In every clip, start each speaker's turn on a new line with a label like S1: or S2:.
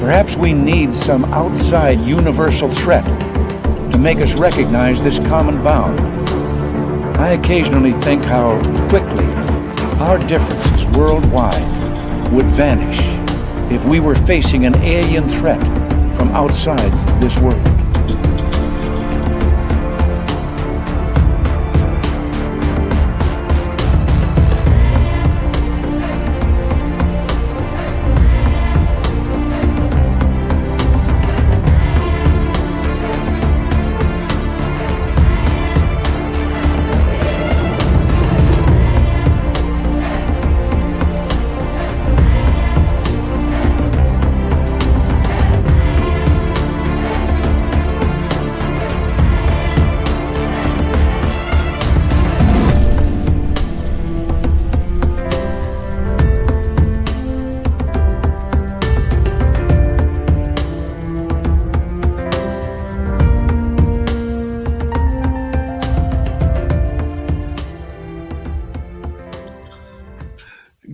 S1: Perhaps we need some outside universal threat to make us recognize this common bound. I occasionally think how quickly our differences worldwide would vanish if we were facing an alien threat from outside this world.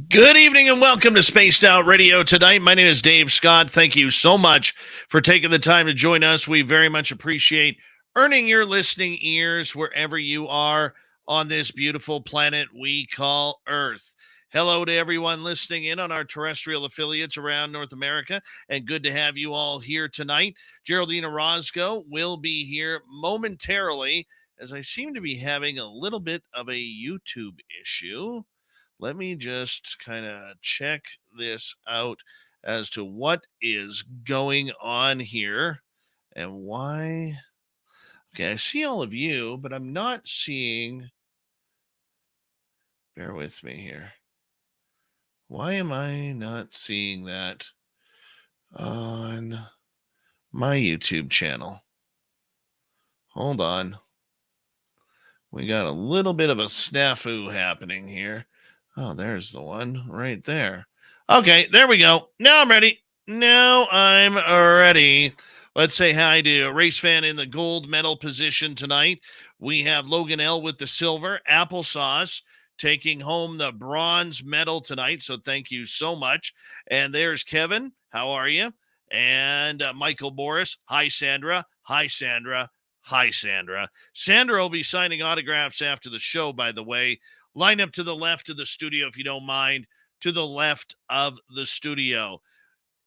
S2: Good evening and welcome to Spaced Out Radio tonight. My name is Dave Scott. Thank you so much for taking the time to join us. We very much appreciate earning your listening ears wherever you are on this beautiful planet we call Earth. Hello to everyone listening in on our terrestrial affiliates around North America, and good to have you all here tonight. Geraldine Orozco will be here momentarily, as I seem to be having a little bit of a YouTube issue. Let me just kind of check this out as to what is going on here and why. Okay, I see all of you, but I'm not seeing. Bear with me here. Why am I not seeing that on my YouTube channel? Hold on. We got a little bit of a snafu happening here. Oh, there's the one right there. Okay, there we go. Now I'm ready. Let's say hi to a race fan in the gold medal position tonight. We have Logan L with the silver. Applesauce taking home the bronze medal tonight, so thank you so much. And there's Kevin. How are you? And Michael Boris. Hi, Sandra. Hi, Sandra. Hi, Sandra. Sandra will be signing autographs after the show, by the way. Line up to the left of the studio, if you don't mind. To the left of the studio.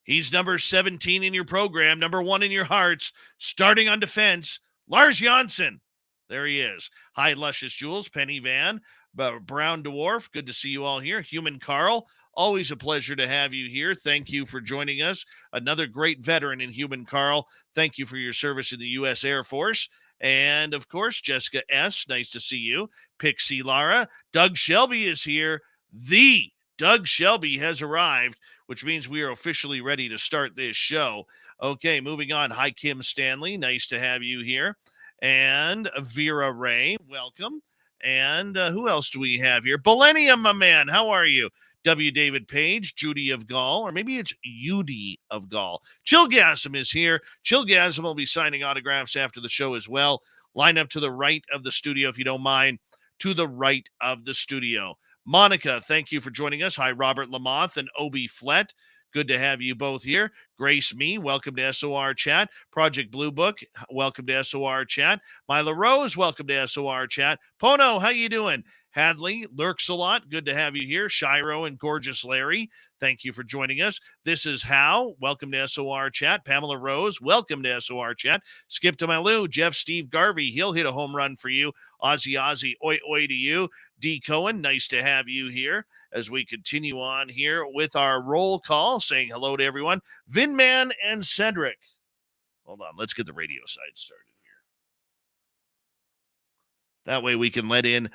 S2: He's number 17 in your program, number 1 in your hearts, starting on defense, Lars Janssen. There he is. Hi, Luscious Jules, Penny Van, Brown Dwarf. Good to see you all here. Human Carl, always a pleasure to have you here. Thank you for joining us. Another great veteran in Human Carl. Thank you for your service in the U.S. Air Force. And, of course, Jessica S., nice to see you. Pixie Lara. Doug Shelby is here. The Doug Shelby has arrived, which means we are officially ready to start this show. Okay, moving on. Hi, Kim Stanley. Nice to have you here. And Vera Ray, welcome. And who else do we have here? Millennium, my man. How are you? W. David Page, Judy of Gaul, or maybe it's Judy of Gaul. Chillgasm is here. Chillgasm will be signing autographs after the show as well. Line up to the right of the studio, if you don't mind. To the right of the studio. Monica, thank you for joining us. Hi, Robert Lamoth and Obi Flett. Good to have you both here. Grace Me, welcome to SOR Chat. Project Blue Book, welcome to SOR Chat. Myla Rose, welcome to SOR Chat. Pono, how you doing? Hadley lurks a lot. Good to have you here. Shiro and Gorgeous Larry, thank you for joining us. This is How. Welcome to SOR Chat. Pamela Rose, welcome to SOR Chat. Skip to my Lou. Jeff Steve Garvey, he'll hit a home run for you. Ozzy, oi, oi to you. D. Cohen, nice to have you here as we continue on here with our roll call, saying hello to everyone. Vinman and Cedric. Hold on, let's get the radio side started here. That way we can let in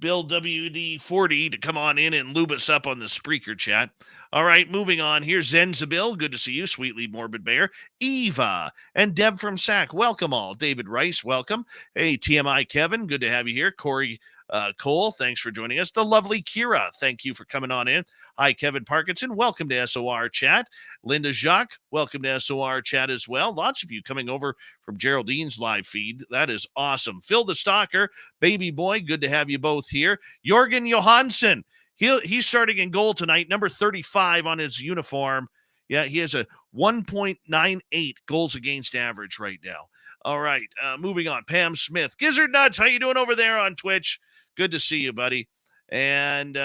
S2: Bill WD40 to come on in and lube us up on the Spreaker chat. All right, moving on. Here's Zenzabil. Good to see you, Sweetly Morbid Bear. Eva and Deb from SAC. Welcome all. David Rice, welcome. Hey, TMI Kevin. Good to have you here. Corey Cole, thanks for joining us. The lovely Kira, thank you for coming on in. Hi, Kevin Parkinson. Welcome to SOR Chat. Linda Jacques, welcome to SOR Chat as well. Lots of you coming over from Geraldine's live feed. That is awesome. Phil the Stalker, Baby Boy, good to have you both here. Jorgen Johansson, he's starting in goal tonight, number 35 on his uniform. Yeah, he has a 1.98 goals against average right now. All right, moving on. Pam Smith, Gizzard Nuts, how you doing over there on Twitch? Good to see you, buddy. And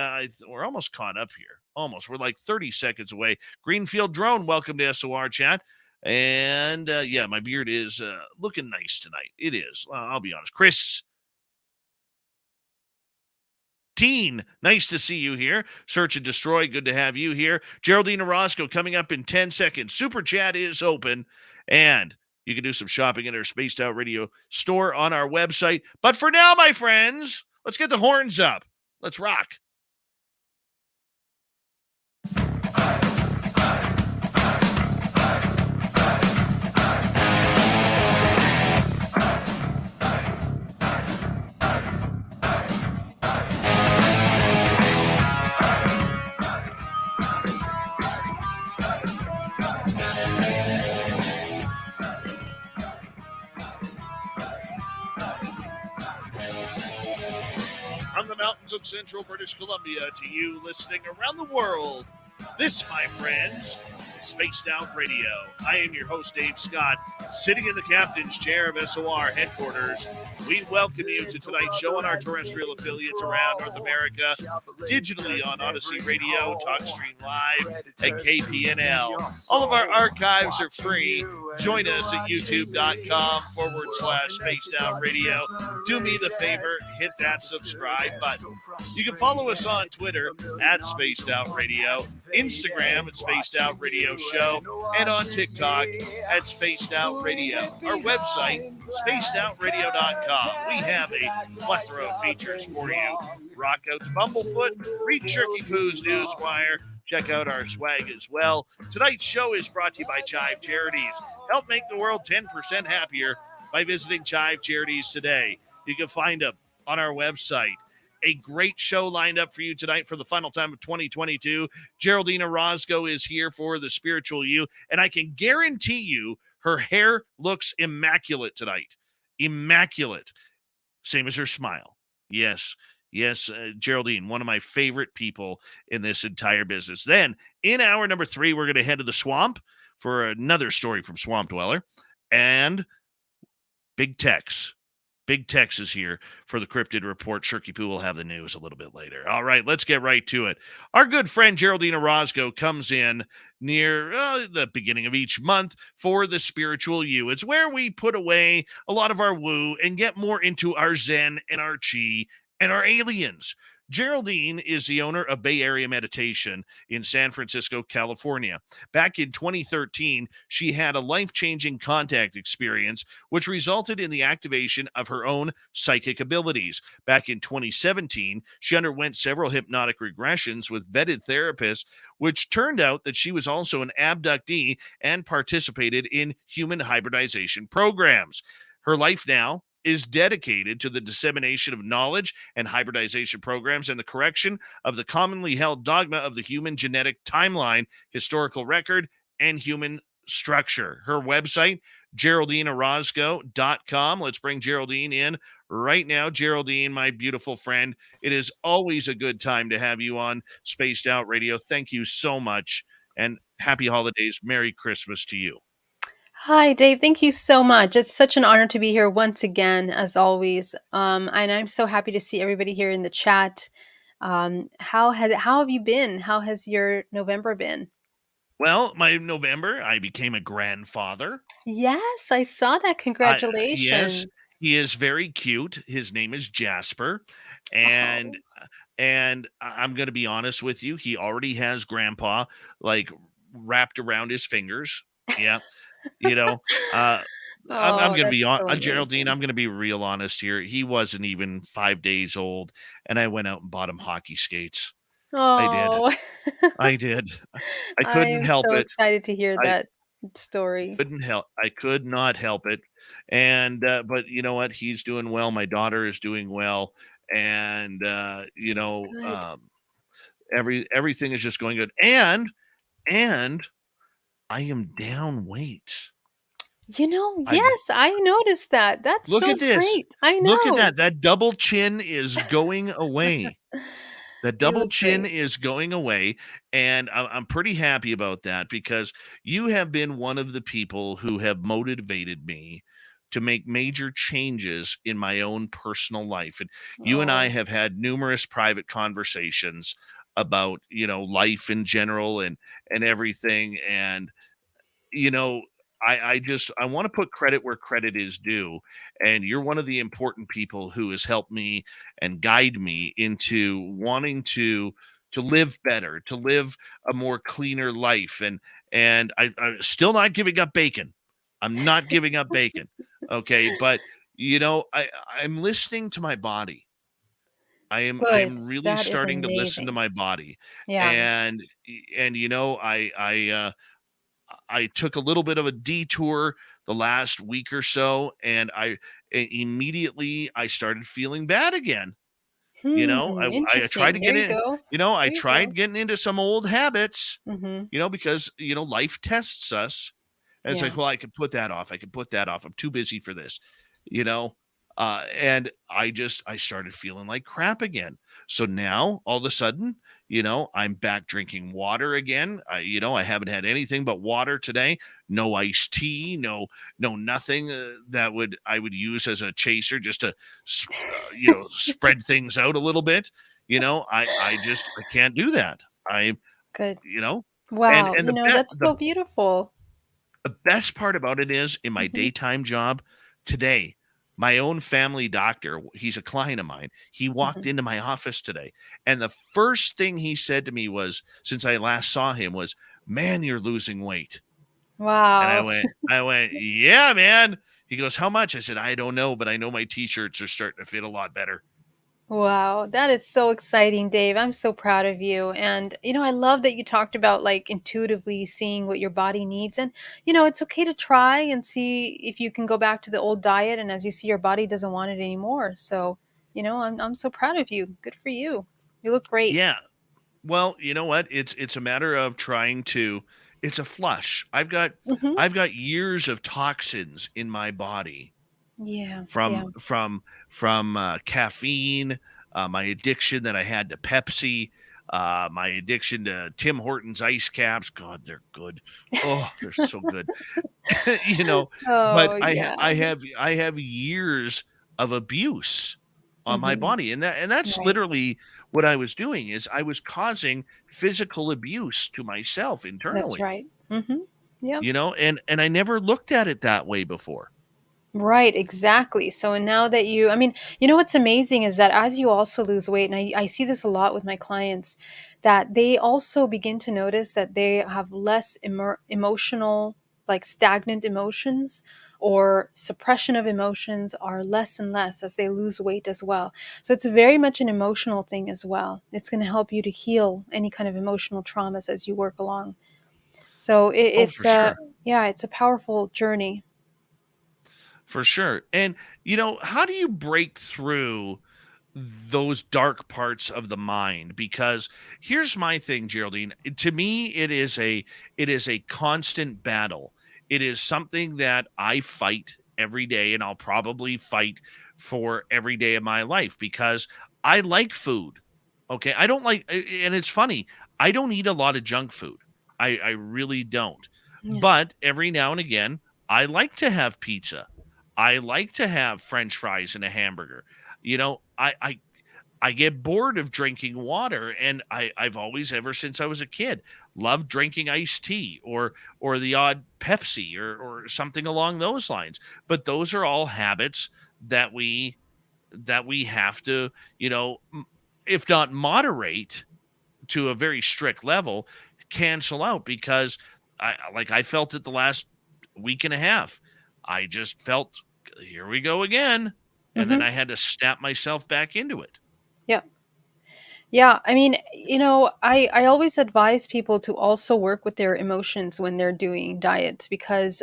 S2: we're almost caught up here. Almost. We're like 30 seconds away. Greenfield Drone, welcome to SOR chat. And yeah, my beard is looking nice tonight. It is. I'll be honest. Chris Teen, nice to see you here. Search and Destroy, good to have you here. Geraldine Orozco coming up in 10 seconds. Super Chat is open, and you can do some shopping in our Spaced Out Radio store on our website. But for now, my friends, let's get the horns up. Let's rock. From the mountains of central British Columbia to you listening around the world, this, my friends, is Spaced Out Radio. I am your host, Dave Scott, sitting in the captain's chair of SOR headquarters. We welcome you to tonight's show on our terrestrial affiliates around North America, digitally on Odyssey Radio, TalkStream Live, and KPNL. All of our archives are free. Join us at youtube.com/Spaced Out Radio. Do me the favor, hit that subscribe button. You can follow us on Twitter at Spaced Out Radio, Instagram at Spaced Out Radio Show, and on TikTok at Spaced Out Radio. Our website, spacedoutradio.com. We have a plethora of features for you. Rock out to Bumblefoot, read Shirky Poo's Newswire, check out our swag as well. Tonight's show is brought to you by Chive Charities. Help make the world 10% happier by visiting Chive Charities today. You can find them on our website. A great show lined up for you tonight for the final time of 2022. Geraldine Orozco is here for the Spiritual You, and I can guarantee you her hair looks immaculate tonight. Immaculate. Same as her smile. Yes, Geraldine, one of my favorite people in this entire business. Then, in hour number 3, we're going to head to the swamp for another story from Swamp Dweller. And Big Tex. Big Tex is here for the Cryptid Report. Shirky Poo will have the news a little bit later. All right, let's get right to it. Our good friend Geraldine Orozco comes in near the beginning of each month for the Spiritual You. It's where we put away a lot of our woo and get more into our Zen and our Chi and our aliens. Geraldine is the owner of Bay Area Meditation in San Francisco, California. Back in 2013, she had a life-changing contact experience, which resulted in the activation of her own psychic abilities. Back in 2017, she underwent several hypnotic regressions with vetted therapists, which turned out that she was also an abductee and participated in human hybridization programs. Her life now is dedicated to the dissemination of knowledge and hybridization programs and the correction of the commonly held dogma of the human genetic timeline, historical record, and human structure. Her website, GeraldineOrozco.com. Let's bring Geraldine in right now. Geraldine, my beautiful friend, it is always a good time to have you on Spaced Out Radio. Thank you so much, and happy holidays. Merry Christmas to you.
S3: Hi, Dave. Thank you so much. It's such an honor to be here once again, as always. And I'm so happy to see everybody here in the chat. How have you been? How has your November been?
S2: Well, my November, I became a grandfather.
S3: Yes, I saw that. Congratulations.
S2: Yes, he is very cute. His name is Jasper. And I'm going to be honest with you. He already has grandpa like wrapped around his fingers. Yeah. You know, I'm going to be on Geraldine. I'm going to be real honest here. He wasn't even 5 days old, and I went out and bought him hockey skates.
S3: Oh,
S2: I did. I couldn't help
S3: so
S2: it.
S3: excited to hear that story.
S2: I could not help it. And but you know what? He's doing well. My daughter is doing well, and everything is just going good. And I am down weight.
S3: Yes, I noticed that. That's
S2: Look
S3: so
S2: at this.
S3: great. I know.
S2: Look at that. That double chin is going away. The
S3: You
S2: double
S3: look
S2: chin
S3: great.
S2: is going away, and I'm pretty happy about that because you have been one of the people who have motivated me to make major changes in my own personal life. And you and I
S3: Oh,
S2: have had numerous private conversations about, life in general and everything. And you know, I want to put credit where credit is due. And you're one of the important people who has helped me and guide me into wanting to live better, to live a more cleaner life. And I'm still not giving up bacon. I'm not giving up bacon. Okay. But I'm listening to my body.
S3: good.
S2: I'm really
S3: That is
S2: starting to listen to
S3: amazing.
S2: my body.
S3: Yeah.
S2: And I took a little bit of a detour the last week or so, and immediately I started feeling bad again. I tried
S3: Interesting.
S2: to
S3: There
S2: get
S3: you
S2: in.
S3: go.
S2: I
S3: There you
S2: tried
S3: go.
S2: getting into some old habits.
S3: Mm-hmm.
S2: Because life tests us, and it's
S3: Yeah.
S2: like, well, I could put that off. I could put that off. I'm too busy for this, you know. And I started feeling like crap again. So now all of a sudden, I'm back drinking water again. I haven't had anything but water today. No iced tea. No nothing that would I would use as a chaser just to, spread things out a little bit. I can't do that. I
S3: Good.
S2: you know
S3: Wow.
S2: and
S3: That's so beautiful.
S2: the best part about it is in my
S3: Hmm.
S2: daytime job today, my own family doctor, he's a client of mine. He walked
S3: Hmm.
S2: into my office today, and the first thing he said to me was, since I last saw him, was, "Man, you're losing weight." And I
S3: Wow.
S2: went, I went, "Yeah, man." He goes, "How much?" I said, "I don't know, but I know my t-shirts are starting to fit a lot better."
S3: Wow, that is so exciting, Dave. I'm so proud of you. And, I love that you talked about like intuitively seeing what your body needs. And, it's okay to try and see if you can go back to the old diet. And as you see, your body doesn't want it anymore. So, I'm so proud of you. Good for you. You look great.
S2: Yeah. Well, you know what? It's a matter of trying to it's a flush.
S3: Hmm.
S2: I've got years of toxins in my body
S3: Yeah.
S2: from
S3: Yeah.
S2: caffeine, my addiction that I had to Pepsi, my addiction to Tim Hortons ice caps. God, they're good. Oh, they're so good. you know, but
S3: Oh, yeah.
S2: I have years of abuse on my
S3: Hmm.
S2: body, and that's
S3: Right.
S2: literally what I was doing is I was causing physical abuse to myself
S3: That's
S2: internally.
S3: right. Yeah.
S2: And I never looked at it that way before.
S3: Right, exactly. So now that I mean, what's amazing is that as you also lose weight, and I see this a lot with my clients, that they also begin to notice that they have less emotional, like stagnant emotions or suppression of emotions are less and less as they lose weight as well. So it's very much an emotional thing as well. It's going to help you to heal any kind of emotional traumas as you work along. So
S2: Oh, for sure.
S3: yeah, it's a powerful journey.
S2: For sure. And how do you break through those dark parts of the mind? Because here's my thing, Geraldine. To me, it is a constant battle. It is something that I fight every day, and I'll probably fight for every day of my life because I like food. Okay. I don't like and it's funny, I don't eat a lot of junk food. I really don't.
S3: Yeah.
S2: But every now and again, I like to have pizza. I like to have French fries and a hamburger. I get bored of drinking water, and I've always, ever since I was a kid, loved drinking iced tea or the odd Pepsi or something along those lines. But those are all habits that we have to, if not moderate to a very strict level, cancel out because I felt it the last week and a half. I just felt, here we go again, and then
S3: Hmm.
S2: I had to snap myself back into it.
S3: Yeah. Yeah, I mean, I always advise people to also work with their emotions when they're doing diets because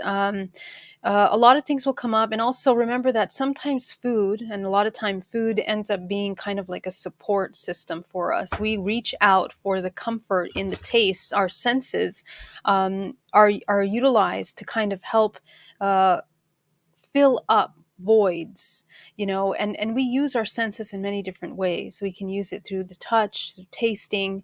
S3: a lot of things will come up. And also remember that sometimes food, and a lot of time, food ends up being kind of like a support system for us. We reach out for the comfort in the taste. Our senses are utilized to kind of help uh, fill up voids, and we use our senses in many different ways. We can use it through the touch, through tasting.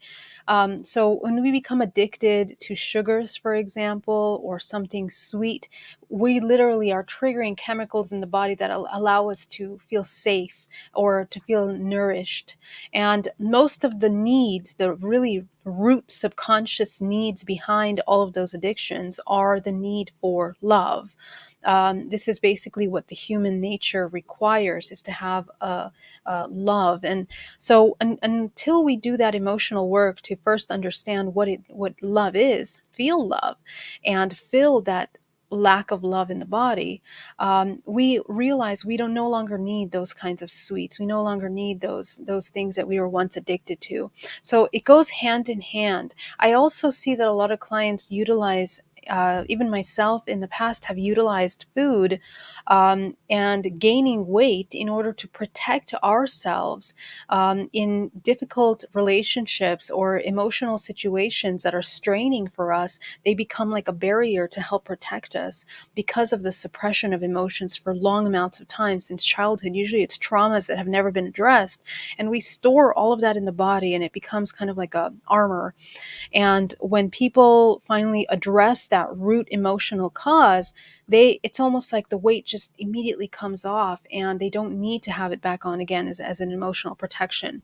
S3: So when we become addicted to sugars, for example, or something sweet, we literally are triggering chemicals in the body that allow us to feel safe or to feel nourished. And most of the needs, the really root subconscious needs behind all of those addictions, are the need for love. This is basically what the human nature requires, is to have a love. And so until we do that emotional work to first understand what love is, feel love, and feel that lack of love in the body, we realize we don't no longer need those kinds of sweets. We no longer need those things that we were once addicted to. So it goes hand in hand. I also see that a lot of clients utilize, even myself in the past, have utilized food and gaining weight in order to protect ourselves in difficult relationships or emotional situations that are straining for us. They become like a barrier to help protect us because of the suppression of emotions for long amounts of time since childhood. Usually it's traumas that have never been addressed, and we store all of that in the body, and it becomes kind of like a armor. And when people finally address that root emotional cause, it's almost like the weight just immediately comes off, and they don't need to have it back on again as an emotional protection.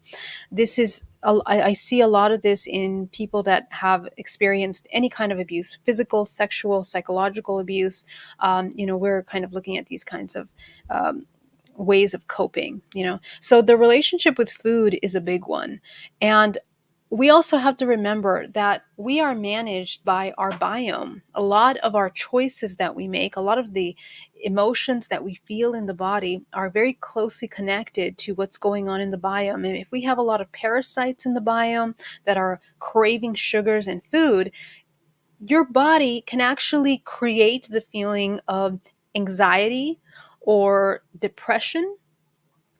S3: This is I see a lot of this in people that have experienced any kind of abuse: physical, sexual, psychological abuse. We're kind of looking at these kinds of ways of coping. So the relationship with food is a big one. And we also have to remember that we are managed by our biome. A lot of our choices that we make, a lot of the emotions that we feel in the body, are very closely connected to what's going on in the biome. And if we have a lot of parasites in the biome that are craving sugars and food, your body can actually create the feeling of anxiety or depression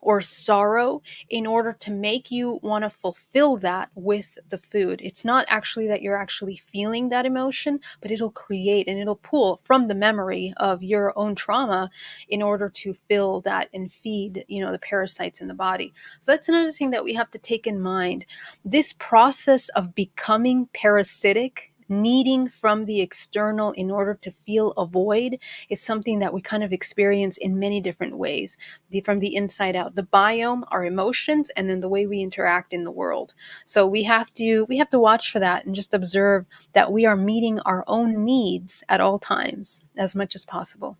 S3: or sorrow in order to make you want to fulfill that with the food. It's not actually that you're actually feeling that emotion, but it'll create and it'll pull from the memory of your own trauma in order to fill that and feed, the parasites in the body. So that's another thing that we have to take in mind. This process of becoming parasitic, needing from the external in order to feel a void, is something that we kind of experience in many different ways, from the inside out. The biome, our emotions, and then the way we interact in the world. So we have to watch for that and just observe that we are meeting our own needs at all times as much as possible.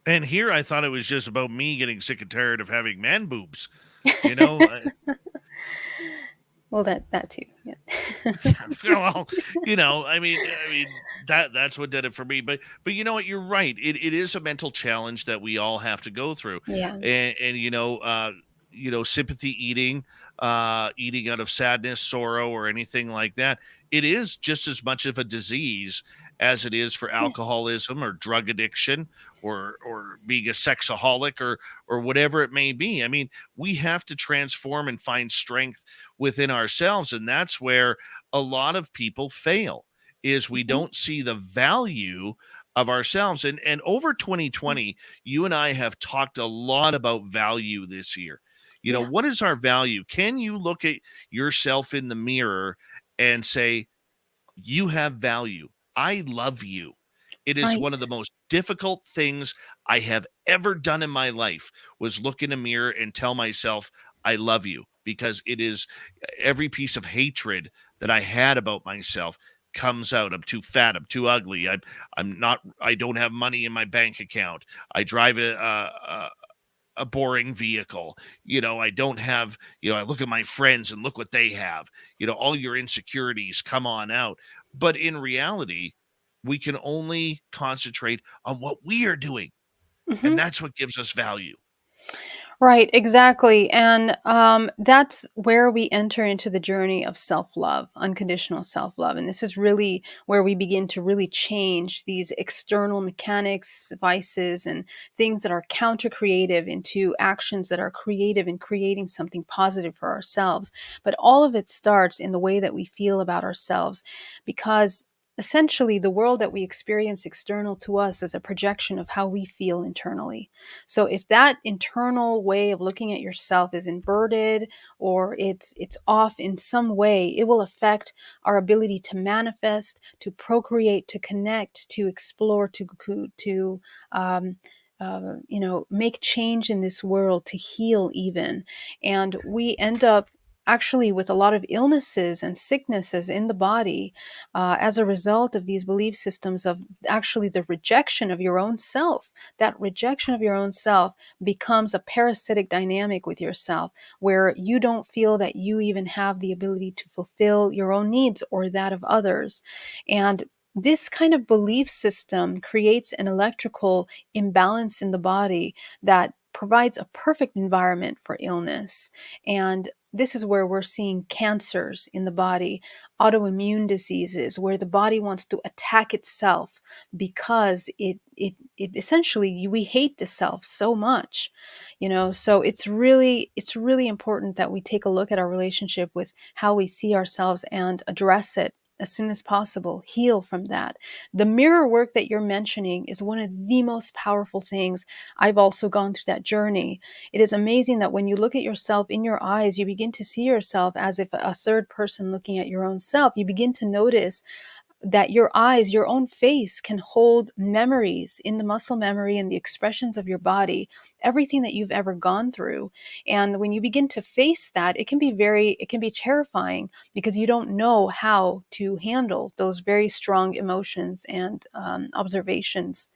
S2: And here I thought it was just about me getting sick and tired of having man boobs. You know,
S3: Well, that too. Yeah.
S2: well, I mean that's what did it for me. But you know what? You're right. It is a mental challenge that we all have to go through,
S3: Yeah.
S2: and sympathy eating, eating out of sadness, sorrow, or anything like that. It is just as much of a disease as it is for
S3: Yes.
S2: alcoholism or drug addiction or being a sexaholic or whatever it may be. I mean, we have to transform and find strength within ourselves, and that's where a lot of people fail, is we
S3: Mhm.
S2: don't see the value of ourselves. And over 2020, you and I have talked a lot about value this year.
S3: Yeah.
S2: What is our value? Can you look at yourself in the mirror and say, you have value? I love you. It is one of the
S3: Right.
S2: most difficult things I have ever done in my life, was look in a mirror and tell myself I love you, because it is every piece of hatred that I had about myself comes out. I'm too fat. I'm too ugly. I'm not. I don't have money in my bank account. I drive a boring vehicle. I don't have. I look at my friends and look what they have. All your insecurities come on out. But in reality, we can only concentrate on what we are doing, and
S3: Mhm.
S2: that's what gives us value.
S3: Right, exactly. And that's where we enter into the journey of self love, unconditional self love. And this is really where we begin to really change these external mechanics, vices, and things that are counter creative into actions that are creative and creating something positive for ourselves. But all of it starts in the way that we feel about ourselves, because essentially the world that we experience external to us is a projection of how we feel internally. So if that internal way of looking at yourself is inverted, or it's off in some way, it will affect our ability to manifest, to procreate, to connect, to explore, to um, make change in this world, to heal even. And we end up actually with a lot of illnesses and sicknesses in the body, as a result of these belief systems of actually the rejection of your own self. That rejection of your own self becomes a parasitic dynamic with yourself, where you don't feel that you even have the ability to fulfill your own needs or that of others. And this kind of belief system creates an electrical imbalance in the body that provides a perfect environment for illness. And this is where we're seeing cancers in the body, autoimmune diseases, where the body wants to attack itself because it essentially, we hate the self so much. So it's really important that we take a look at our relationship with how we see ourselves and address it as soon as possible, heal from that. The mirror work that you're mentioning is one of the most powerful things. I've also gone through that journey. It is amazing that when you look at yourself in your eyes, you begin to see yourself as if a third person looking at your own self. You begin to notice that your eyes, your own face, can hold memories in the muscle memory and the expressions of your body, everything that you've ever gone through. And when you begin to face that, it can be terrifying, because you don't know how to handle those very strong emotions and observations.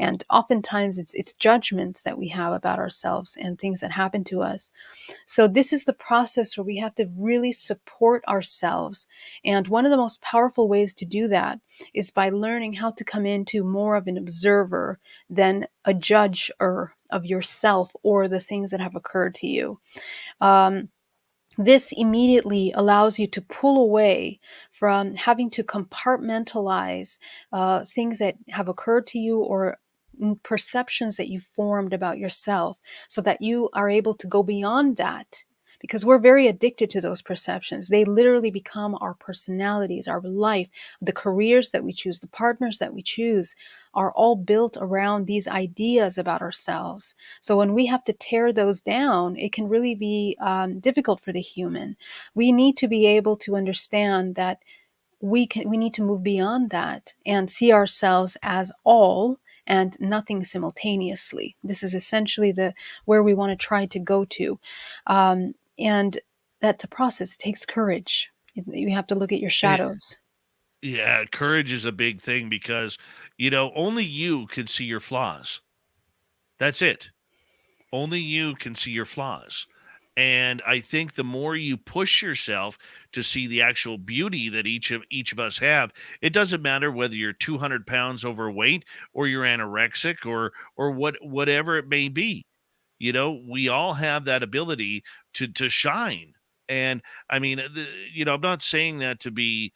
S3: And oftentimes it's judgments that we have about ourselves and things that happen to us. So this is the process where we have to really support ourselves. And one of the most powerful ways to do that is by learning how to come into more of an observer than a judger of yourself or the things that have occurred to you. Um, this immediately allows you to pull away from having to compartmentalize things that have occurred to you, or perceptions that you formed about yourself, so that you are able to go beyond that. Because we're very addicted to those perceptions. They literally become our personalities, our life. The careers that we choose, the partners that we choose, are all built around these ideas about ourselves. So when we have to tear those down, it can really be difficult for the human. We need to be able to understand that we need to move beyond that and see ourselves as all and nothing simultaneously. This is essentially the where we want to try to go to. And that's a process. It takes courage. You have to look at your
S2: Eh,
S3: shadows.
S2: yeah, courage is a big thing because, only you can see your flaws. That's it. Only you can see your flaws. And I think the more you push yourself to see the actual beauty that each of us have, it doesn't matter whether you're 200 pounds overweight or you're anorexic or whatever it may be. We all have that ability to shine. And I mean, I'm not saying that to be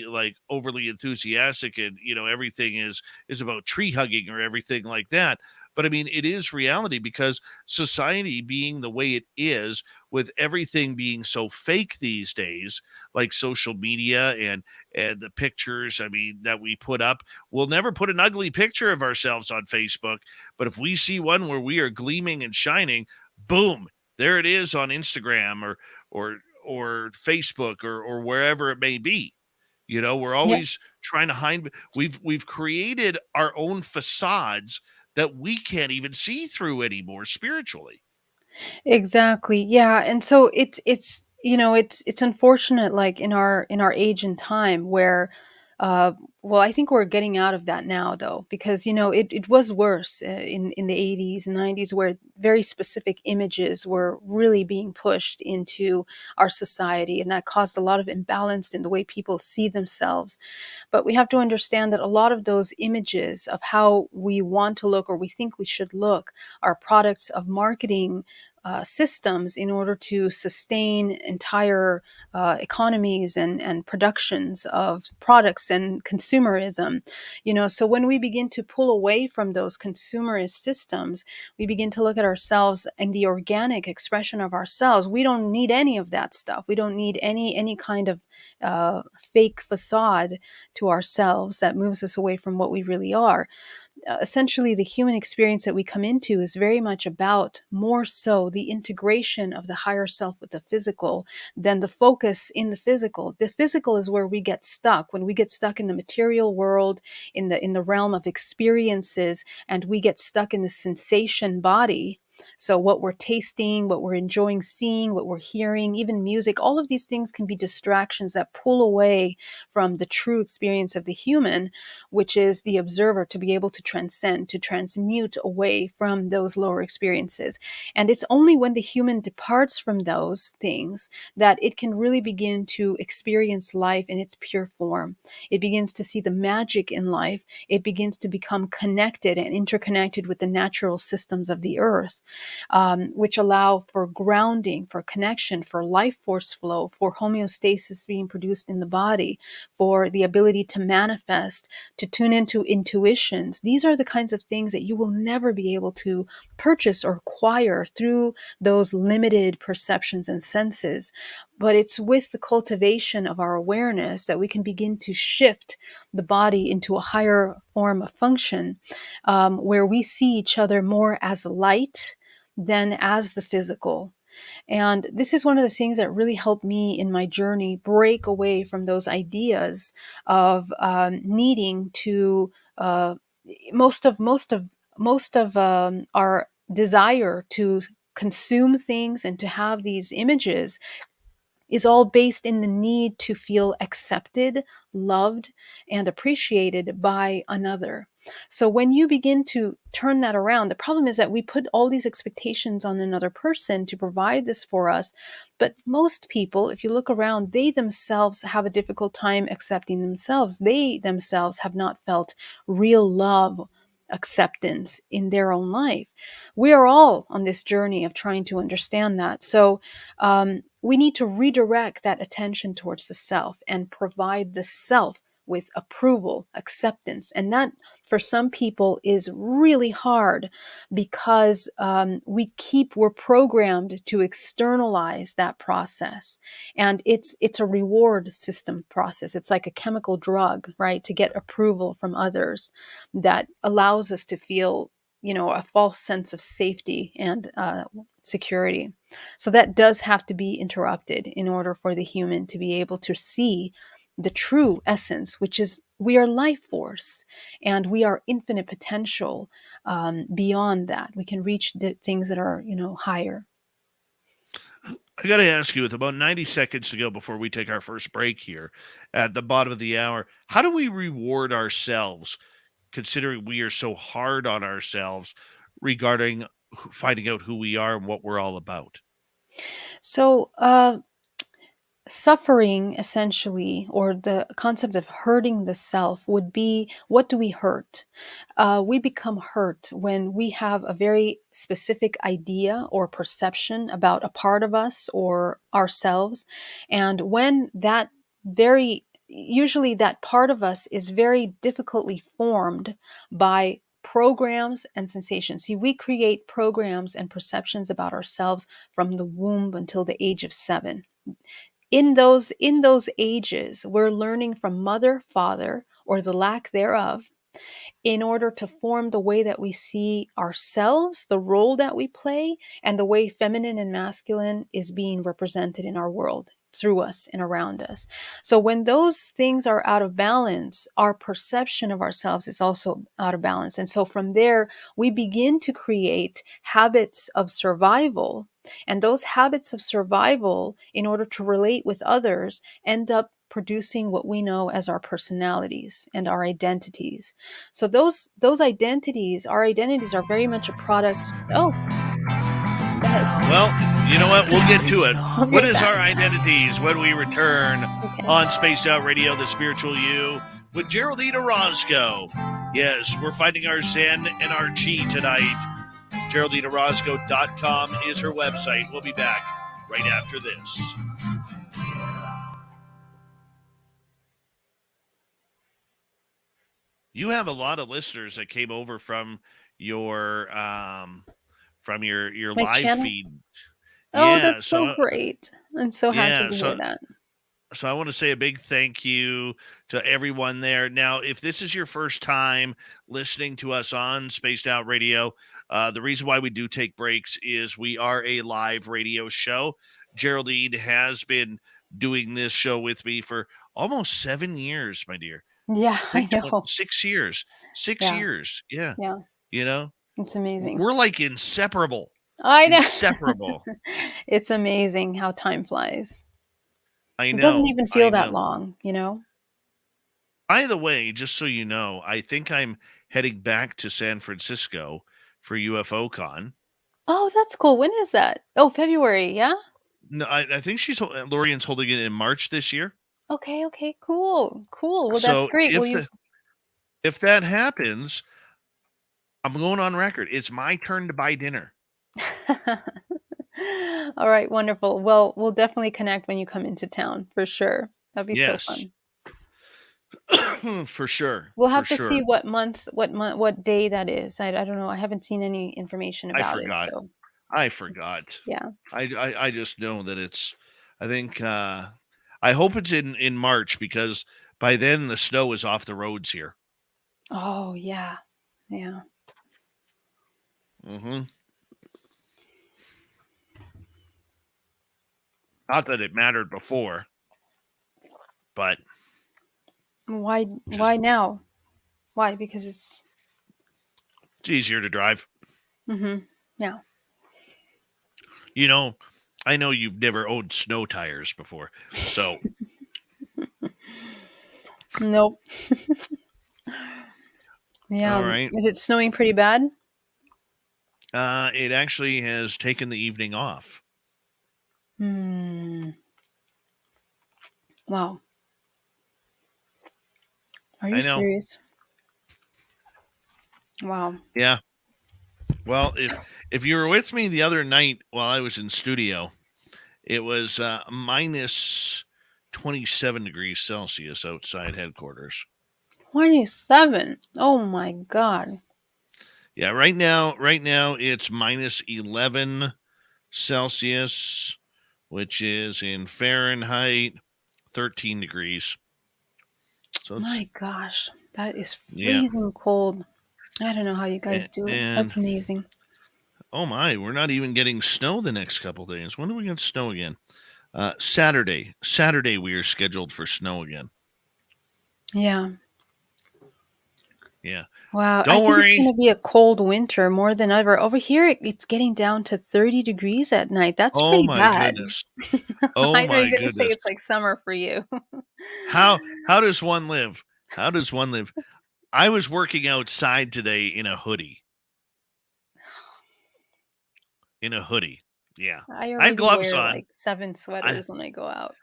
S2: like overly enthusiastic and everything is about tree hugging or everything like that. But I mean, it is reality because society being the way it is, with everything being so fake these days, like social media and the pictures, I mean, that we put up. We'll never put an ugly picture of ourselves on Facebook, but if we see one where we are gleaming and shining, boom, there it is on Instagram or Facebook or wherever it may be. We're
S3: Yeah.
S2: always trying to hide. We've created our own facades that we can't even see through anymore spiritually.
S3: Exactly. Yeah. And so it's unfortunate, like in our age and time, where uh well, I think we're getting out of that now, though, because it was worse in the 80s and 90s, where very specific images were really being pushed into our society, and that caused a lot of imbalance in the way people see themselves. But we have to understand that a lot of those images of how we want to look or we think we should look are products of marketing, systems in order to sustain entire economies and productions of products and consumerism. So when we begin to pull away from those consumerist systems, we begin to look at ourselves and the organic expression of ourselves. We don't need any of that stuff. We don't need any kind of fake facade to ourselves that moves us away from what we really are. Essentially, the human experience that we come into is very much about more so the integration of the higher self with the physical than the focus in the physical. The physical is where we get stuck. When we get stuck in the material world, in the realm of experiences, and we get stuck in the sensation body. So what we're tasting, what we're enjoying seeing, what we're hearing, even music, all of these things can be distractions that pull away from the true experience of the human, which is the observer, to be able to transcend, to transmute away from those lower experiences. And it's only when the human departs from those things that it can really begin to experience life in its pure form. It begins to see the magic in life. It begins to become connected and interconnected with the natural systems of the earth, which allow for grounding, for connection, for life force flow, for homeostasis being produced in the body, for the ability to manifest, to tune into intuitions. These are the kinds of things that you will never be able to purchase or acquire through those limited perceptions and senses. But it's with the cultivation of our awareness that we can begin to shift the body into a higher form of function, where we see each other more as light than as the physical. And this is one of the things that really helped me in my journey break away from those ideas of needing to most of our desire to consume things and to have these images is all based in the need to feel accepted, loved, and appreciated by another. So when you begin to turn that around, the problem is that we put all these expectations on another person to provide this for us. But most people, if you look around, they themselves have a difficult time accepting themselves. They themselves have not felt real love, acceptance in their own life. We are all on this journey of trying to understand that. So we need to redirect that attention towards the self and provide the self with approval, acceptance. And that, for some people, is really hard because we're programmed to externalize that process. And it's a reward system process. It's like a chemical drug, right? To get approval from others that allows us to feel, a false sense of safety and security. So that does have to be interrupted in order for the human to be able to see the true essence, which is we are life force and we are infinite potential. Beyond that, we can reach the things that are, higher.
S2: I got to ask you, with about 90 seconds to go before we take our first break here at the bottom of the hour, how do we reward ourselves, considering we are so hard on ourselves regarding finding out who we are and what we're all about?
S3: So, suffering, essentially, or the concept of hurting the self, would be, what do we hurt? We become hurt when we have a very specific idea or perception about a part of us or ourselves. And when usually that part of us is very difficultly formed by programs and sensations. See, we create programs and perceptions about ourselves from the womb until the age of 7. In those ages, we're learning from mother, father, or the lack thereof, in order to form the way that we see ourselves, the role that we play, and the way feminine and masculine is being represented in our world, through us and around us. So when those things are out of balance, our perception of ourselves is also out of balance. And so from there, we begin to create habits of survival. And those habits of survival, in order to relate with others, end up producing what we know as our personalities and our identities. So those identities, our identities, are very much a product. Oh, go ahead.
S2: Well, you know what? We'll get to it.
S3: I'll be
S2: What
S3: right
S2: is
S3: back.
S2: our identities when we return
S3: Okay.
S2: on Spaced Out Radio, The Spiritual You, with Geraldine Orozco? Yes, we're finding our Zen and our Chi tonight. GeraldineOrozco.com is her website. We'll be back right after this. You have a lot of listeners that came over from your
S3: My
S2: live
S3: channel?
S2: feed.
S3: Oh,
S2: Yeah,
S3: that's so
S2: so
S3: great. I'm so happy
S2: yeah,
S3: to hear
S2: so
S3: that.
S2: so I want to say a big thank you to everyone there. Now, if this is your first time listening to us on Spaced Out Radio, the reason why we do take breaks is we are a live radio show. Geraldine has been doing this show with me for almost 7 years, my dear.
S3: Yeah,
S2: I
S3: I
S2: think
S3: know.
S2: 6 years. 6
S3: Yeah,
S2: years. Yeah.
S3: yeah.
S2: You know,
S3: It's amazing.
S2: we're like inseparable.
S3: I know.
S2: Inseparable.
S3: It's amazing how time flies.
S2: I
S3: It doesn't
S2: know.
S3: even
S2: I
S3: feel that
S2: know.
S3: long, you know?
S2: By the way, just so you know, I think I'm heading back to San Francisco for UFO Con.
S3: Oh, that's cool. When is that? Oh, February, yeah?
S2: No, I think Lorian's holding it in March this year.
S3: Okay, okay, cool. Cool. Well, that's
S2: So
S3: great. Will you
S2: if that happens, I'm going on record. It's my turn to buy dinner.
S3: All right, wonderful. Well, we'll definitely connect when you come into town for sure. That'd be so
S2: Yes,
S3: fun.
S2: for sure,
S3: We'll
S2: for
S3: have to see
S2: sure.
S3: what day that is. I don't know. I haven't seen any information
S2: I
S3: about it.
S2: forgot.
S3: So
S2: I forgot.
S3: yeah.
S2: I just know that it's. I think. I hope it's in March because by then the snow is off the roads here.
S3: Oh yeah. Yeah.
S2: Mm-hmm. Not that it mattered before, but
S3: Why
S2: just
S3: now? Why? Because it's
S2: easier to drive.
S3: yeah.
S2: You know, I know you've never owned snow tires before, so
S3: Nope. Yeah.
S2: all right.
S3: Is it snowing pretty bad?
S2: It actually has taken the evening off.
S3: Hmm. Wow. Are you
S2: I know.
S3: serious? Wow.
S2: Yeah. Well, if you were with me the other night while I was in studio, it was minus 27 degrees Celsius outside headquarters.
S3: 27. Oh my God.
S2: Yeah, right now it's minus 11 Celsius, which is in Fahrenheit 13 degrees. So it's
S3: My gosh. That is
S2: yeah.
S3: freezing cold. I don't know how you guys do it.
S2: And
S3: That's amazing.
S2: oh my, we're not even getting snow the next couple days. When do we get snow again? Saturday. Saturday we are scheduled for snow again.
S3: Yeah.
S2: Yeah.
S3: Wow. I
S2: Don't
S3: think it's
S2: worry.
S3: going to be a cold winter more than ever. Over here, it's getting down to 30 degrees at night. That's
S2: Oh
S3: pretty
S2: my
S3: bad.
S2: goodness. Oh
S3: I know
S2: my
S3: you're going to say
S2: goodness.
S3: it's like summer for you.
S2: How does one live? How does one live? I was working outside today in a hoodie. In a hoodie. Yeah.
S3: I
S2: I had
S3: already
S2: gloves
S3: wear
S2: on.
S3: like 7
S2: I
S3: sweaters when I go out.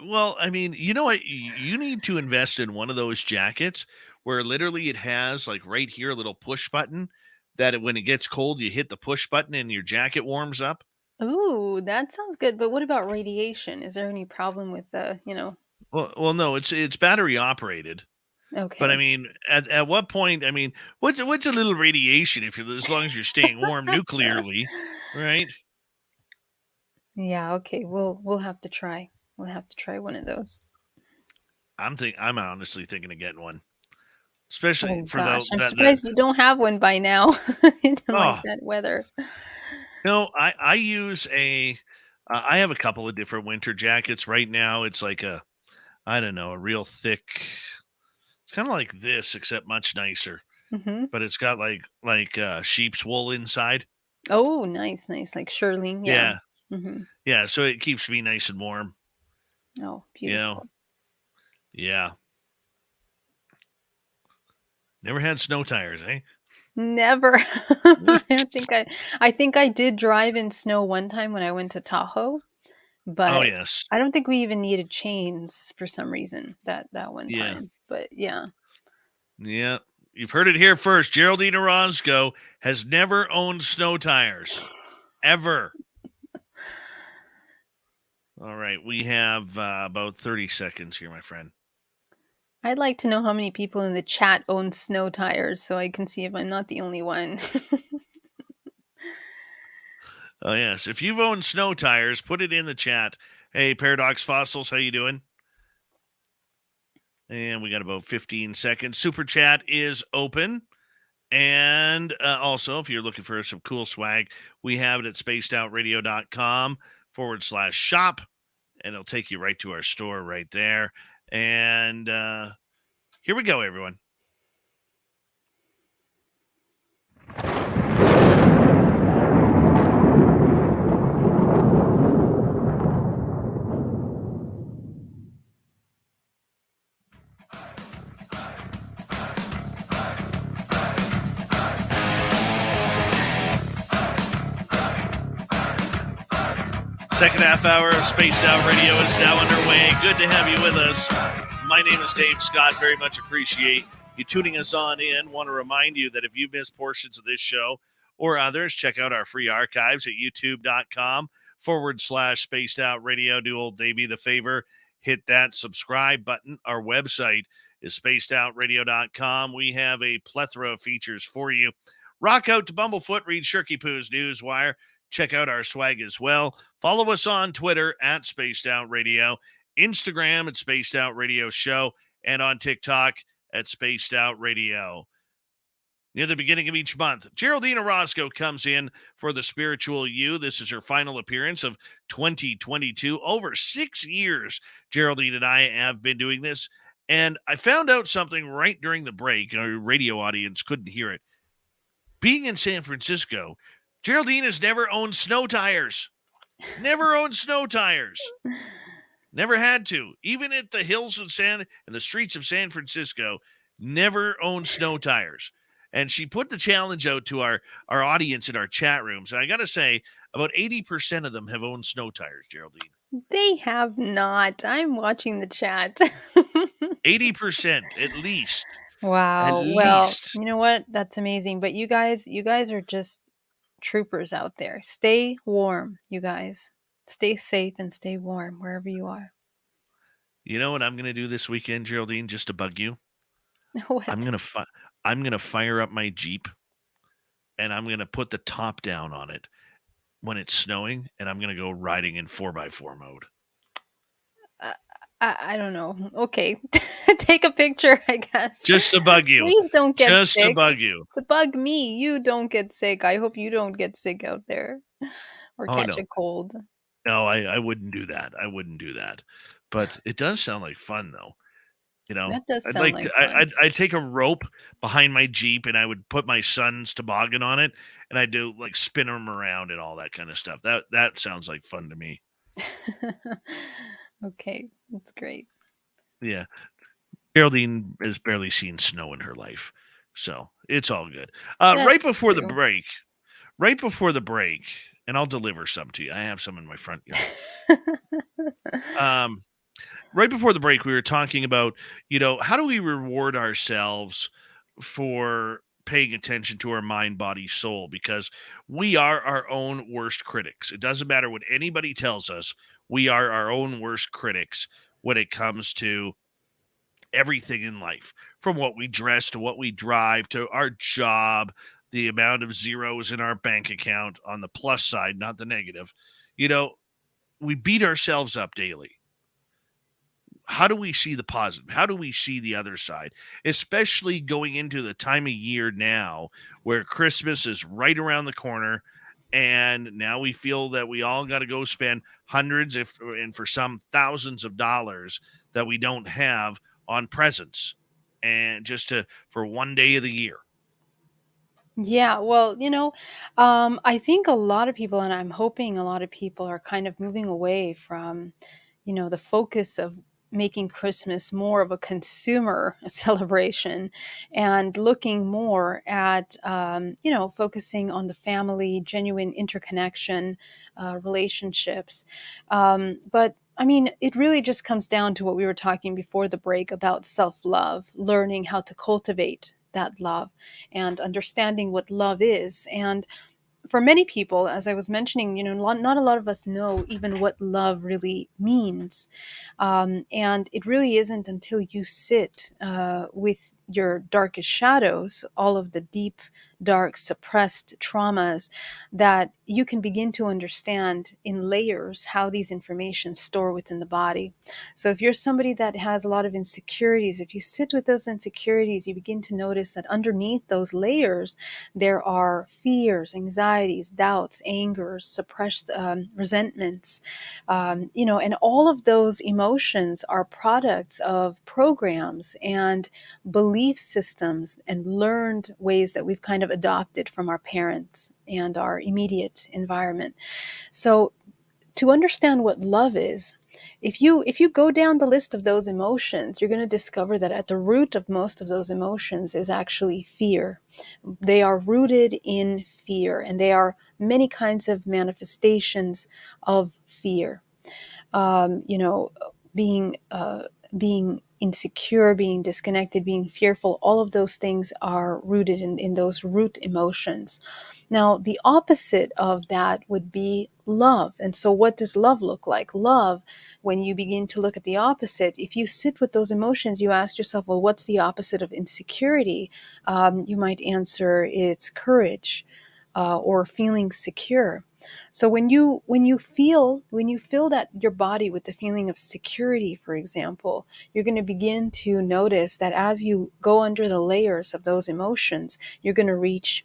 S2: well, I mean, you know what? You need to invest in one of those jackets where literally it has like right here a little push button that when it gets cold, you hit the push button and your jacket warms up.
S3: Ooh, that sounds good. But what about radiation? Is there any problem with
S2: Well, no, it's battery operated. But I
S3: okay.
S2: mean, at what point? I mean, what's a little radiation if you're as long as you're staying warm nuclearly, right?
S3: Yeah, okay. We'll have to try. We'll have to try one of those.
S2: I'm honestly thinking of getting one, especially
S3: Oh
S2: for
S3: gosh, I'm
S2: that.
S3: surprised you don't have one by now in like
S2: Oh
S3: that weather.
S2: no, I use I have a couple of different winter jackets right now. It's like a I don't know a real thick. It's kind of like this except much nicer,
S3: Mhm.
S2: but it's got like sheep's wool inside.
S3: Oh, nice, nice. Like Shirley, yeah.
S2: Yeah,
S3: Mhm.
S2: yeah. So it keeps me nice and warm.
S3: Oh,
S2: You know,
S3: beautiful.
S2: yeah. Never had snow tires, eh?
S3: Never. I think I did drive in snow one time when I went to Tahoe,
S2: Oh
S3: but
S2: yes,
S3: I don't think we even needed chains for some reason that one
S2: yeah,
S3: time. But yeah.
S2: yeah, You've heard it here first. Geraldine Orozco has never owned snow tires. Ever. All right. We have about 30 seconds here, my friend.
S3: I'd like to know how many people in the chat own snow tires so I can see if I'm not the only one.
S2: Oh, yes. If you've owned snow tires, put it in the chat. Hey, Paradox Fossils, how you doing? And we got about 15 seconds. Super chat is open. And also, if you're looking for some cool swag, we have it at spacedoutradio.com/shop. And it'll take you right to our store right there. And here we go, everyone. Second half hour of Spaced Out Radio is now underway. Good to have you with us. My name is Dave Scott. Very much appreciate you tuning us on in. Want to remind you that if you missed portions of this show or others, check out our free archives at youtube.com/Spaced Out Radio. Do old Davey the favor. Hit that subscribe button. Our website is spacedoutradio.com. We have a plethora of features for you. Rock out to Bumblefoot, read Shirky Poo's Newswire. Check out our swag as well. Follow us on Twitter at Spaced Out Radio, Instagram at Spaced Out Radio Show, and on TikTok at Spaced Out Radio. Near the beginning of each month, Geraldine Orozco comes in for the Spiritual You. This is her final appearance of 2022. Over 6 years, Geraldine and I have been doing this. And I found out something right during the break. Our radio audience couldn't hear it. Being in San Francisco, Geraldine has never owned snow tires. Never owned snow tires. Never had to. Even at the hills of and the streets of San Francisco, never owned snow tires. And she put the challenge out to our audience in our chat rooms. And I got to say, about 80% of them have owned snow tires, Geraldine.
S3: They have not. I'm watching the chat.
S2: 80% at least.
S3: Wow.
S2: At
S3: Well,
S2: least.
S3: you know what? That's amazing. But you guys are just troopers out there. Stay warm, you guys. Stay safe and stay warm wherever you are.
S2: You know what I'm going to do this weekend, Geraldine, just to bug you?
S3: What?
S2: I'm going to fire up my Jeep and I'm going to put the top down on it when it's snowing, and I'm going to go riding in 4x4 mode.
S3: I don't know. Okay. Take a picture, I guess.
S2: Just to bug you.
S3: Please don't get
S2: Just
S3: sick.
S2: to bug you.
S3: To bug me. You don't get sick. I hope you don't get sick out there or catch a cold.
S2: No, I wouldn't do that. I wouldn't do that. But it does sound like fun, though. You know,
S3: that does sound like fun.
S2: I'd take a rope behind my Jeep and I would put my son's toboggan on it and I'd do like spin him around and all that kind of stuff. That sounds like fun to me.
S3: Okay, that's great.
S2: Yeah. Geraldine has barely seen snow in her life, so it's all good. Right before the break, and I'll deliver some to you. I have some in my front yard. Right before the break, we were talking about, how do we reward ourselves for paying attention to our mind, body, soul? Because we are our own worst critics. It doesn't matter what anybody tells us. We are our own worst critics when it comes to everything in life, from what we dress to what we drive to our job, the amount of zeros in our bank account on the plus side, not the negative. We beat ourselves up daily. How do we see the positive? How do we see the other side? Especially going into the time of year now where Christmas is right around the corner. And now we feel that we all got to go spend hundreds, and for some thousands of dollars that we don't have on presents, and just for one day of the year.
S3: Yeah, well, I think a lot of people, and I'm hoping a lot of people are kind of moving away from, the focus of making Christmas more of a consumer celebration and looking more at, focusing on the family, genuine interconnection, relationships. But I mean, it really just comes down to what we were talking before the break about self-love, learning how to cultivate that love and understanding what love is. And for many people, as I was mentioning, not a lot of us know even what love really means. And it really isn't until you sit with your darkest shadows, all of the deep, dark, suppressed traumas, that you can begin to understand in layers how these information store within the body. So if you're somebody that has a lot of insecurities, if you sit with those insecurities, you begin to notice that underneath those layers, there are fears, anxieties, doubts, angers, suppressed resentments, and all of those emotions are products of programs and belief systems and learned ways that we've kind of adopted from our parents and our immediate environment. So to understand what love is, if you go down the list of those emotions, you're going to discover that at the root of most of those emotions is actually fear. They are rooted in fear, and they are many kinds of manifestations of fear. um, you know, being insecure, being disconnected, being fearful, all of those things are rooted in those root emotions. Now, the opposite of that would be love. And so, what does love look like? Love, when you begin to look at the opposite, if you sit with those emotions, you ask yourself, well, what's the opposite of insecurity? You might answer, it's courage, or feeling secure. So when you fill that your body with the feeling of security, for example, you're going to begin to notice that as you go under the layers of those emotions, you're going to reach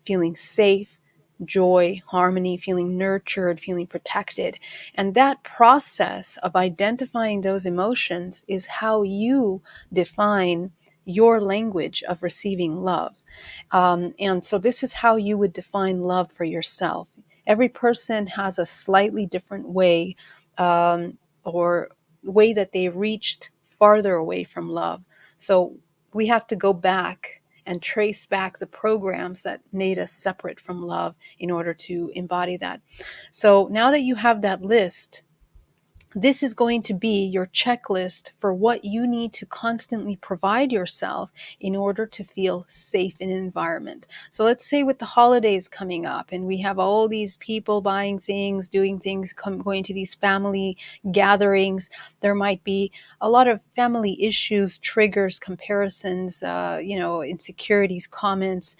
S3: feeling safe, joy, harmony, feeling nurtured, feeling protected. And that process of identifying those emotions is how you define your language of receiving love. And so this is how you would define love for yourself. Every person has a slightly different way, or way that they reached farther away from love. So we have to go back and trace back the programs that made us separate from love in order to embody that. So now that you have that list, this is going to be your checklist for what you need to constantly provide yourself in order to feel safe in an environment. So let's say with the holidays coming up and we have all these people buying things, doing things, going to these family gatherings, there might be a lot of family issues, triggers, comparisons, insecurities, comments.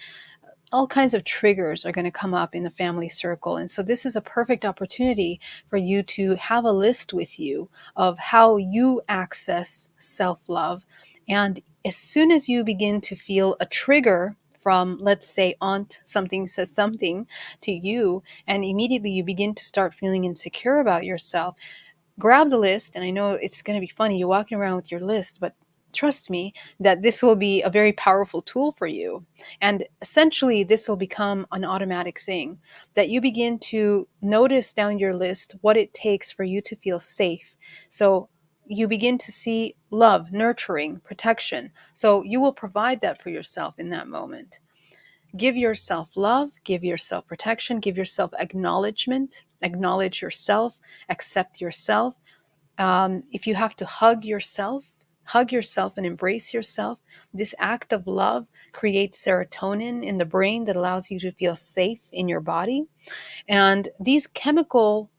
S3: All kinds of triggers are going to come up in the family circle. And so this is a perfect opportunity for you to have a list with you of how you access self-love. And as soon as you begin to feel a trigger from, let's say, aunt something says something to you, and immediately you begin to start feeling insecure about yourself, grab the list. And I know it's going to be funny, you're walking around with your list, but trust me that this will be a very powerful tool for you. And essentially, this will become an automatic thing that you begin to notice down your list what it takes for you to feel safe. So you begin to see love, nurturing, protection. So you will provide that for yourself in that moment. Give yourself love, give yourself protection, give yourself acknowledgement, acknowledge yourself, accept yourself. If you have to hug yourself and embrace yourself. This act of love creates serotonin in the brain that allows you to feel safe in your body. And these chemical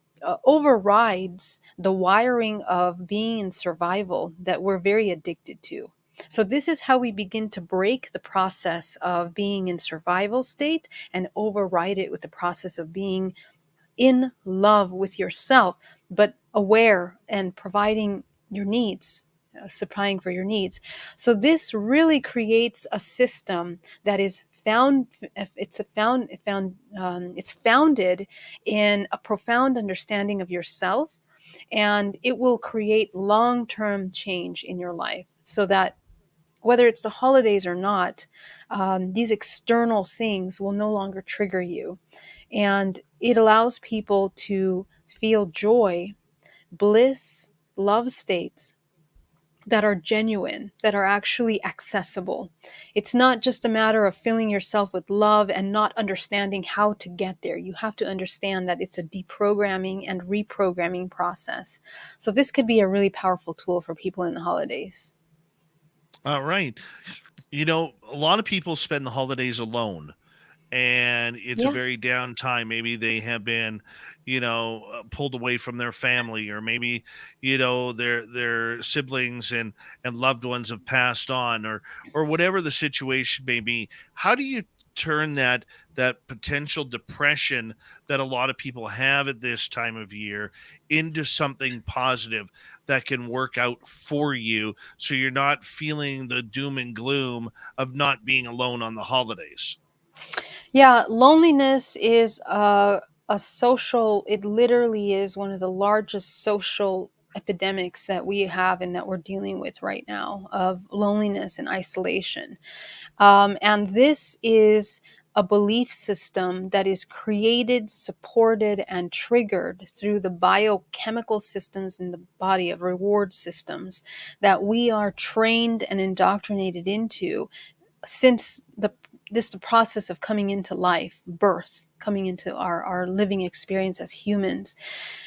S3: overrides the wiring of being in survival that we're very addicted to. So this is how we begin to break the process of being in survival state and override it with the process of being in love with yourself, but aware and providing your needs, supplying for your needs. So this really creates a system that is it's founded in a profound understanding of yourself, and it will create long-term change in your life, so that whether it's the holidays or not, these external things will no longer trigger you. And it allows people to feel joy, bliss, love states that are genuine, that are actually accessible. It's not just a matter of filling yourself with love and not understanding how to get there. You have to understand that it's a deprogramming and reprogramming process. So this could be a really powerful tool for people in the holidays.
S2: All right. A lot of people spend the holidays alone, and it's a
S3: Yeah.
S2: very down time. Maybe they have been, pulled away from their family, or maybe, their siblings and loved ones have passed on, or whatever the situation may be. How do you turn that potential depression that a lot of people have at this time of year into something positive that can work out for you, so you're not feeling the doom and gloom of not being alone on the holidays?
S3: Yeah, loneliness is a social, it literally is one of the largest social epidemics that we have and that we're dealing with right now, of loneliness and isolation. And this is a belief system that is created, supported, and triggered through the biochemical systems in the body, of reward systems that we are trained and indoctrinated into since the process of coming into life, birth, coming into our living experience as humans.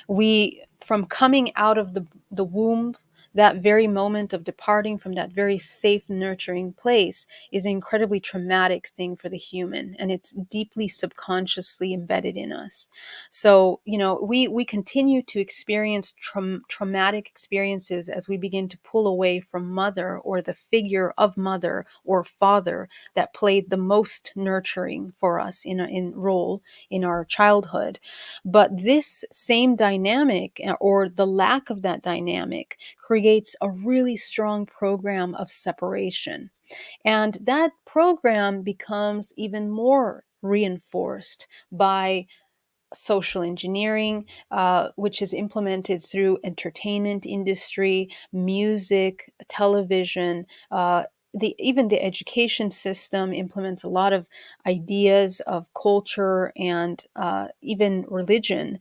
S3: We, from coming out of the womb, that very moment of departing from that very safe, nurturing place is an incredibly traumatic thing for the human, and it's deeply subconsciously embedded in us. So, we continue to experience traumatic experiences as we begin to pull away from mother, or the figure of mother or father that played the most nurturing for us in role in our childhood. But this same dynamic, or the lack of that dynamic, creates a really strong program of separation. And that program becomes even more reinforced by social engineering, which is implemented through entertainment industry, music, television. Even the education system implements a lot of ideas of culture and even religion,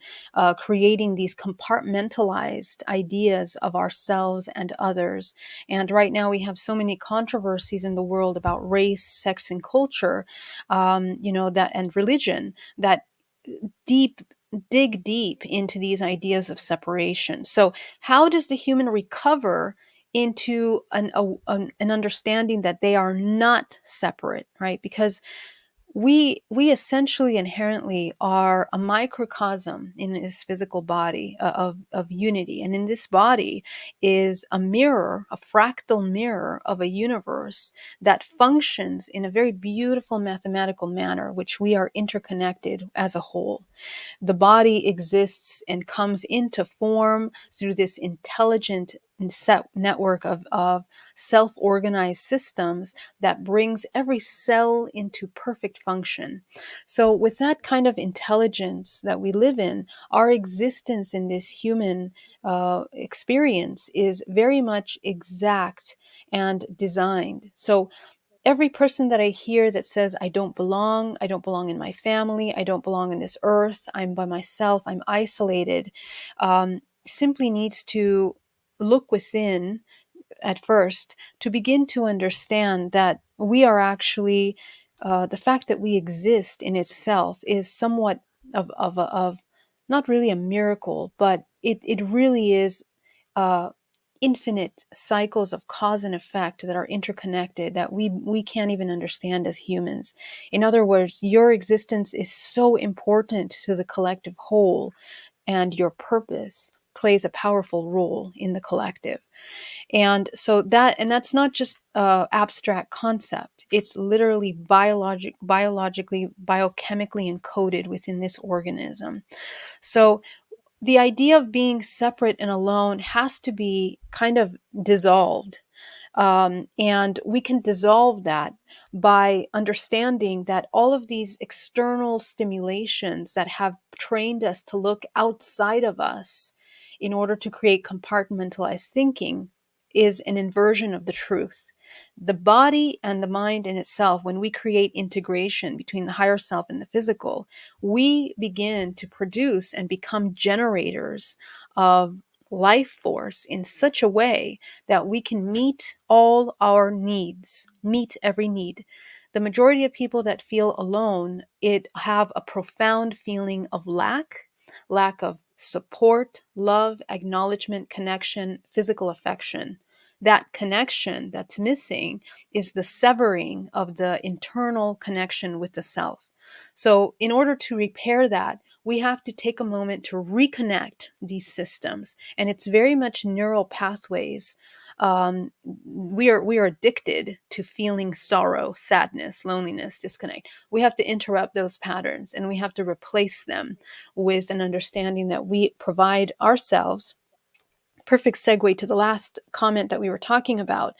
S3: creating these compartmentalized ideas of ourselves and others. And right now we have so many controversies in the world about race, sex, and culture, that, and religion, that deep dig deep into these ideas of separation. So how does the human recover into an understanding that they are not separate, right? Because we essentially inherently are a microcosm in this physical body, of unity, and in this body is a mirror, a fractal mirror of a universe that functions in a very beautiful mathematical manner, which we are interconnected as a whole. The body exists and comes into form through this intelligent set network of self-organized systems that brings every cell into perfect function. So with that kind of intelligence that we live in, our existence in this human experience is very much exact and designed. So every person that I hear that says, I don't belong in my family, I don't belong in this earth, I'm by myself, I'm isolated, simply needs to look within at first to begin to understand that we are actually, the fact that we exist in itself is somewhat of not really a miracle, but it really is uh, infinite cycles of cause and effect that are interconnected, that we can't even understand as humans. In other words, your existence is so important to the collective whole, and your purpose plays a powerful role in the collective. And so that's not just abstract concept. It's literally biologically, biochemically encoded within this organism. So the idea of being separate and alone has to be kind of dissolved. And we can dissolve that by understanding that all of these external stimulations that have trained us to look outside of us in order to create compartmentalized thinking is an inversion of the truth. The body and the mind in itself, when we create integration between the higher self and the physical, we begin to produce and become generators of life force in such a way that we can meet all our needs, meet every need. The majority of people that feel alone, it have a profound feeling of lack of support, love, acknowledgement, connection, physical affection. that connection that's missing is the severing of the internal connection with the self. So, in order to repair that, we have to take a moment to reconnect these systems. And it's very much neural pathways. We are addicted to feeling sorrow, sadness, loneliness, disconnect. We have to interrupt those patterns, and we have to replace them with an understanding that we provide ourselves. Perfect segue to the last comment that we were talking about.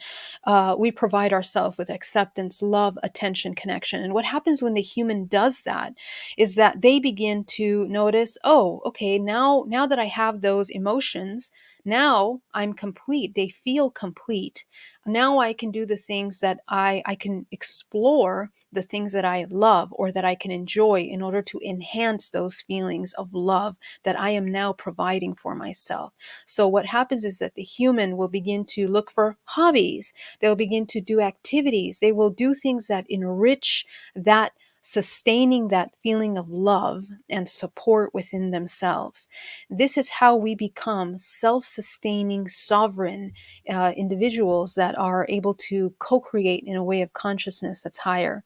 S3: We provide ourselves with acceptance, love, attention, connection. And what happens when the human does that is that they begin to notice, oh, okay, now that I have those emotions, now I'm complete. They feel complete. Now I can do the things that I can explore the things that I love or that I can enjoy in order to enhance those feelings of love that I am now providing for myself. So what happens is that the human will begin to look for hobbies. They'll begin to do activities. They will do things that enrich that, sustaining that feeling of love and support within themselves. This is how we become self-sustaining, sovereign individuals that are able to co-create in a way of consciousness that's higher.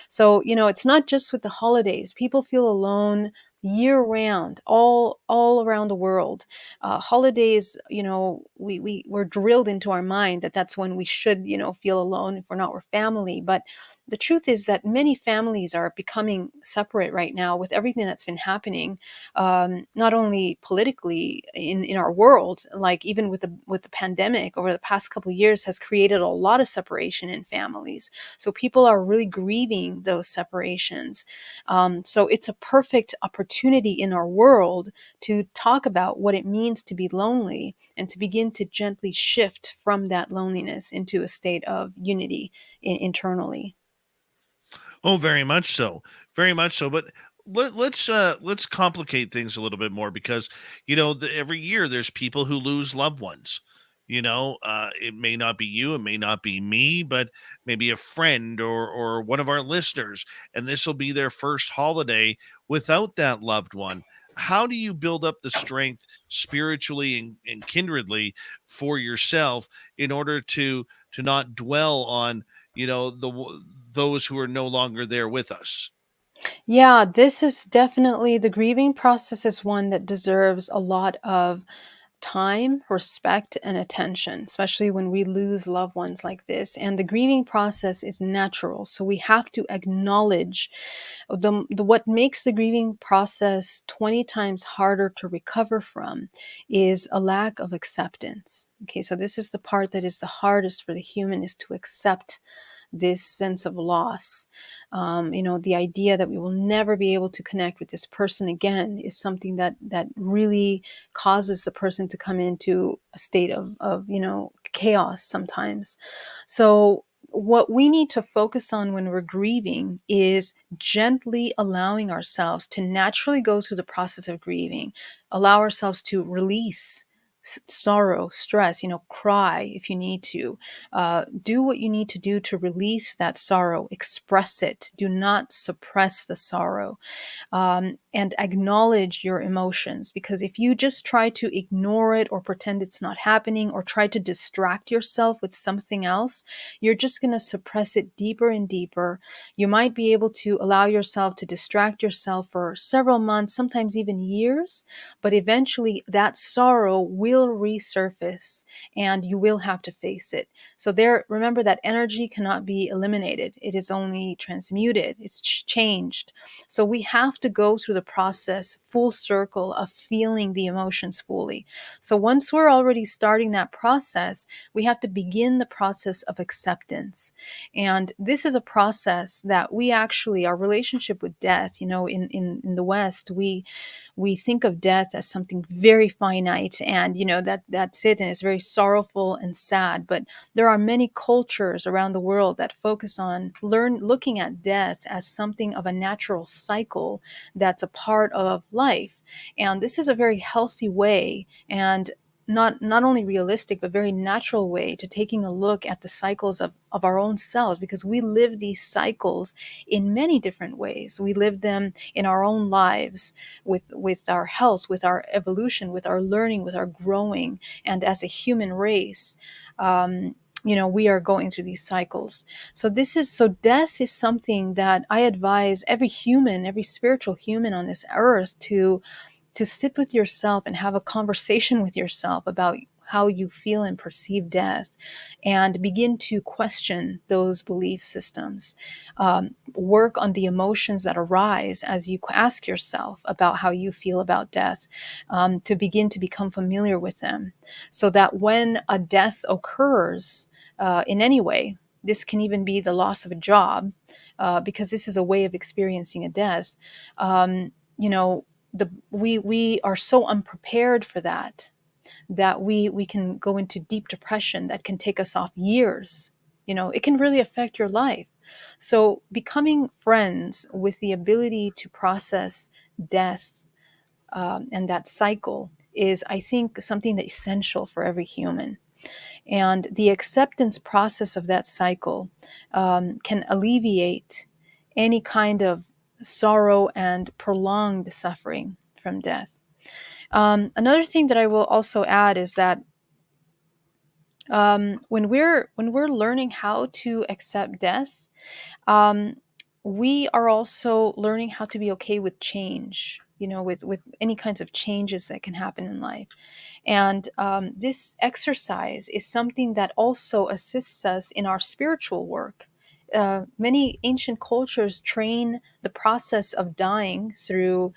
S3: So, it's not just with the holidays. People feel alone year round, all around the world. Holidays, we're drilled into our mind that that's when we should, feel alone if we're not with family. But the truth is that many families are becoming separate right now with everything that's been happening, not only politically in our world, like even with the pandemic over the past couple of years has created a lot of separation in families. So people are really grieving those separations. So it's a perfect opportunity in our world to talk about what it means to be lonely and to begin to gently shift from that loneliness into a state of unity internally.
S2: Oh, very much so. Very much so. But let's complicate things a little bit more because every year there's people who lose loved ones. It may not be you, it may not be me, but maybe a friend or one of our listeners, and this will be their first holiday without that loved one. How do you build up the strength spiritually and kindredly for yourself in order to not dwell on those who are no longer there with us?
S3: Yeah, this is definitely the grieving process is one that deserves a lot of time, respect, and attention, especially when we lose loved ones like this. And the grieving process is natural. So we have to acknowledge what makes the grieving process 20 times harder to recover from is a lack of acceptance. Okay, so this is the part that is the hardest for the human is to accept this sense of loss. The idea that we will never be able to connect with this person again is something that really causes the person to come into a state of chaos sometimes. So what we need to focus on when we're grieving is gently allowing ourselves to naturally go through the process of grieving, allow ourselves to release sorrow, stress, cry if you need to. Do what you need to do to release that sorrow, express it. Do not suppress the sorrow, and acknowledge your emotions. Because if you just try to ignore it or pretend it's not happening or try to distract yourself with something else, you're just going to suppress it deeper and deeper. You might be able to allow yourself to distract yourself for several months, sometimes even years, but eventually that sorrow will resurface and you will have to face it. So remember that energy cannot be eliminated. It is only transmuted. It's changed. So we have to go through the process full circle of feeling the emotions fully. So once we're already starting that process, we have to begin the process of acceptance. And this is a process that we actually, our relationship with death, in the West, we think of death as something very finite and that's it, and it's very sorrowful and sad. But there are many cultures around the world that focus on looking at death as something of a natural cycle that's a part of life. And this is a very healthy way. And not only realistic but very natural way to taking a look at the cycles of our own selves, because we live these cycles in many different ways. We live them in our own lives, with our health, with our evolution, with our learning, with our growing, and as a human race. We are going through these cycles. So death is something that I advise every human, every spiritual human on this earth to sit with yourself and have a conversation with yourself about how you feel and perceive death, and begin to question those belief systems. Work on the emotions that arise as you ask yourself about how you feel about death, to begin to become familiar with them, so that when a death occurs in any way, this can even be the loss of a job, because this is a way of experiencing a death. You know, we are so unprepared for that we can go into deep depression that can take us off years. It can really affect your life. So becoming friends with the ability to process death, and that cycle, is, I think, something that's essential for every human. And the acceptance process of that cycle can alleviate any kind of sorrow and prolonged suffering from death. Another thing that I will also add is that when we're learning how to accept death, um, we are also learning how to be okay with change. With any kinds of changes that can happen in life. And this exercise is something that also assists us in our spiritual work. Many ancient cultures train the process of dying through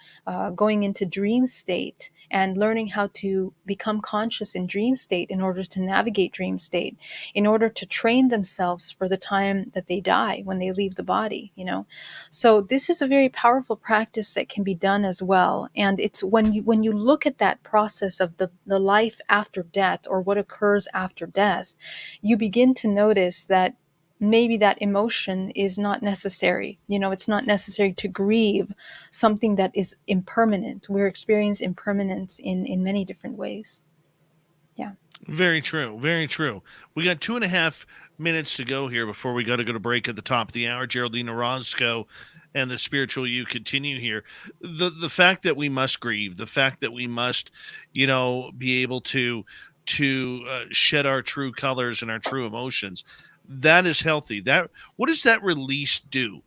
S3: going into dream state and learning how to become conscious in dream state in order to navigate dream state, in order to train themselves for the time that they die, when they leave the body. So this is a very powerful practice that can be done as well. And it's when you look at that process of the life after death, or what occurs after death, you begin to notice that maybe that emotion is not necessary. It's not necessary to grieve something that is impermanent. We're experiencing impermanence in many different ways. Yeah.
S2: Very true. Very true. We got 2.5 minutes to go here before we got to go to break at the top of the hour. Geraldine Orozco and the spiritual you continue here. The fact that we must grieve, the fact that we must, be able to shed our true colors and our true emotions, that is healthy. That What does that release do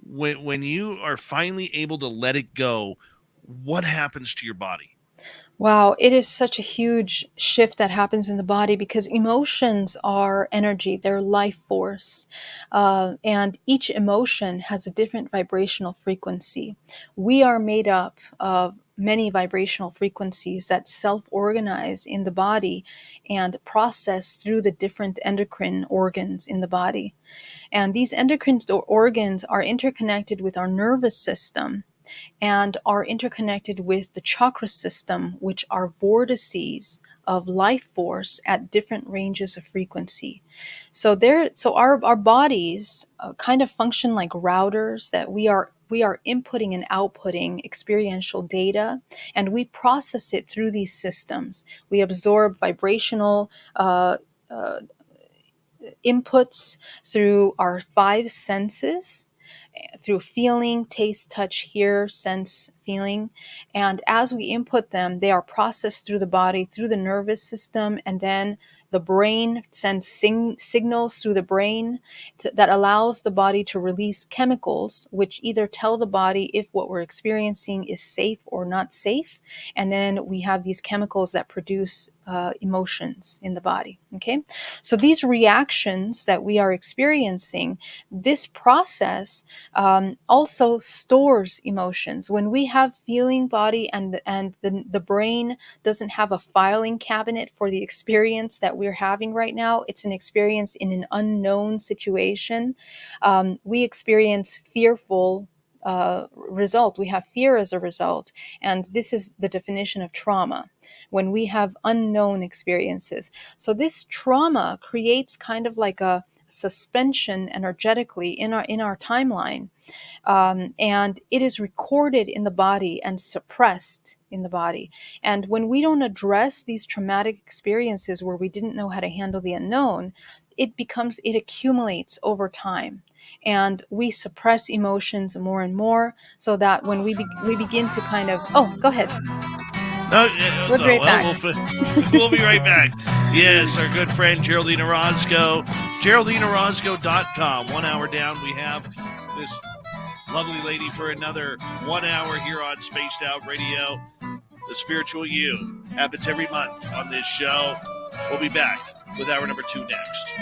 S2: when you are finally able to let it go? What happens to your body?
S3: Wow, it is such a huge shift that happens in the body, because emotions are energy, they're life force. And each emotion has a different vibrational frequency. We are made up of many vibrational frequencies that self organize in the body and process through the different endocrine organs in the body. And these endocrine organs are interconnected with our nervous system and are interconnected with the chakra system, which are vortices of life force at different ranges of frequency. So our bodies kind of function like routers that we are inputting and outputting experiential data, and we process it through these systems. We absorb vibrational inputs through our five senses, through feeling, taste, touch, hear, sense, feeling. And as we input them, they are processed through the body, through the nervous system, and then the brain sends signals through the brain that allows the body to release chemicals, which either tell the body if what we're experiencing is safe or not safe. And then we have these chemicals that produce emotions in the body. Okay, so these reactions that we are experiencing, this process also stores emotions. When we have feeling body and the brain doesn't have a filing cabinet for the experience that we're having right now, it's an experience in an unknown situation. We experience fearful result. We have fear as a result. And this is the definition of trauma, when we have unknown experiences. So this trauma creates kind of like a suspension energetically in our timeline, and it is recorded in the body and suppressed in the body. And when we don't address these traumatic experiences where we didn't know how to handle the unknown, it accumulates over time, and we suppress emotions more and more, so that when we begin to kind of, oh, go ahead.
S2: No,
S3: We'll be right
S2: well,
S3: back.
S2: we'll be right back. Yes, our good friend Geraldine Orozco, GeraldineOrozco.com. 1 hour down, we have this lovely lady for another 1 hour here on Spaced Out Radio. The Spiritual You happens every month on this show. We'll be back with hour number 2 next.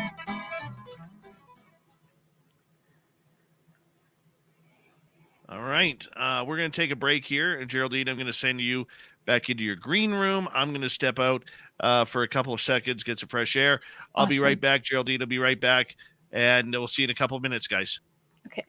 S2: All right. We're going to take a break here. And Geraldine, I'm going to send you back into your green room. I'm going to step out for a couple of seconds, get some fresh air. I'll be right back. Geraldine will be right back. And we'll see you in a couple of minutes, guys.
S3: Okay.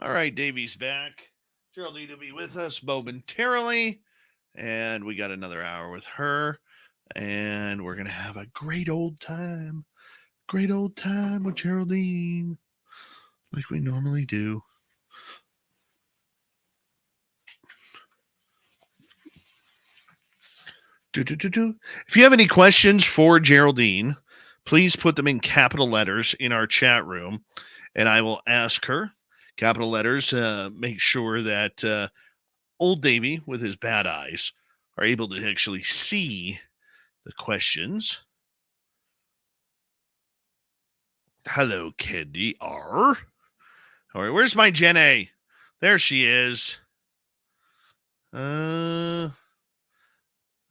S2: All right, Davey's back. Geraldine will be with us momentarily. And we got another hour with her. And we're going to have a great old time. Great old time with Geraldine. Like we normally do. If you have any questions for Geraldine, please put them in capital letters in our chat room, and I will ask her. Capital letters, make sure that old Davy with his bad eyes are able to actually see the questions. Hello, Candy R. All right, where's my Jen A? There she is.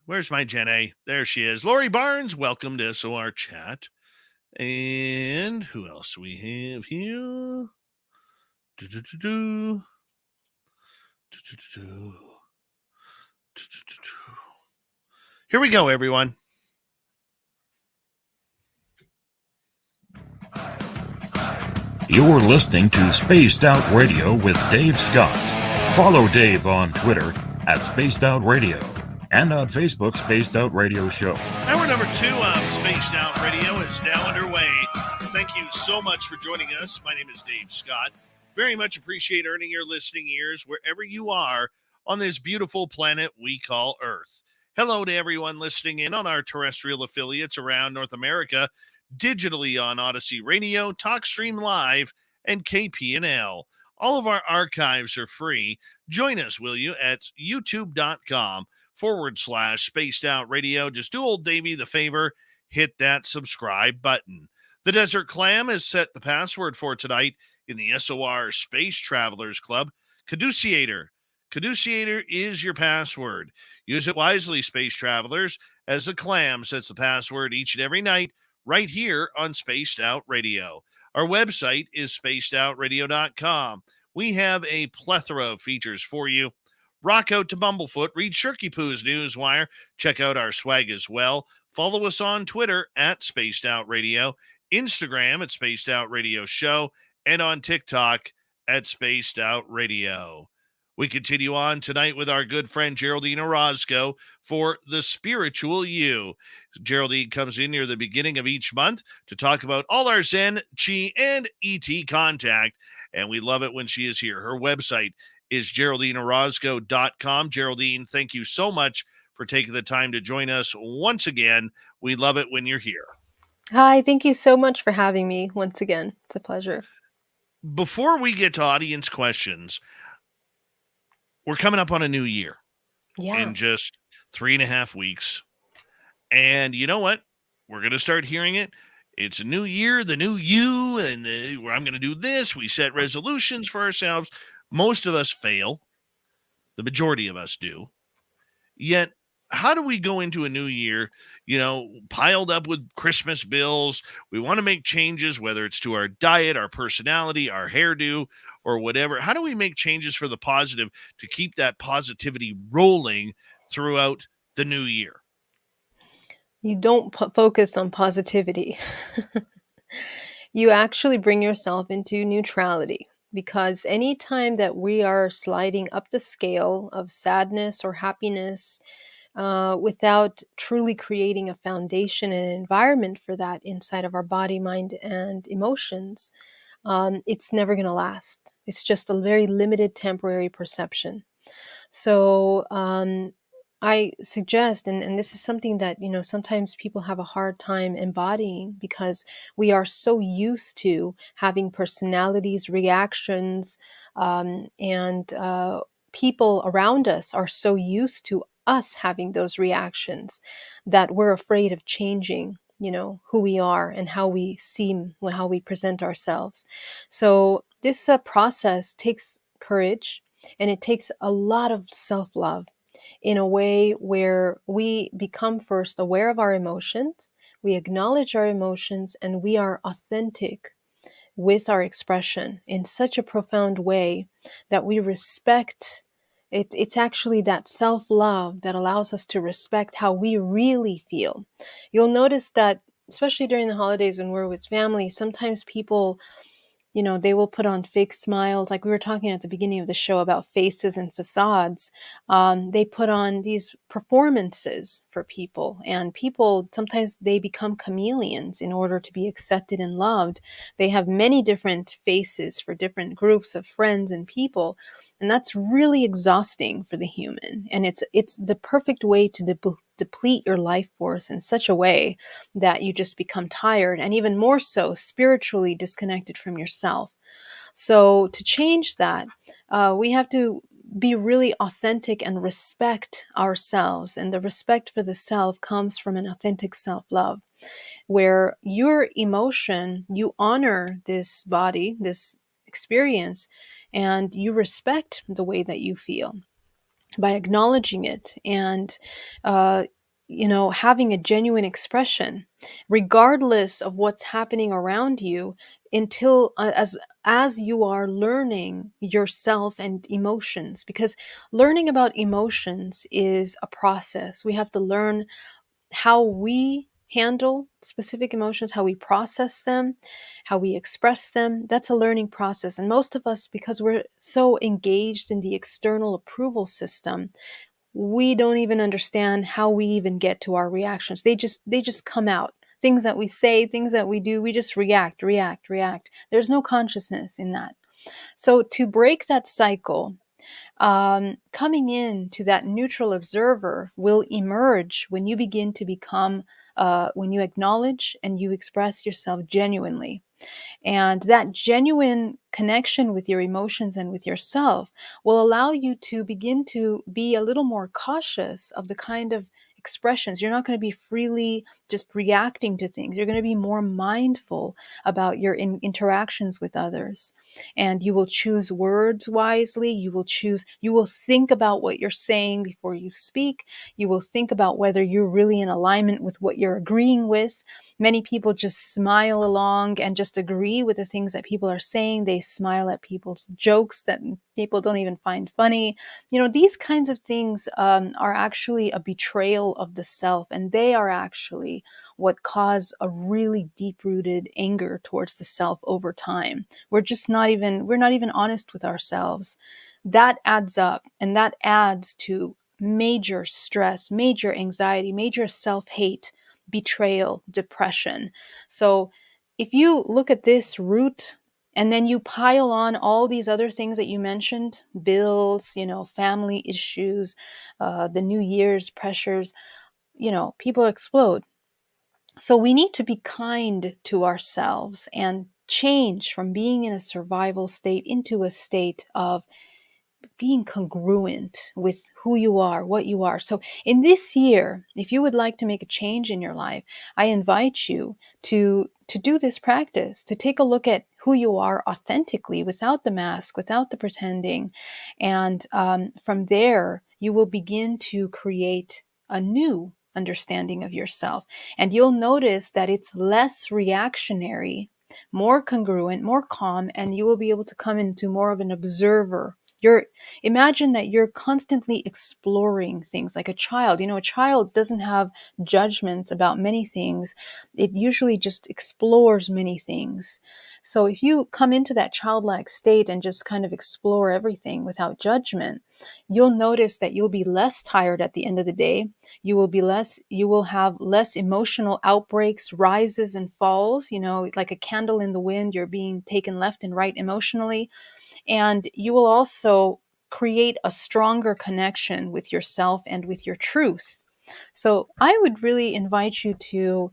S2: Where's my Jen A? There she is. Lori Barnes, welcome to SOR Chat. And who else we have here? Here we go, everyone.
S4: You're listening to Spaced Out Radio with Dave Scott. Follow Dave on Twitter at Spaced Out Radio and on Facebook, Spaced Out Radio Show.
S2: Hour number 2 of Spaced Out Radio is now underway. Thank you so much for joining us. My name is Dave Scott. Very much appreciate earning your listening ears wherever you are on this beautiful planet we call Earth. Hello to everyone listening in on our terrestrial affiliates around North America, digitally on Odyssey Radio, TalkStream Live, and KPNL. All of our archives are free. Join us, will you, at youtube.com/Spaced Out Radio. Just do old Davey the favor, hit that subscribe button. The Desert Clam has set the password for tonight in the SOR Space Travelers Club. Caduceator. Caduceator is your password. Use it wisely, Space Travelers, as the Clam sets the password each and every night right here on Spaced Out Radio. Our website is spacedoutradio.com. We have a plethora of features for you. Rock out to Bumblefoot, read Shirky Poo's Newswire, check out our swag as well. Follow us on Twitter at Spaced Out Radio, Instagram at Spaced Out Radio Show, and on TikTok at Spaced Out Radio. We continue on tonight with our good friend Geraldine Orozco for The Spiritual You. Geraldine comes in near the beginning of each month to talk about all our Zen, Chi, and ET contact, and we love it when she is here. Her website is GeraldineOrozco.com. Geraldine, thank you so much for taking the time to join us once again. We love it when you're here.
S3: Hi, thank you so much for having me once again. It's a pleasure.
S2: Before we get to audience questions, we're coming up on a new year in just 3.5 weeks. And you know what? We're going to start hearing it. It's a new year, the new you, and I'm going to do this. We set resolutions for ourselves. Most of us fail. The majority of us do. Yet, how do we go into a new year, piled up with Christmas bills? We want to make changes, whether it's to our diet, our personality, our hairdo, or whatever. How do we make changes for the positive to keep that positivity rolling throughout the new year?
S3: You don't focus on positivity. You actually bring yourself into neutrality, because anytime that we are sliding up the scale of sadness or happiness, without truly creating a foundation and an environment for that inside of our body, mind, and emotions, it's never going to last. It's just a very limited temporary perception. So I suggest, and this is something that, sometimes people have a hard time embodying, because we are so used to having personalities, reactions, and people around us are so used to us having those reactions that we're afraid of changing, who we are and how we seem, how we present ourselves. So this process takes courage, and it takes a lot of self-love, in a way where we become first aware of our emotions, we acknowledge our emotions, and we are authentic with our expression in such a profound way that we respect. It's actually that self-love that allows us to respect how we really feel. You'll notice that, especially during the holidays when we're with family, sometimes people They will put on fake smiles. Like we were talking at the beginning of the show about faces and facades. They put on these performances for people, and people sometimes they become chameleons in order to be accepted and loved. They have many different faces for different groups of friends and people, and that's really exhausting for the human. And it's the perfect way to deplete your life force in such a way that you just become tired, and even more so spiritually disconnected from yourself. So to change that, we have to be really authentic and respect ourselves. And the respect for the self comes from an authentic self-love, where your emotion, you honor this body, this experience, and you respect the way that you feel by acknowledging it, and uh, having a genuine expression regardless of what's happening around you, until as you are learning yourself and emotions, because learning about emotions is a process. We have to learn how we handle specific emotions, how we process them, how we express them. That's a learning process. And most of us, because we're so engaged in the external approval system, we don't even understand how we even get to our reactions. They just come out. Things that we say, things that we do, we just react. There's no consciousness in that. So to break that cycle, coming in to that neutral observer will emerge when you begin to become, when you acknowledge and you express yourself genuinely. And that genuine connection with your emotions and with yourself will allow you to begin to be a little more cautious of the kind of expressions. You're not going to be freely just reacting to things. You're going to be more mindful about your interactions with others. And you will choose words wisely. You will think about what you're saying before you speak. You will think about whether you're really in alignment with what you're agreeing with. Many people just smile along and just agree with the things that people are saying. They smile at people's jokes that people don't even find funny. These kinds of things are actually a betrayal of the self, and they are actually what cause a really deep-rooted anger towards the self over time. We're not even honest with ourselves. That adds up, and that adds to major stress, major anxiety, major self-hate, betrayal, depression. So if you look at this root and then you pile on all these other things that you mentioned, bills, family issues, the New Year's pressures, people explode. So we need to be kind to ourselves and change from being in a survival state into a state of being congruent with who you are, what you are. So in this year, if you would like to make a change in your life, I invite you to do this practice, to take a look at who you are authentically, without the mask, without the pretending. And from there, you will begin to create a new understanding of yourself. And you'll notice that it's less reactionary, more congruent, more calm, and you will be able to come into more of an observer. Imagine that you're constantly exploring things like a child. A child doesn't have judgments about many things. It usually just explores many things. So if you come into that childlike state and just kind of explore everything without judgment, you'll notice that you'll be less tired at the end of the day. You will have less emotional outbreaks, rises and falls, like a candle in the wind. You're being taken left and right emotionally. And you will also create a stronger connection with yourself and with your truth. So I would really invite you to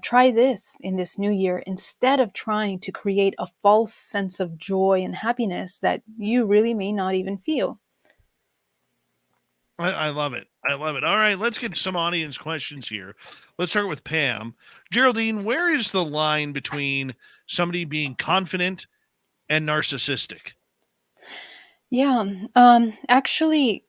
S3: try this in this new year, instead of trying to create a false sense of joy and happiness that you really may not even feel.
S2: I love it. I love it. All right, let's get some audience questions here. Let's start with Pam. Geraldine, where is the line between somebody being confident and narcissistic?
S3: Yeah, actually,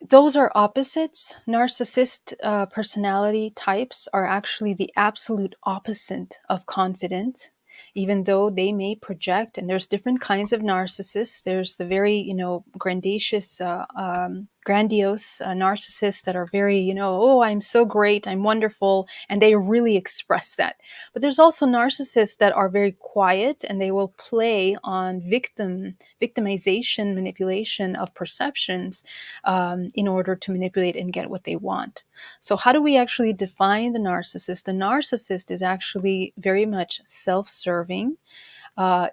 S3: those are opposites. Narcissist personality types are actually the absolute opposite of confident. even though they may project. And there's different kinds of narcissists. There's the very, grandiose narcissists that are very, oh, I'm so great, I'm wonderful, and they really express that. But there's also narcissists that are very quiet, and they will play on victimization, manipulation of perceptions, in order to manipulate and get what they want. So how do we actually define the narcissist? The narcissist is actually very much self-serving,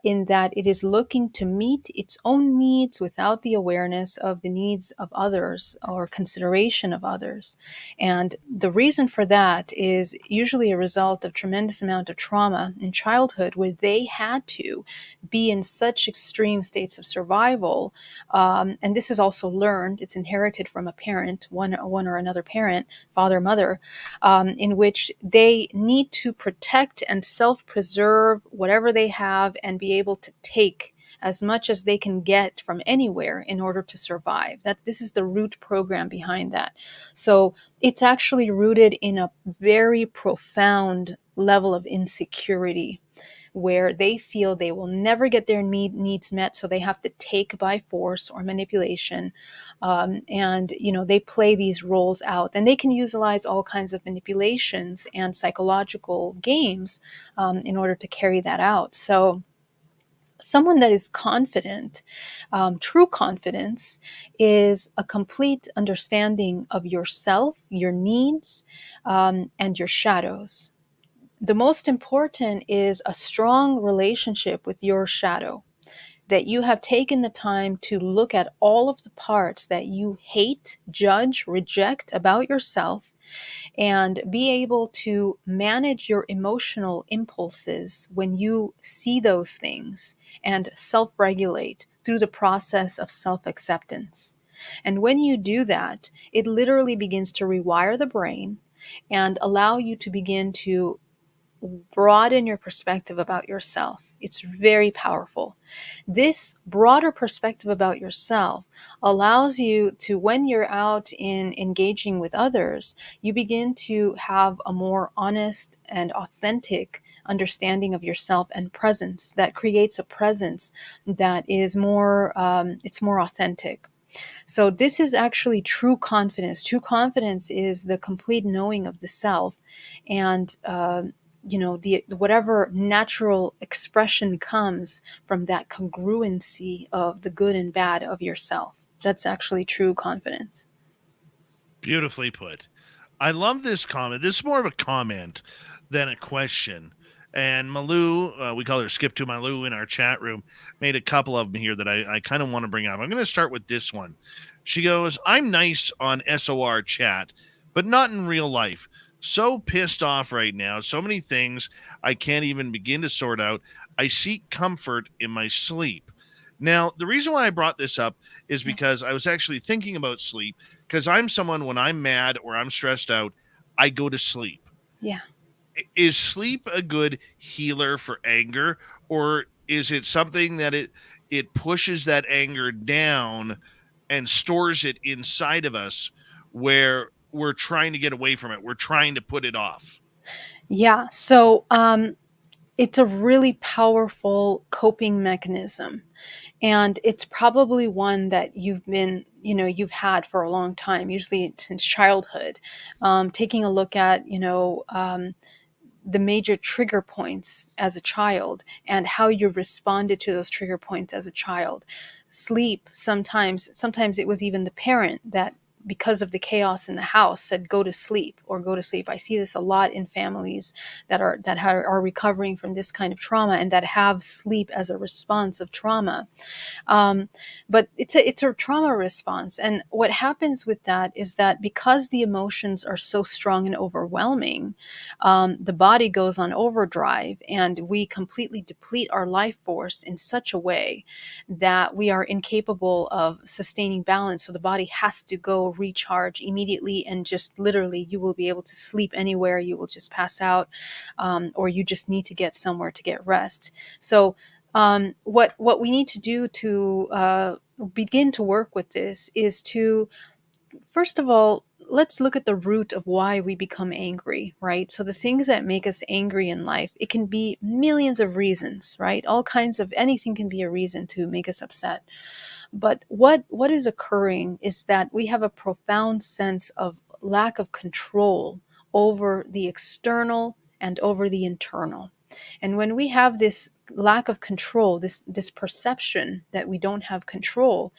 S3: in that it is looking to meet its own needs without the awareness of the needs of others or consideration of others. And the reason for that is usually a result of tremendous amount of trauma in childhood, where they had to be in such extreme states of survival. And this is also learned, it's inherited from a parent, one or another parent, father, mother, in which they need to protect and self-preserve whatever they have and be able to take as much as they can get from anywhere in order to survive. This is the root program behind that. So it's actually rooted in a very profound level of insecurity, where they feel they will never get their needs met, so they have to take by force or manipulation. And they play these roles out, and they can utilize all kinds of manipulations and psychological games, in order to carry that out. So someone that is confident, true confidence, is a complete understanding of yourself, your needs, and your shadows. The most important is a strong relationship with your shadow, that you have taken the time to look at all of the parts that you hate, judge, reject about yourself, and be able to manage your emotional impulses when you see those things, and self-regulate through the process of self-acceptance. And when you do that, it literally begins to rewire the brain and allow you to begin to broaden your perspective about yourself. It's very powerful. This broader perspective about yourself allows you to, when you're out in engaging with others, you begin to have a more honest and authentic understanding of yourself and presence that creates a presence that is more, it's more authentic. So this is actually true confidence. True confidence is the complete knowing of the self, and the whatever natural expression comes from that congruency of the good and bad of yourself. That's actually true confidence.
S2: Beautifully put. I love this comment. This is more of a comment than a question. And Malou, we call her Skip to Malou in our chat room, made a couple of them here that I kind of want to bring up. I'm going to start with this one. She goes, I'm nice on SOR chat, but not in real life. So pissed off right now. So many things I can't even begin to sort out. I seek comfort in my sleep. Now, the reason why I brought this up is because I was actually thinking about sleep, because I'm someone, when I'm mad or I'm stressed out, I go to sleep.
S3: Yeah.
S2: Is sleep a good healer for anger, or is it something that it pushes that anger down and stores it inside of us, where we're trying to get away from it, we're trying to put it off?
S3: Yeah. So it's a really powerful coping mechanism. And it's probably one that you've had for a long time, usually since childhood. Taking a look at, the major trigger points as a child and how you responded to those trigger points as a child. Sleep, sometimes it was even the parent that, because of the chaos in the house, said go to sleep or go to sleep. I see this a lot in families that are recovering from this kind of trauma and that have sleep as a response of trauma. But it's a trauma response. And what happens with that is that because the emotions are so strong and overwhelming, the body goes on overdrive, and we completely deplete our life force in such a way that we are incapable of sustaining balance. So the body has to go recharge immediately, and just literally you will be able to sleep anywhere. You will just pass out, or you just need to get somewhere to get rest. So what we need to do to begin to work with this is to, first of all, let's look at the root of why we become angry, right? So the things that make us angry in life, it can be millions of reasons, right? All kinds of anything can be a reason to make us upset. But what is occurring is that we have a profound sense of lack of control over the external and over the internal. And when we have this lack of control, this perception that we don't have control,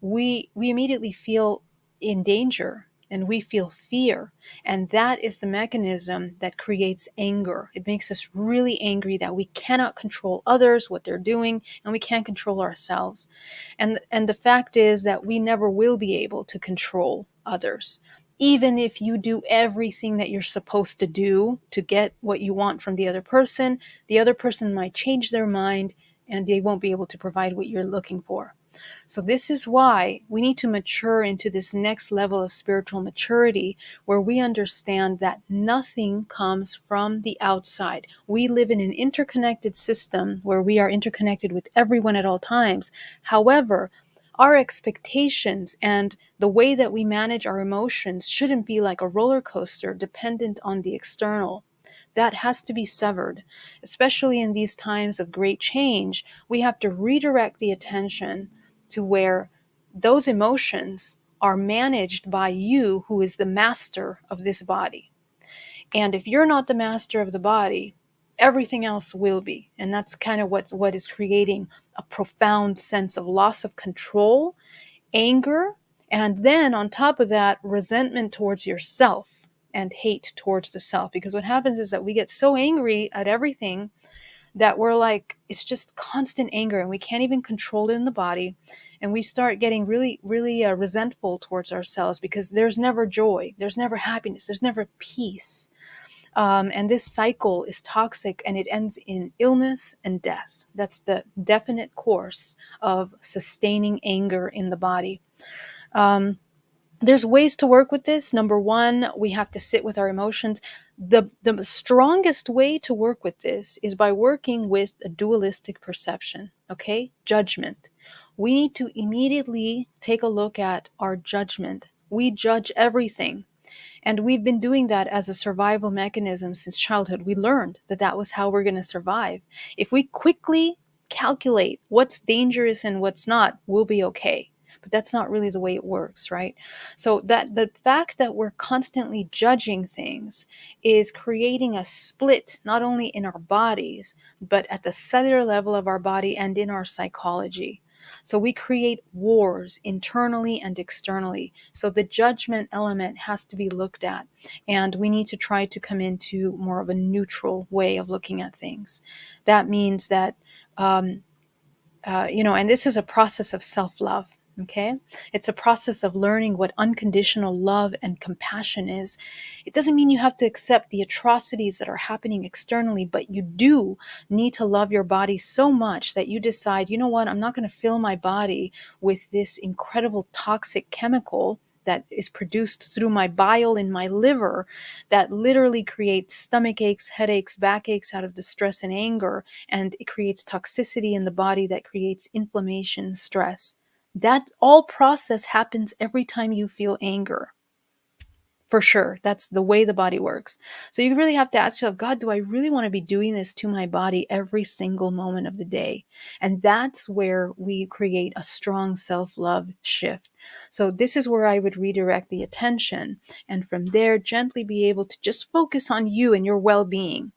S3: we immediately feel in danger and we feel fear. And that is the mechanism that creates anger. It makes us really angry that we cannot control others, what they're doing, and we can't control ourselves. And the fact is that we never will be able to control others. Even if you do everything that you're supposed to do to get what you want from the other person might change their mind and they won't be able to provide what you're looking for. So this is why we need to mature into this next level of spiritual maturity where we understand that nothing comes from the outside. We live in an interconnected system where we are interconnected with everyone at all times. However, our expectations and the way that we manage our emotions shouldn't be like a roller coaster dependent on the external. That has to be severed. Especially in these times of great change, we have to redirect the attention to where those emotions are managed by you, who is the master of this body. And if you're not the master of the body, everything else will be. And that's kind of what is creating a profound sense of loss of control, anger, and then on top of that, resentment towards yourself and hate towards the self. Because what happens is that we get so angry at everything that we're like, it's just constant anger and we can't even control it in the body. And we start getting really, really resentful towards ourselves because there's never joy, there's never happiness, there's never peace. And this cycle is toxic and it ends in illness and death. That's the definite course of sustaining anger in the body. There's ways to work with this. Number one, we have to sit with our emotions. The strongest way to work with this is by working with a dualistic perception, okay? Judgment. We need to immediately take a look at our judgment. We judge everything. And we've been doing that as a survival mechanism since childhood. We learned that that was how we're going to survive. If we quickly calculate what's dangerous and what's not, we'll be okay. But that's not really the way it works, right? So that the fact that we're constantly judging things is creating a split, not only in our bodies, but at the cellular level of our body and in our psychology. So we create wars internally and externally. So the judgment element has to be looked at. And we need to try to come into more of a neutral way of looking at things. That means that, and this is a process of self-love. Okay, it's a process of learning what unconditional love and compassion is. It doesn't mean you have to accept the atrocities that are happening externally, but you do need to love your body so much that you decide, you know what, I'm not going to fill my body with this incredible toxic chemical that is produced through my bile in my liver that literally creates stomach aches, headaches, backaches out of the stress and anger, and it creates toxicity in the body that creates inflammation, stress. That all process happens every time you feel anger. For sure. That's the way the body works. So you really have to ask yourself, God, do I really want to be doing this to my body every single moment of the day? And that's where we create a strong self-love shift. So this is where I would redirect the attention. And from there, gently be able to just focus on you and your well-being.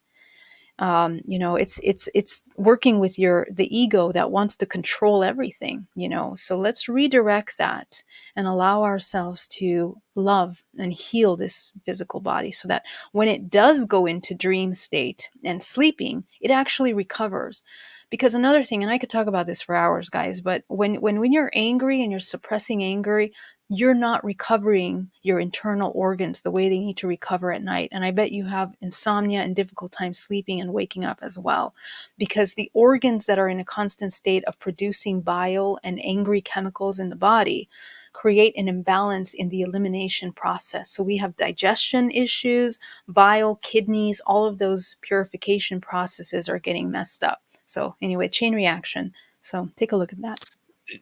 S3: It's working with the ego that wants to control everything, so let's redirect that and allow ourselves to love and heal this physical body so that when it does go into dream state and sleeping, it actually recovers. Because another thing, and I could talk about this for hours, guys, but when you're angry and you're suppressing anger, you're not recovering your internal organs the way they need to recover at night. And I bet you have insomnia and difficult time sleeping and waking up as well, because the organs that are in a constant state of producing bile and angry chemicals in the body create an imbalance in the elimination process. So we have digestion issues, bile, kidneys, all of those purification processes are getting messed up. So anyway, chain reaction. So take a look at that.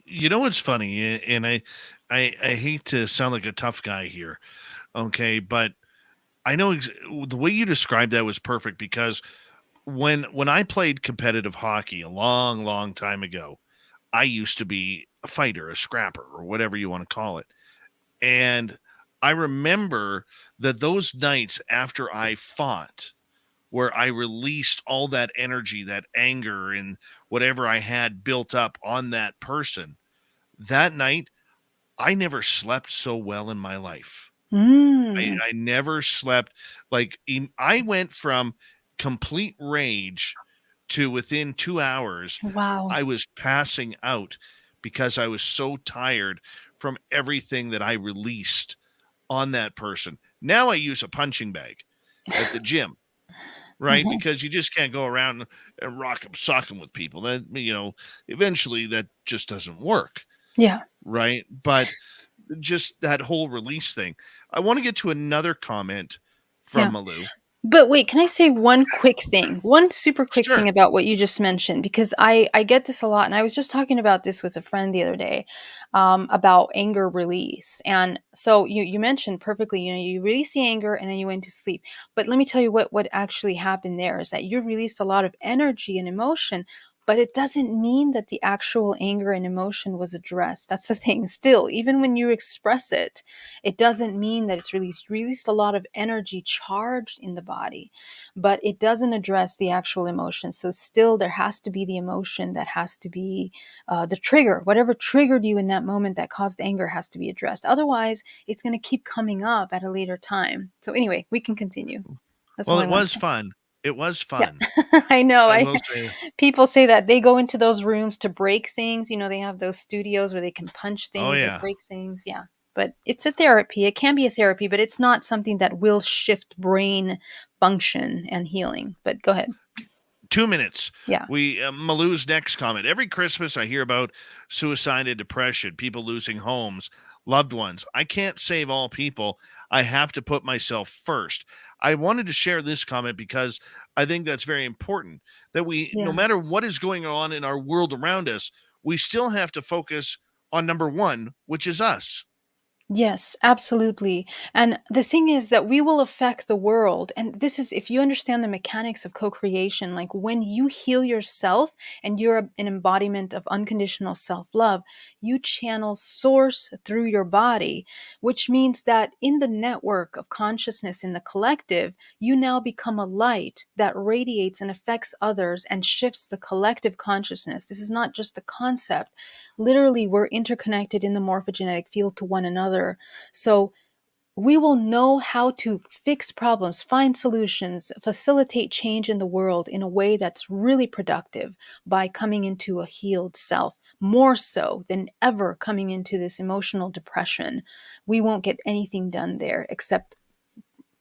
S2: You know what's funny, and I hate to sound like a tough guy here, Okay, but I know the way you described that was perfect, because when I played competitive hockey a long, long time ago, I used to be a fighter, a scrapper, or whatever you want to call it. And I remember that those nights after I fought, where I released all that energy, that anger, and whatever I had built up on that person, that night, I never slept so well in my life.
S3: Mm.
S2: I never slept. Like, I went from complete rage to within 2 hours,
S3: Wow.
S2: I was passing out because I was so tired from everything that I released on that person. Now I use a punching bag at the gym, right?
S3: Mhm.
S2: Because you just can't go around and rock 'em, sock 'em with people. That, eventually that just doesn't work,
S3: Yeah.
S2: right? But just that whole release thing. I want to get to another comment from
S3: Yeah.
S2: Malou.
S3: But wait, can I say one quick thing? One super quick thing
S2: Sure.
S3: about what you just mentioned, because I get this a lot, and I was just talking about this with a friend the other day, about anger release. And so you mentioned perfectly, you release the anger and then you went to sleep. But let me tell you what actually happened there is that you released a lot of energy and emotion. But it doesn't mean that the actual anger and emotion was addressed. That's the thing. Still, even when you express it, it doesn't mean that it's released. Released a lot of energy charged in the body, but it doesn't address the actual emotion. So still, there has to be the emotion that has to be the trigger. Whatever triggered you in that moment that caused anger has to be addressed. Otherwise, it's going to keep coming up at a later time. So anyway, we can continue. That's
S2: Well,
S3: all I
S2: it
S3: want to
S2: was
S3: say.
S2: fun. It was
S3: Yeah,
S2: fun.
S3: I know.
S2: I
S3: I
S2: will say,
S3: People say that they go into those rooms to break things. They have those studios where they can punch
S2: oh
S3: things or
S2: yeah.
S3: break things. Yeah. But it's a therapy. It can be a therapy, but it's not something that will shift brain function and healing. But go ahead.
S2: 2 minutes.
S3: Yeah.
S2: Malou's next comment. Every Christmas I hear about suicide and depression, people losing homes, loved ones. I can't save all people. I have to put myself first. I wanted to share this comment because I think that's very important, that no
S3: Yeah.
S2: matter what is going on in our world around us, we still have to focus on number one, which is us.
S3: Yes, absolutely. And the thing is that we will affect the world. And this is, if you understand the mechanics of co creation, like when you heal yourself and you're an embodiment of unconditional self love, you channel source through your body, which means that in the network of consciousness in the collective, you now become a light that radiates and affects others and shifts the collective consciousness. This is not just a concept. Literally, we're interconnected in the morphogenetic field to one another. So we will know how to fix problems, find solutions, facilitate change in the world in a way that's really productive by coming into a healed self, more so than ever coming into this emotional depression. We won't get anything done there except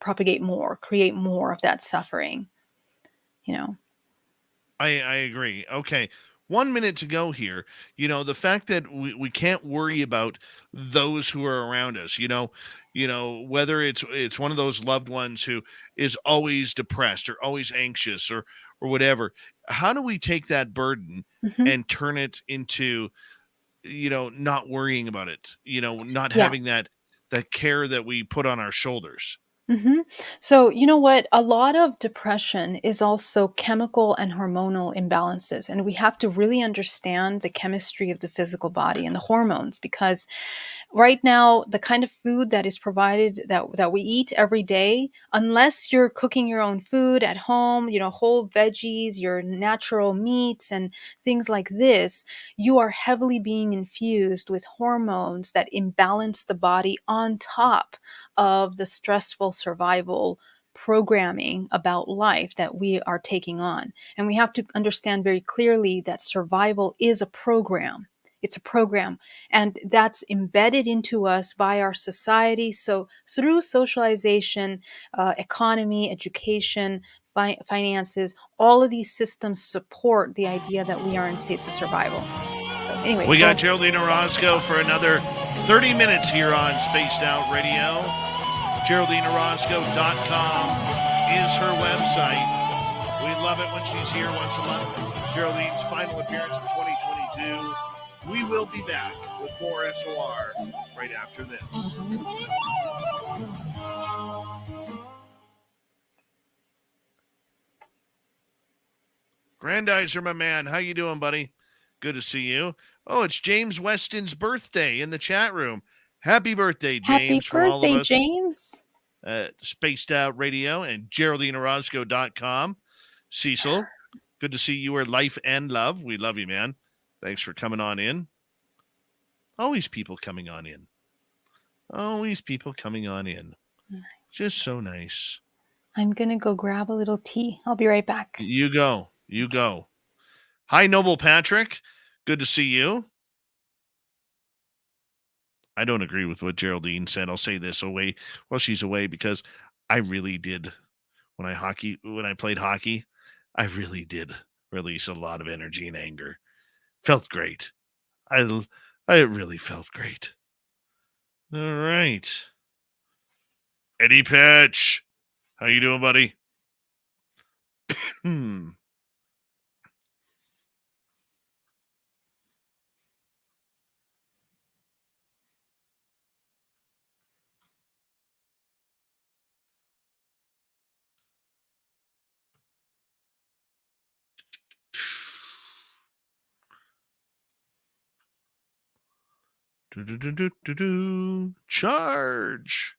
S3: propagate more, create more of that suffering, you know.
S2: I agree. Okay. 1 minute to go here. The fact that we can't worry about those who are around us, whether it's one of those loved ones who is always depressed or always anxious or whatever. How do we take that burden
S3: Mhm.
S2: and turn it into, not worrying about it, not
S3: Yeah.
S2: having that care that we put on our shoulders?
S3: hmm So, you know what? A lot of depression is also chemical and hormonal imbalances. And we have to really understand the chemistry of the physical body and the hormones because right now the kind of food that is provided that we eat every day, unless you're cooking your own food at home, whole veggies, your natural meats and things like this, you are heavily being infused with hormones that imbalance the body on top of the stressful survival programming about life that we are taking on. And we have to understand very clearly that survival is a program. It's a program, and that's embedded into us by our society. So, through socialization, economy, education, finances, all of these systems support the idea that we are in states of survival. So, anyway,
S2: We got
S3: go.
S2: Geraldine Orozco for another 30 minutes here on Spaced Out Radio. GeraldineOrozco.com is her website. We love it when she's here once a month. Geraldine's final appearance of 2022. We will be back with more SOR right after this. Grandizer, my man, how you doing, buddy? Good to see you. Oh, it's James Weston's birthday in the chat room. Happy birthday, James, from all of us.
S3: James.
S2: Spaced Out Radio and GeraldineOrozco.com. Cecil, good to see you are life and love. We love you, man. Thanks for coming on in. Always people coming on in. Always people coming on in.
S3: Nice.
S2: Just so nice.
S3: I'm going to go grab a little tea. I'll be right back.
S2: You go. You go. Hi, Noble Patrick. Good to see you. I don't agree with what Geraldine said. I'll say this away while she's away because I really did when I played hockey, I really did release a lot of energy and anger. Felt great. I really felt great. All right. Eddie Patch. How you doing, buddy? Charge.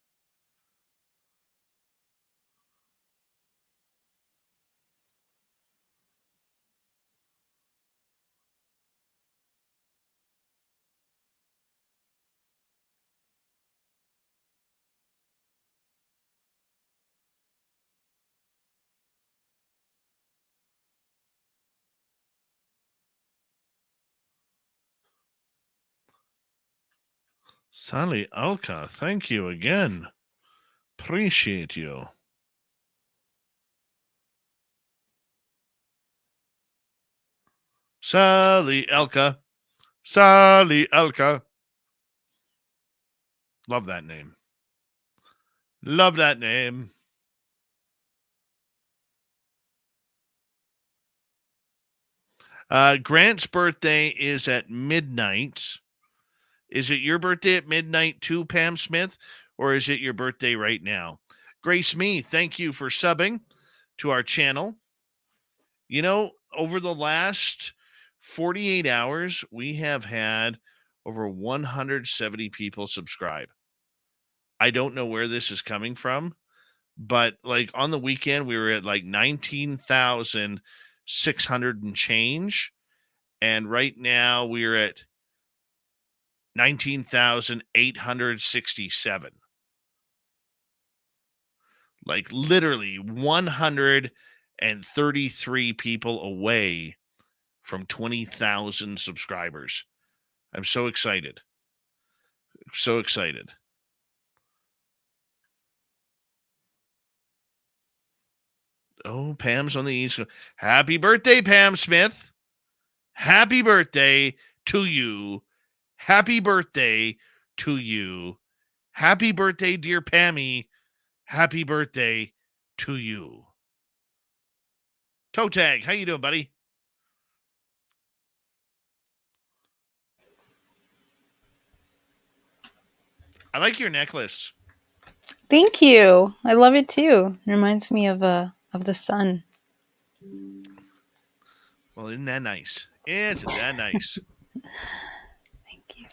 S2: Sally Alka, thank you again. Appreciate you. Sally Alka. Sally Alka. Love that name. Love that name. Grant's birthday is at midnight. Is it your birthday at midnight too, Pam Smith? Or is it your birthday right now? Grace Me, thank you for subbing to our channel. You know, over the last 48 hours, we have had over 170 people subscribe. I don't know where this is coming from, but like on the weekend, we were at like 19,600 and change. And right now we're at 19,867. Like literally 133 people away from 20,000 subscribers. I'm so excited. So excited. Oh, Pam's on the East Coast. Happy birthday, Pam Smith. Happy birthday to you. Happy birthday to you. Happy birthday, dear Pammy. Happy birthday to you. Toe Tag, how you doing, buddy? I like your necklace.
S3: Thank you. I love it too. It reminds me of the sun.
S2: Well, isn't that nice? Isn't that nice?
S3: Thank you.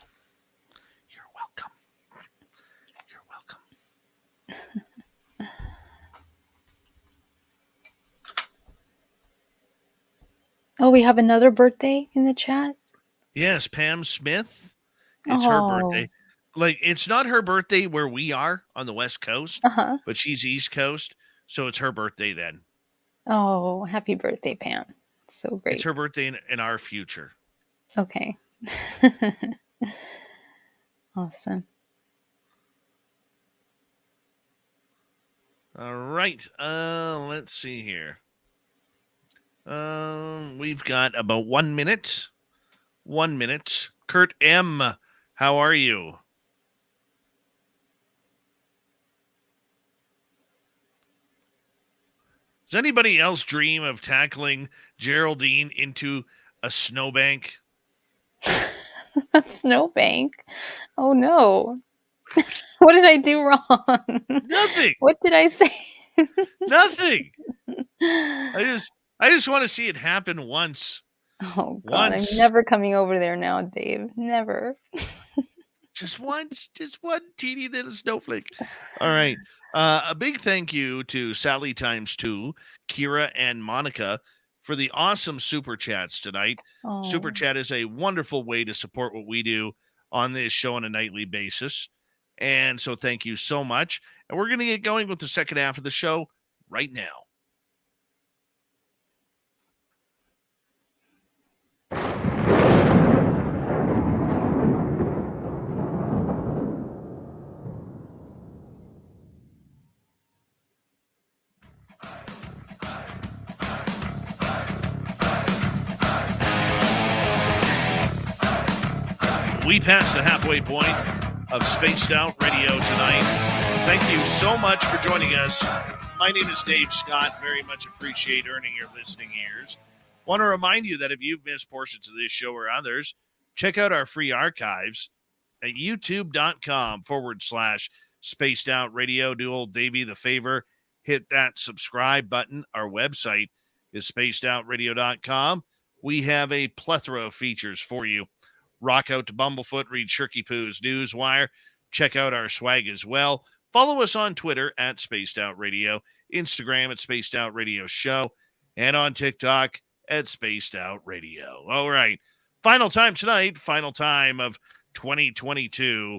S2: You're welcome. You're welcome.
S3: Oh, we have another birthday in the chat?
S2: Yes, Pam Smith. It's her birthday. Like, it's not her birthday where we are on the West Coast, but she's East Coast, so it's her birthday then.
S3: Oh, happy birthday, Pam. So great.
S2: It's her birthday in our future.
S3: Okay. Awesome.
S2: All right. Let's see here. We've got about 1 minute. 1 minute. Kurt M., how are you? Does anybody else dream of tackling Geraldine into a snowbank?
S3: A snowbank? Oh no. What did I do wrong?
S2: Nothing.
S3: What did I say?
S2: Nothing. I just want to see it happen once.
S3: Oh God, I'm
S2: Once.
S3: never coming over there now, Dave. Never.
S2: Just once. Just one teeny little snowflake. All right. A big thank you to Sally times two, Kira, and Monica for the awesome super chats tonight. Super
S3: Oh.
S2: chat is a wonderful way to support what we do on this show on a nightly basis. And so thank you so much. And we're going to get going with the second half of the show right now. We passed the halfway point of Spaced Out Radio tonight. Thank you so much for joining us. My name is Dave Scott. Very much appreciate earning your listening ears. Want to remind you that if you've missed portions of this show or others, check out our free archives at youtube.com/Spaced Out Radio. Do old Davey the favor, hit that subscribe button. Our website is spacedoutradio.com. We have a plethora of features for you. Rock out to Bumblefoot, read Shirky Poo's Newswire. Check out our swag as well. Follow us on Twitter at Spaced Out Radio, Instagram at Spaced Out Radio Show, and on TikTok at Spaced Out Radio. All right. Final time tonight, final time of 2022.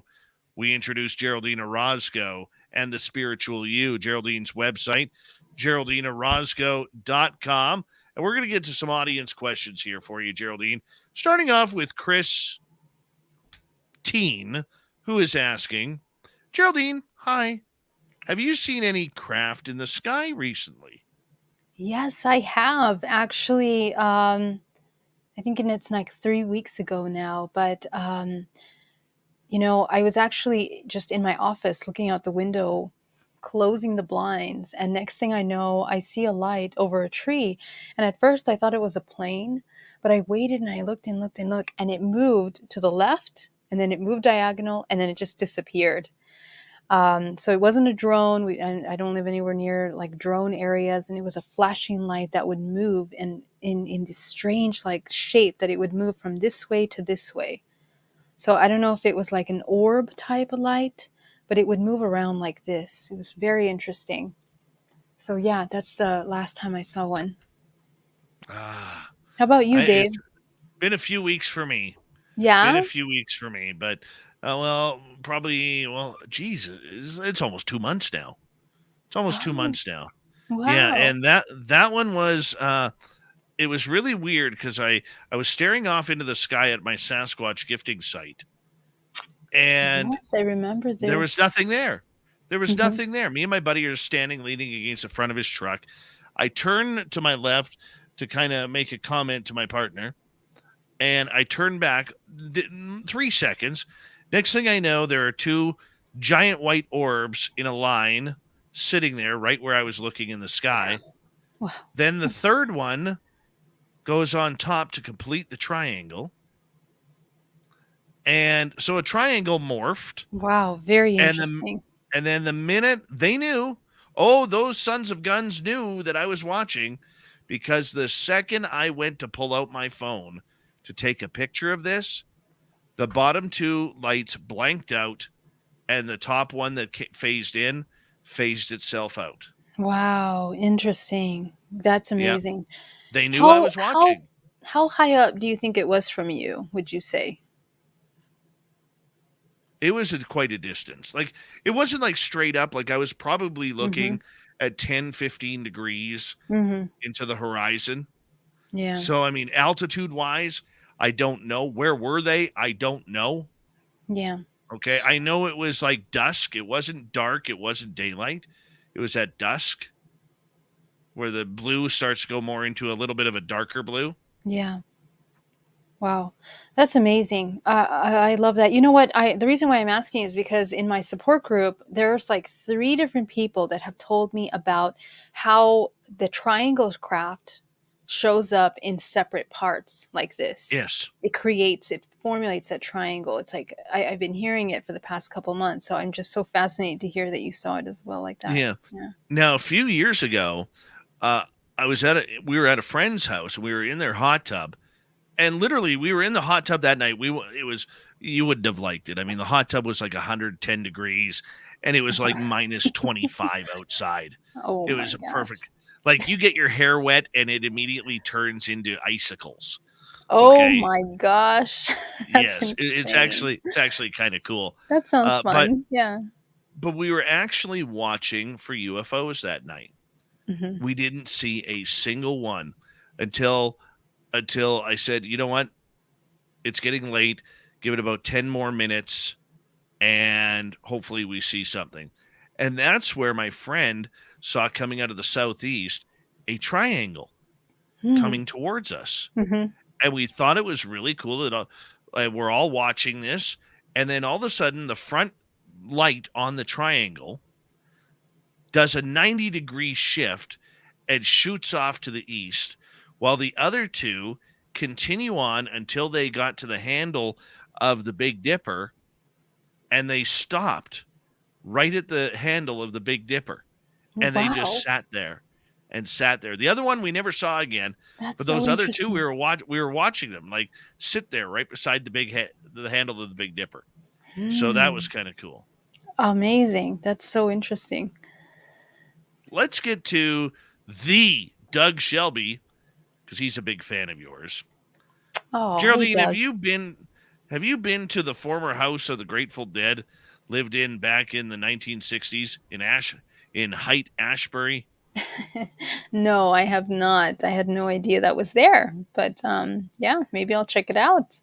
S2: We introduced Geraldine Orozco and the Spiritual You. Geraldine's website, GeraldineOrozco.com. And we're going to get to some audience questions here for you, Geraldine. Starting off with Chris Teen, who is asking, Geraldine, hi. Have you seen any craft in the sky recently?
S3: Yes, I have actually. I think it's like 3 weeks ago now, but I was actually just in my office looking out the window, closing the blinds, and next thing I know, I see a light over a tree. And at first I thought it was a plane, but I waited and I looked and looked and looked, and it moved to the left, and then it moved diagonal, and then it just disappeared. So it wasn't a drone. I don't live anywhere near like drone areas, and it was a flashing light that would move in this strange like shape that it would move from this way to this way. So I don't know if it was like an orb type of light, but it would move around like this. It was very interesting. So yeah, that's the last time I saw one. How about you, Dave?
S2: It's been a few weeks for me.
S3: Yeah.
S2: Been a few weeks for me, but geez, it's almost 2 months now. It's almost 2 months now.
S3: Wow.
S2: Yeah, and that one was it was really weird because I was staring off into the sky at my Sasquatch gifting site, and
S3: yes, I remember this.
S2: there was nothing there. There was nothing there. Me and my buddy are standing, leaning against the front of his truck. I turn to my left to kind of make a comment to my partner, and I turn back 3 seconds. Next thing I know, there are two giant white orbs in a line sitting there right where I was looking in the sky.
S3: Wow.
S2: Then the third one goes on top to complete the triangle. And so a triangle morphed.
S3: Wow, very interesting.
S2: And then the minute they knew, those sons of guns knew that I was watching, because the second I went to pull out my phone to take a picture of this, the bottom two lights blanked out, and the top one that phased in phased itself out.
S3: Wow, interesting. That's amazing.
S2: Yeah. They knew I was watching.
S3: How high up do you think it was from you, would you say?
S2: It was at quite a distance. Like, it wasn't like straight up. Like, I was probably looking at 10, 15 degrees into the horizon.
S3: Yeah.
S2: So, I mean, altitude-wise, I don't know. Where were they? I don't know.
S3: Yeah.
S2: Okay. I know it was like dusk. It wasn't dark. It wasn't daylight. It was at dusk where the blue starts to go more into a little bit of a darker blue.
S3: Yeah. Wow. That's amazing. I love that. You know what? The reason why I'm asking is because in my support group, there's like 3 different people that have told me about how the triangle craft shows up in separate parts like this.
S2: Yes.
S3: It formulates that triangle. It's like I've been hearing it for the past couple months, so I'm just so fascinated to hear that you saw it as well like that.
S2: Yeah.
S3: Yeah.
S2: Now, a few years ago, uh, we were at a friend's house and we were in their hot tub, and literally we were in the hot tub that night. It was, you wouldn't have liked it. I mean, the hot tub was like 110 degrees and it was like minus 25 outside.
S3: Oh
S2: It
S3: my
S2: was a
S3: gosh.
S2: perfect, like you get your hair wet and it immediately turns into icicles.
S3: Oh
S2: Okay.
S3: my gosh. That's
S2: Yes, it's
S3: insane.
S2: actually kind of cool.
S3: That sounds
S2: But
S3: fun. Yeah.
S2: we were actually watching for UFOs that night.
S3: Hmm.
S2: We didn't see a single one until I said, you know what? It's getting late. Give it about 10 more minutes and hopefully we see something. And that's where my friend saw coming out of the southeast a triangle coming towards us.
S3: Hmm.
S2: And we thought it was really cool that we're all watching this. And then all of a sudden, the front light on the triangle does a 90-degree shift and shoots off to the east, while the other two continue on until they got to the handle of the Big Dipper, and they stopped right at the handle of the Big Dipper, and they just sat there and sat there. The other one we never saw again,
S3: That's
S2: but those
S3: so
S2: other two
S3: interesting.
S2: we were watching them like sit there right beside the handle of the Big Dipper. So that was kind of cool.
S3: Amazing. That's so interesting.
S2: Let's get to the Doug Shelby, because he's a big fan of yours.
S3: Oh, hey,
S2: Geraldine,
S3: Doug.
S2: have you been to the former house of the Grateful Dead lived in back in the 1960s in Height, Ashbury?
S3: No, I have not. I had no idea that was there. But yeah, maybe I'll check it out.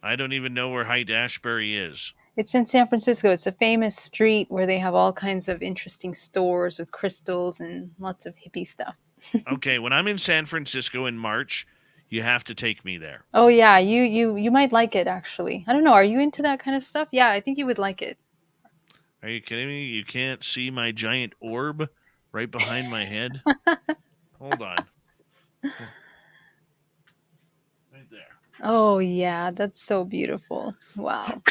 S2: I don't even know where Height, Ashbury is.
S3: It's in San Francisco. It's a famous street where they have all kinds of interesting stores with crystals and lots of hippie stuff.
S2: Okay, when I'm in San Francisco in March, you have to take me there.
S3: Oh yeah, you might like it actually. I don't know. Are you into that kind of stuff? Yeah, I think you would like it.
S2: Are you kidding me? You can't see my giant orb right behind my head? Hold on. Right there.
S3: Oh yeah, that's so beautiful. Wow.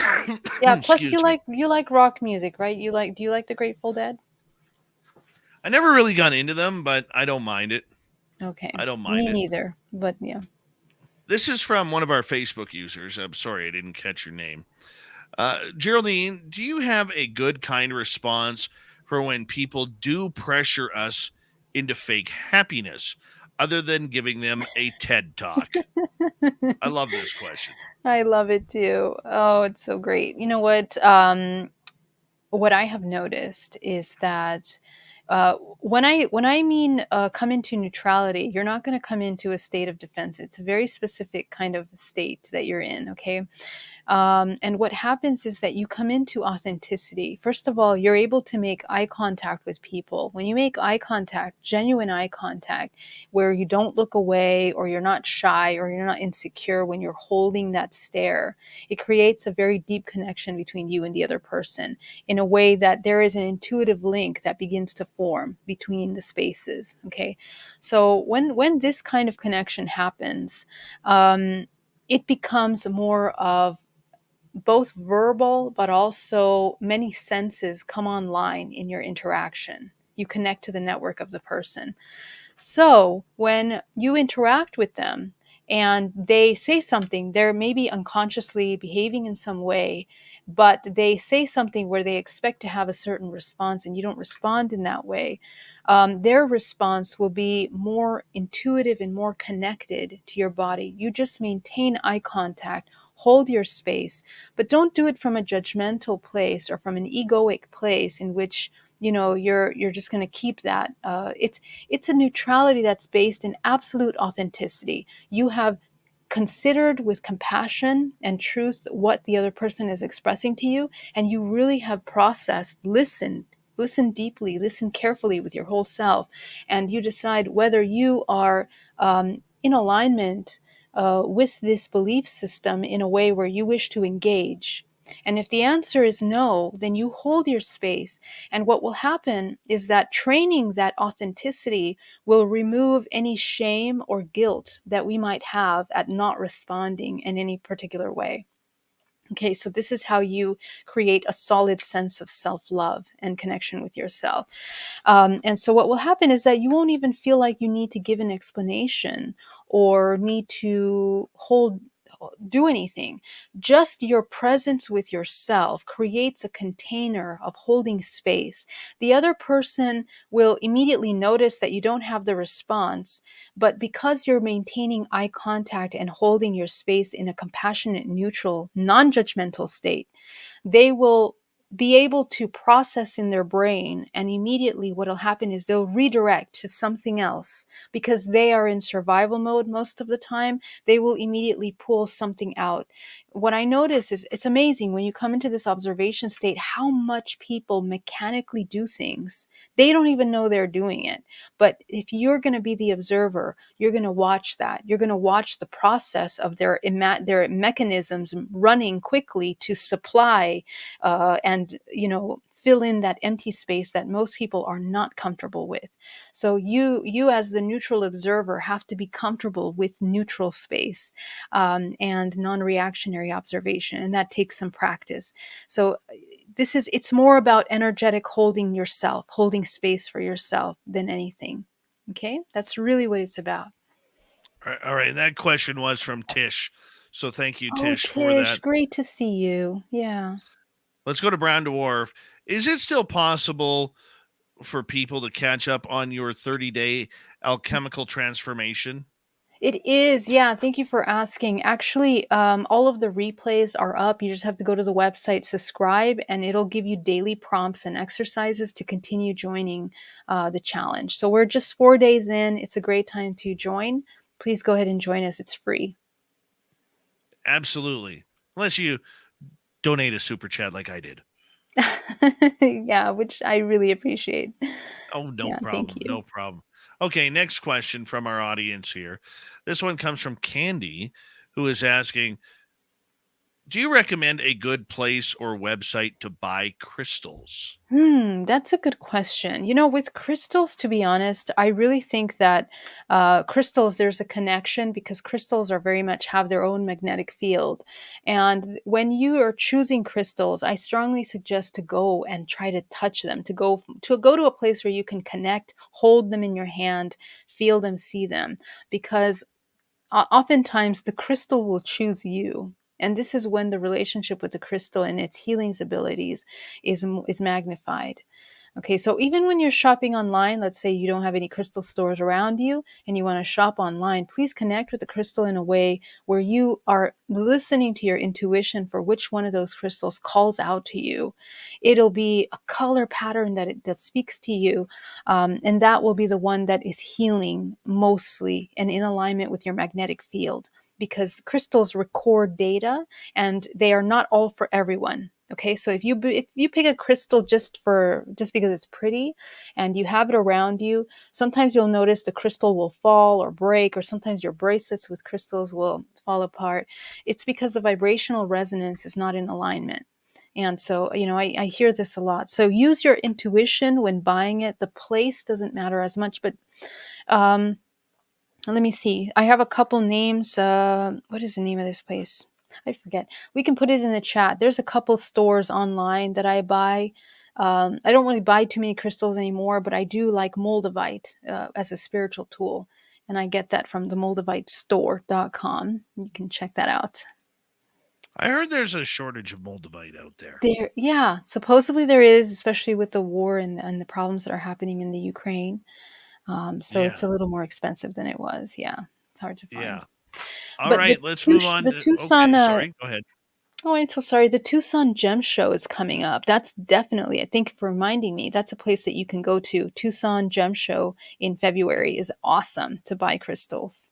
S3: Yeah, plus
S2: Excuse me.
S3: you like rock music, right? Do you like the Grateful Dead?
S2: I never really got into them, but I don't mind it.
S3: Okay.
S2: I don't mind
S3: Me
S2: it.
S3: neither, but yeah.
S2: This is from one of our Facebook users. I'm sorry I didn't catch your name. Geraldine, do you have a good kind of response for when people do pressure us into fake happiness, other than giving them a TED Talk? I love this question.
S3: I love it too. Oh, it's so great. You know what I have noticed is that when I mean come into neutrality, you're not going to come into a state of defense. It's a very specific kind of state that you're in. Okay. And what happens is that you come into authenticity. First of all, you're able to make eye contact with people. When you make eye contact, genuine eye contact, where you don't look away or you're not shy or you're not insecure when you're holding that stare, it creates a very deep connection between you and the other person in a way that there is an intuitive link that begins to form between the spaces. Okay. So when this kind of connection happens, it becomes more of both verbal, but also many senses come online in your interaction. You connect to the network of the person. So when you interact with them and they say something, they're maybe unconsciously behaving in some way, but they say something where they expect to have a certain response and you don't respond in that way. Their response will be more intuitive and more connected to your body. You just maintain eye contact, hold your space, but don't do it from a judgmental place or from an egoic place in which you're just going to keep that. It's a neutrality that's based in absolute authenticity. You have considered with compassion and truth what the other person is expressing to you, and you really have processed, listen deeply, listen carefully with your whole self, and you decide whether you are in alignment with this belief system in a way where you wish to engage. And if the answer is no, then you hold your space. And what will happen is that training that authenticity will remove any shame or guilt that we might have at not responding in any particular way. Okay, so this is how you create a solid sense of self-love and connection with yourself. And so what will happen is that you won't even feel like you need to give an explanation or need to do anything. Just your presence with yourself creates a container of holding space. The other person will immediately notice that you don't have the response, but because you're maintaining eye contact and holding your space in a compassionate, neutral, non-judgmental state, they will be able to process in their brain, and immediately what will happen is they'll redirect to something else. Because they are in survival mode most of the time, they will immediately pull something out. What I notice is it's amazing when you come into this observation state how much people mechanically do things. They don't even know they're doing it. But if you're going to be the observer, you're going to watch that. You're going to watch the process of their mechanisms running quickly to supply and fill in that empty space that most people are not comfortable with. So you as the neutral observer have to be comfortable with neutral space and non-reactionary observation, and that takes some practice. So it's more about energetic holding yourself, holding space for yourself than anything. Okay, that's really what it's about.
S2: All right. That question was from Tish. So thank you,
S3: Oh,
S2: Tish, for
S3: Tish,
S2: that.
S3: great to see you. Yeah.
S2: Let's go to Brown Dwarf. Is it still possible for people to catch up on your 30-day alchemical transformation?
S3: It is, yeah. Thank you for asking. Actually, all of the replays are up. You just have to go to the website, subscribe, and it'll give you daily prompts and exercises to continue joining the challenge. So we're just 4 days in. It's a great time to join. Please go ahead and join us. It's free.
S2: Absolutely. Unless you donate a super chat like I did.
S3: Yeah, which I really appreciate.
S2: Oh, no
S3: Yeah, thank
S2: problem.
S3: you.
S2: No problem. Okay, next question from our audience here. This one comes from Candy, who is asking, do you recommend a good place or website to buy crystals?
S3: That's a good question. With crystals, to be honest, I really think that crystals, there's a connection because crystals are very much have their own magnetic field. And when you are choosing crystals, I strongly suggest to go and try to touch them, to go to a place where you can connect, hold them in your hand, feel them, see them, because oftentimes the crystal will choose you. And this is when the relationship with the crystal and its healing abilities is magnified. Okay, so even when you're shopping online, let's say you don't have any crystal stores around you and you want to shop online, please connect with the crystal in a way where you are listening to your intuition for which one of those crystals calls out to you. It'll be a color pattern that speaks to you, and that will be the one that is healing mostly and in alignment with your magnetic field. Because crystals record data and they are not all for everyone. Okay, so if you pick a crystal just because it's pretty and you have it around you, sometimes you'll notice the crystal will fall or break, or sometimes your bracelets with crystals will fall apart. It's because the vibrational resonance is not in alignment. And so, I hear this a lot. So use your intuition when buying it. The place doesn't matter as much, but um, let me see. I have a couple names. What is the name of this place? I forget. We can put it in the chat. There's a couple stores online that I buy. I don't really buy too many crystals anymore, but I do like Moldavite as a spiritual tool. And I get that from the moldavitestore.com. You can check that out.
S2: I heard there's a shortage of moldavite out there.
S3: Yeah, supposedly there is, especially with the war and the problems that are happening in the Ukraine. So
S2: Yeah.
S3: it's a little more expensive than it was. Yeah, it's hard to find.
S2: Yeah. All
S3: But
S2: right, let's move on.
S3: The
S2: Okay,
S3: Tucson,
S2: sorry. Go ahead.
S3: oh, I'm so sorry. The Tucson Gem Show is coming up. That's definitely, I think for reminding me, that's a place that you can go to. Tucson Gem Show in February is awesome to buy crystals.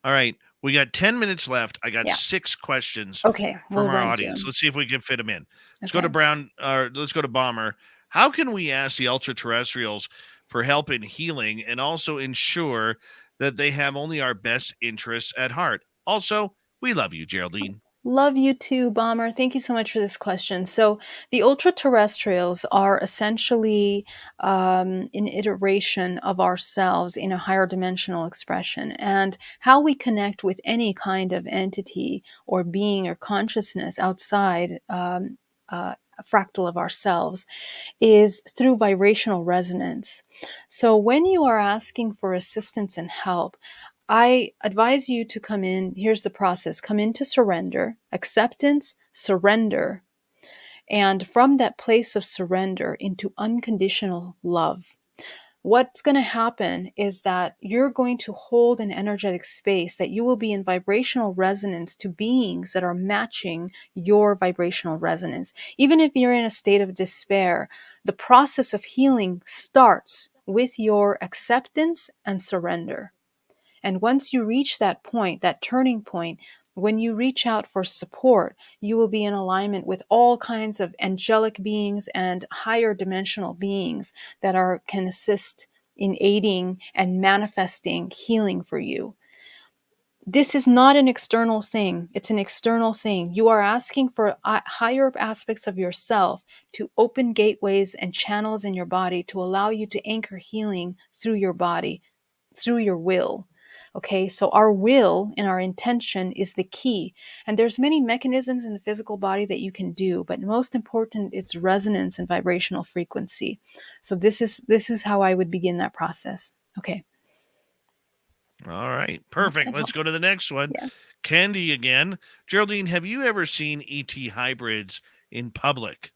S2: All right, we got 10 minutes left. I got
S3: Yeah.
S2: 6 questions
S3: Okay,
S2: from
S3: we'll
S2: our
S3: run through
S2: audience.
S3: them.
S2: Let's see if we can fit them in. Let's go
S3: Okay.
S2: to let's go to Bomber. How can we ask the ultra terrestrials for help in healing and also ensure that they have only our best interests at heart? Also, we love you, Geraldine.
S3: Love you too, Bomber. Thank you so much for this question. So, the ultra terrestrials are essentially an iteration of ourselves in a higher dimensional expression. And how we connect with any kind of entity or being or consciousness outside a fractal of ourselves is through vibrational resonance. So, when you are asking for assistance and help, I advise you to come in. Here's the process: come into surrender, acceptance, surrender, and from that place of surrender into unconditional love. What's going to happen is that you're going to hold an energetic space that you will be in vibrational resonance to beings that are matching your vibrational resonance. Even if you're in a state of despair, the process of healing starts with your acceptance and surrender. And once you reach that point, that turning point, when you reach out for support, you will be in alignment with all kinds of angelic beings and higher dimensional beings that can assist in aiding and manifesting healing for you. This is not an external thing. It's an internal thing. You are asking for higher aspects of yourself to open gateways and channels in your body to allow you to anchor healing through your body, through your will. Okay, so our will and our intention is the key. And there's many mechanisms in the physical body that you can do, but most important, it's resonance and vibrational frequency. So this is how I would begin that process. Okay.
S2: All right,
S3: Hope
S2: perfect.
S3: that
S2: Let's go
S3: helps.
S2: to the next one.
S3: Yeah.
S2: Candy again. Geraldine, have you ever seen ET hybrids in public?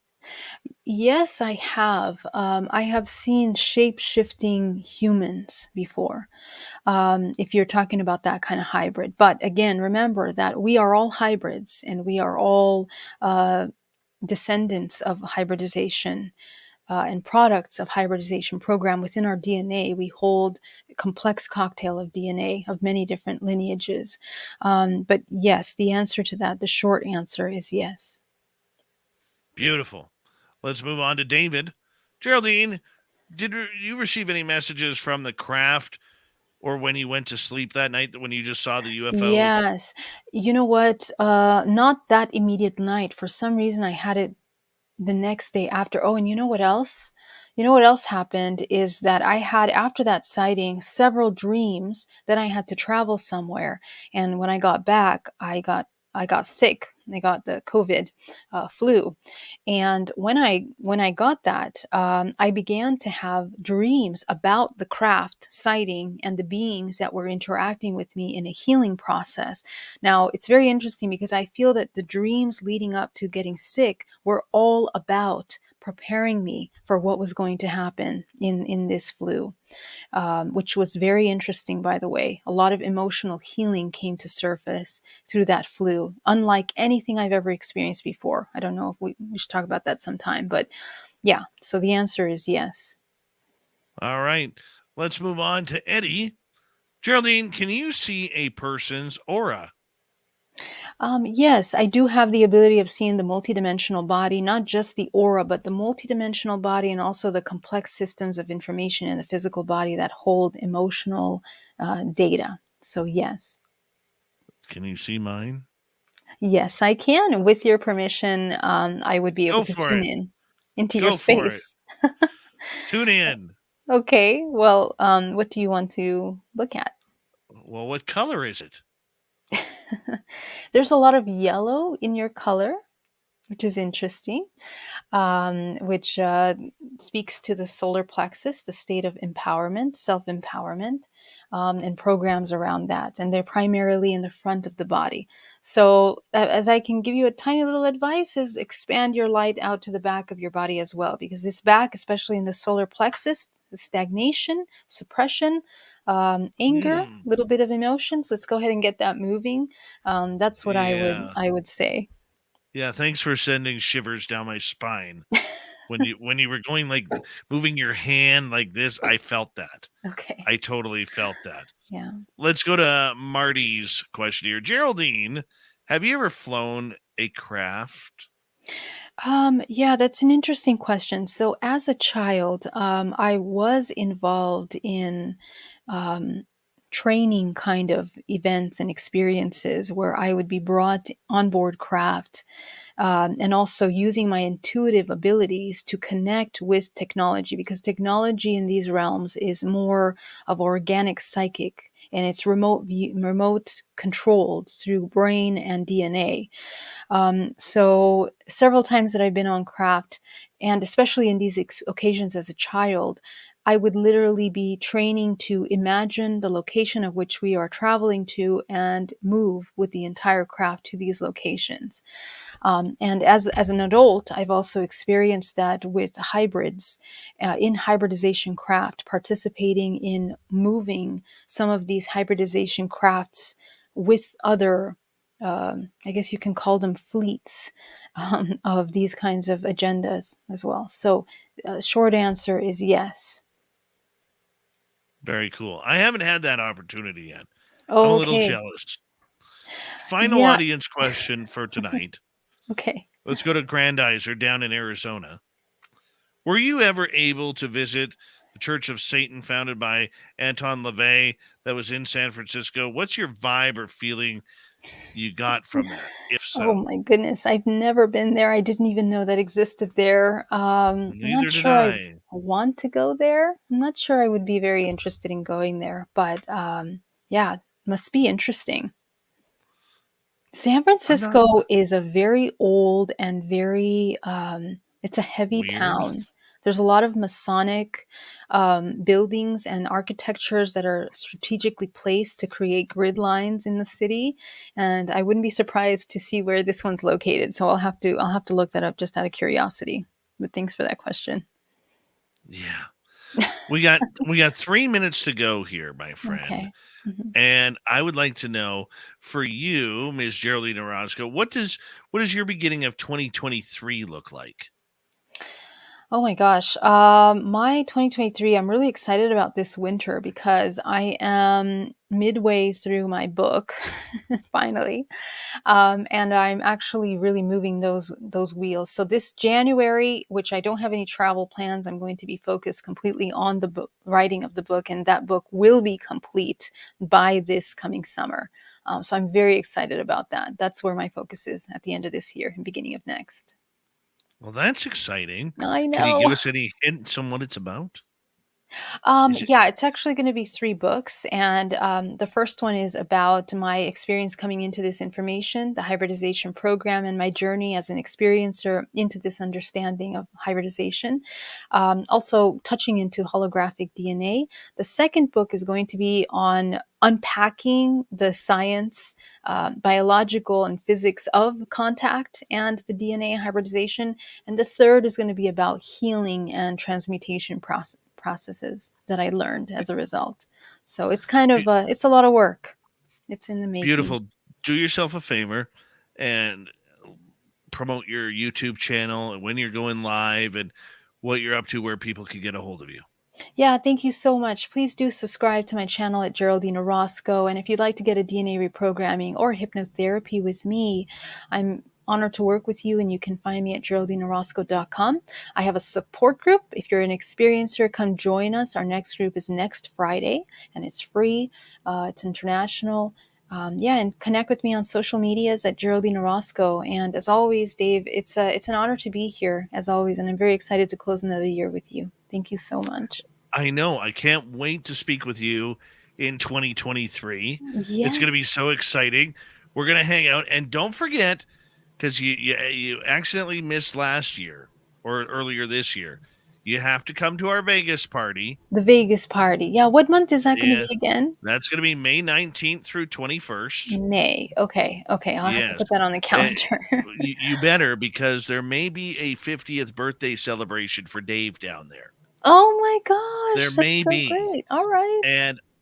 S3: Yes, I have. I have seen shape-shifting humans before. If you're talking about that kind of hybrid. But again, remember that we are all hybrids and we are all descendants of hybridization and products of hybridization program within our DNA. We hold a complex cocktail of DNA of many different lineages. But yes, the answer to that, the short answer is yes.
S2: Beautiful. Let's move on to David. Geraldine, did you receive any messages from the craft or when you went to sleep that night when you just saw the UFO?
S3: Yes. You know what? Not that immediate night. For some reason, I had it the next day after. Oh, and you know what else? You know what else happened is that I had, after that sighting, several dreams that I had to travel somewhere. And when I got back, I got sick. I got the COVID flu. And when I got that, I began to have dreams about the craft sighting and the beings that were interacting with me in a healing process. Now, it's very interesting because I feel that the dreams leading up to getting sick were all about preparing me for what was going to happen in this flu, which was very interesting, by the way. A lot of emotional healing came to surface through that flu, unlike anything I've ever experienced before. I don't know if we should talk about that sometime, but yeah, so the answer is yes.
S2: All right. Let's move on to Eddie. Geraldine, can you see a person's aura?
S3: Yes, I do have the ability of seeing the multidimensional body, not just the aura, but the multidimensional body and also the complex systems of information in the physical body that hold emotional data. So, yes.
S2: Can you see mine?
S3: Yes, I can. With your permission, I would be able
S2: Go
S3: to
S2: for
S3: tune
S2: it.
S3: in into your
S2: Go for it.
S3: space.
S2: Tune in.
S3: Okay, well, what do you want to look at?
S2: Well, what color is it?
S3: There's a lot of yellow in your color, which is interesting. Which speaks to the solar plexus, the state of empowerment, self empowerment, and programs around that. And they're primarily in the front of the body. So, as I can give you a tiny little advice, is expand your light out to the back of your body as well, because this back, especially in the solar plexus, the stagnation, suppression, anger, a
S2: Hmm.
S3: little bit of emotions. Let's go ahead and get that moving. That's what I would
S2: Yeah.
S3: I would say.
S2: Yeah. Thanks for sending shivers down my spine. When you were going like moving your hand like this, I felt that.
S3: Okay.
S2: I totally felt that.
S3: Yeah.
S2: Let's go to Marty's question here. Geraldine, have you ever flown a craft?
S3: Yeah, that's an interesting question. So, as a child, I was involved in um, training kind of events and experiences where I would be brought on board craft, and also using my intuitive abilities to connect with technology, because technology in these realms is more of organic psychic, and it's remote controlled through brain and DNA. So several times that I've been on craft, and especially in these occasions as a child, I would literally be training to imagine the location of which we are traveling to and move with the entire craft to these locations. And as an adult, I've also experienced that with hybrids, in hybridization craft, participating in moving some of these hybridization crafts with other, I guess you can call them fleets, of these kinds of agendas as well. So, short answer is yes.
S2: Very cool. I haven't had that opportunity yet. I'm a little
S3: Okay.
S2: jealous. Final
S3: Yeah.
S2: audience question for tonight.
S3: Okay.
S2: Let's go to Grandizer down in Arizona. Were you ever able to visit the Church of Satan founded by Anton LaVey that was in San Francisco? What's your vibe or feeling you got from that, if
S3: Oh
S2: so?
S3: my goodness, I've never been there. I didn't even know that existed there. I'm not
S2: Neither did
S3: sure I
S2: I.
S3: want to go there. I'm not sure I would be very interested in going there, but yeah, must be interesting. San
S2: I'm not
S3: Francisco is a very old and very, it's a heavy
S2: weird.
S3: town. There's a lot of Masonic buildings and architectures that are strategically placed to create grid lines in the city, and I wouldn't be surprised to see where this one's located. So I'll have to look that up just out of curiosity. But thanks for that question.
S2: Yeah. We got 3 minutes to go here, my friend.
S3: Okay. Mhm.
S2: And I would like to know for you, Ms. Geraldine Orozco, what does your beginning of 2023 look like?
S3: Oh my gosh. My 2023, I'm really excited about this winter because I am midway through my book, finally. And I'm actually really moving those wheels. So this January, which I don't have any travel plans, I'm going to be focused completely on the book, writing of the book, and that book will be complete by this coming summer. So I'm very excited about that. That's where my focus is at the end of this year and beginning of next.
S2: Well, that's exciting.
S3: I
S2: Can you give
S3: know.
S2: us any hints on what it's about? Is it
S3: Yeah, it's actually going to be three books. And the first one is about my experience coming into this information, the hybridization program, and my journey as an experiencer into this understanding of hybridization. Also, touching into holographic DNA. The second book is going to be on unpacking the science, biological and physics of contact and the DNA hybridization. And the third is going to be about healing and transmutation processes that I learned as a result. So it's kind of
S2: be-
S3: it's a lot of work. It's in the making.
S2: beautiful? Do yourself a favor and promote your YouTube channel and when you're going live and what you're up to, where people can get a hold of you.
S3: Yeah, thank you so much. Please do subscribe to my channel at Geraldine Orozco. And if you'd like to get a DNA reprogramming or hypnotherapy with me, I'm honored to work with you, and you can find me at geraldineorozco.com. I have a support group. If you're an experiencer, come join us. Our next group is next Friday, and it's free. It's international. Yeah, and connect with me on social medias at Geraldine Orozco. And as always, Dave, it's an honor to be here as always, and I'm very excited to close another year with you. Thank you so much.
S2: I know. I can't wait to speak with you in 2023. It's going to be
S3: Yes.
S2: so exciting. We're going to hang out. And don't forget, because you accidentally missed last year or earlier this year, you have to come to our Vegas party.
S3: The Vegas party. Yeah, what month is that going to
S2: Yeah,
S3: be again?
S2: that's going to be May 19th through 21st.
S3: May. Okay. Okay. I'll have to
S2: Yes.
S3: put that on the
S2: And
S3: calendar.
S2: you better, because there may be a 50th birthday celebration for Dave down there.
S3: Oh my
S2: There
S3: gosh, that's
S2: may
S3: so
S2: be.
S3: great. All right.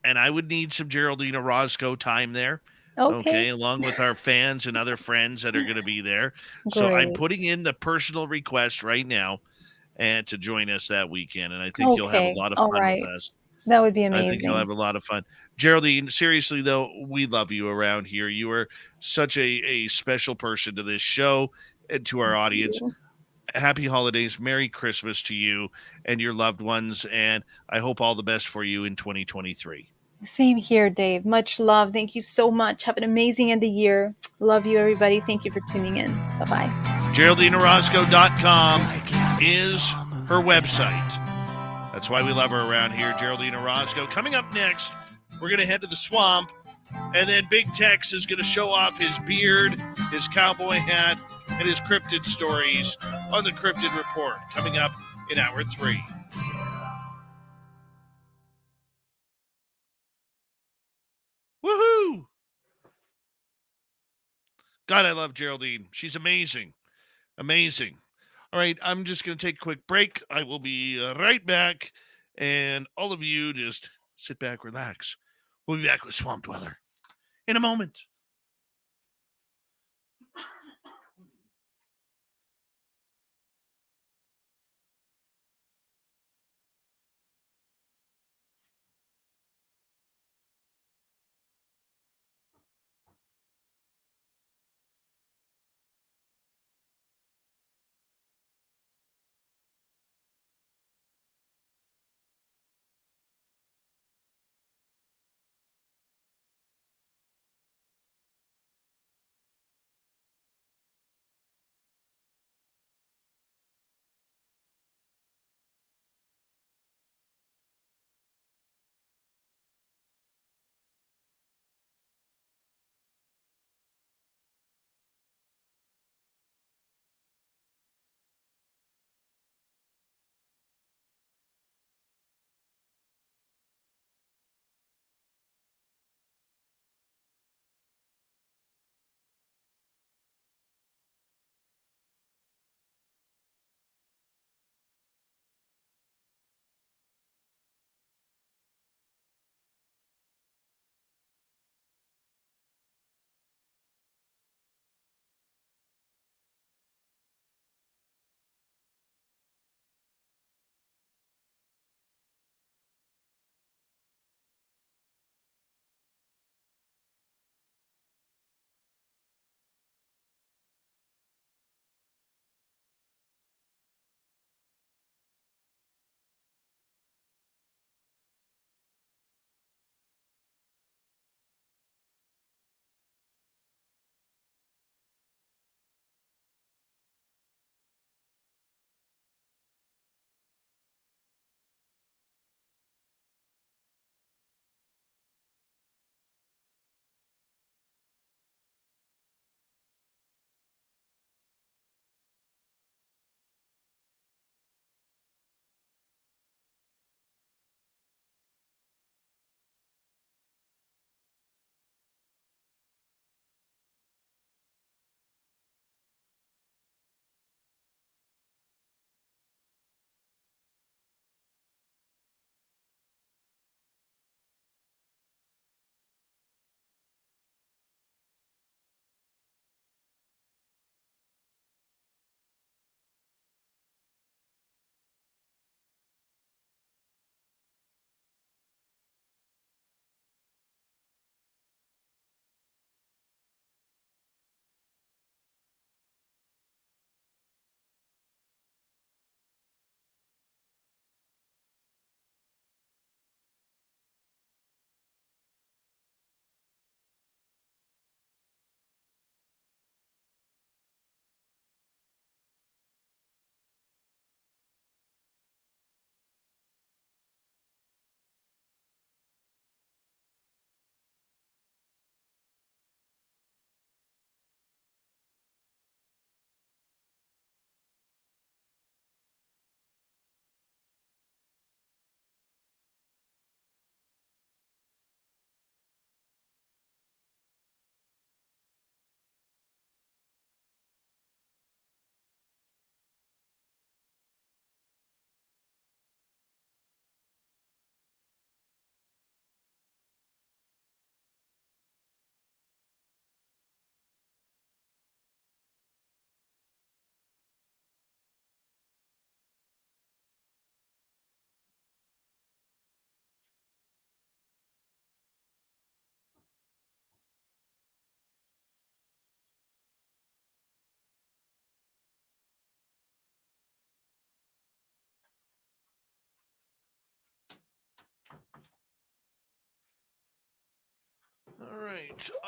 S2: And I would need some Geraldine Orozco time there,
S3: Okay.
S2: okay, along with our fans and other friends that are going to be there. So I'm
S3: Great.
S2: putting in the personal request right now and to join us that weekend, and I think you'll have a
S3: Okay.
S2: lot of
S3: All
S2: fun with
S3: right.
S2: us.
S3: That would be
S2: I think you'll
S3: amazing.
S2: have a lot of fun. Geraldine, seriously though, we love you around here. You are such a special person to this show and to our
S3: Thank
S2: audience.
S3: you.
S2: Happy holidays, Merry Christmas to you and your loved ones, and I hope all the best for you in 2023.
S3: Same here, Dave. Much love. Thank you so much. Have an amazing end of year. Love you, everybody. Thank you for tuning in. Bye-bye.
S2: GeraldineOrozco.com is her website. That's why we love her around here, Geraldine Orozco. Coming up next, we're going to head to the swamp, and then Big Tex is going to show off his beard, his cowboy hat, and his cryptid stories on the Cryptid Report, coming up in Hour 3. Woohoo! God, I love Geraldine. She's amazing. Amazing. All right, I'm just going to take a quick break. I will be right back. And all of you just sit back, relax. We'll be back with Swamp Dweller in a moment.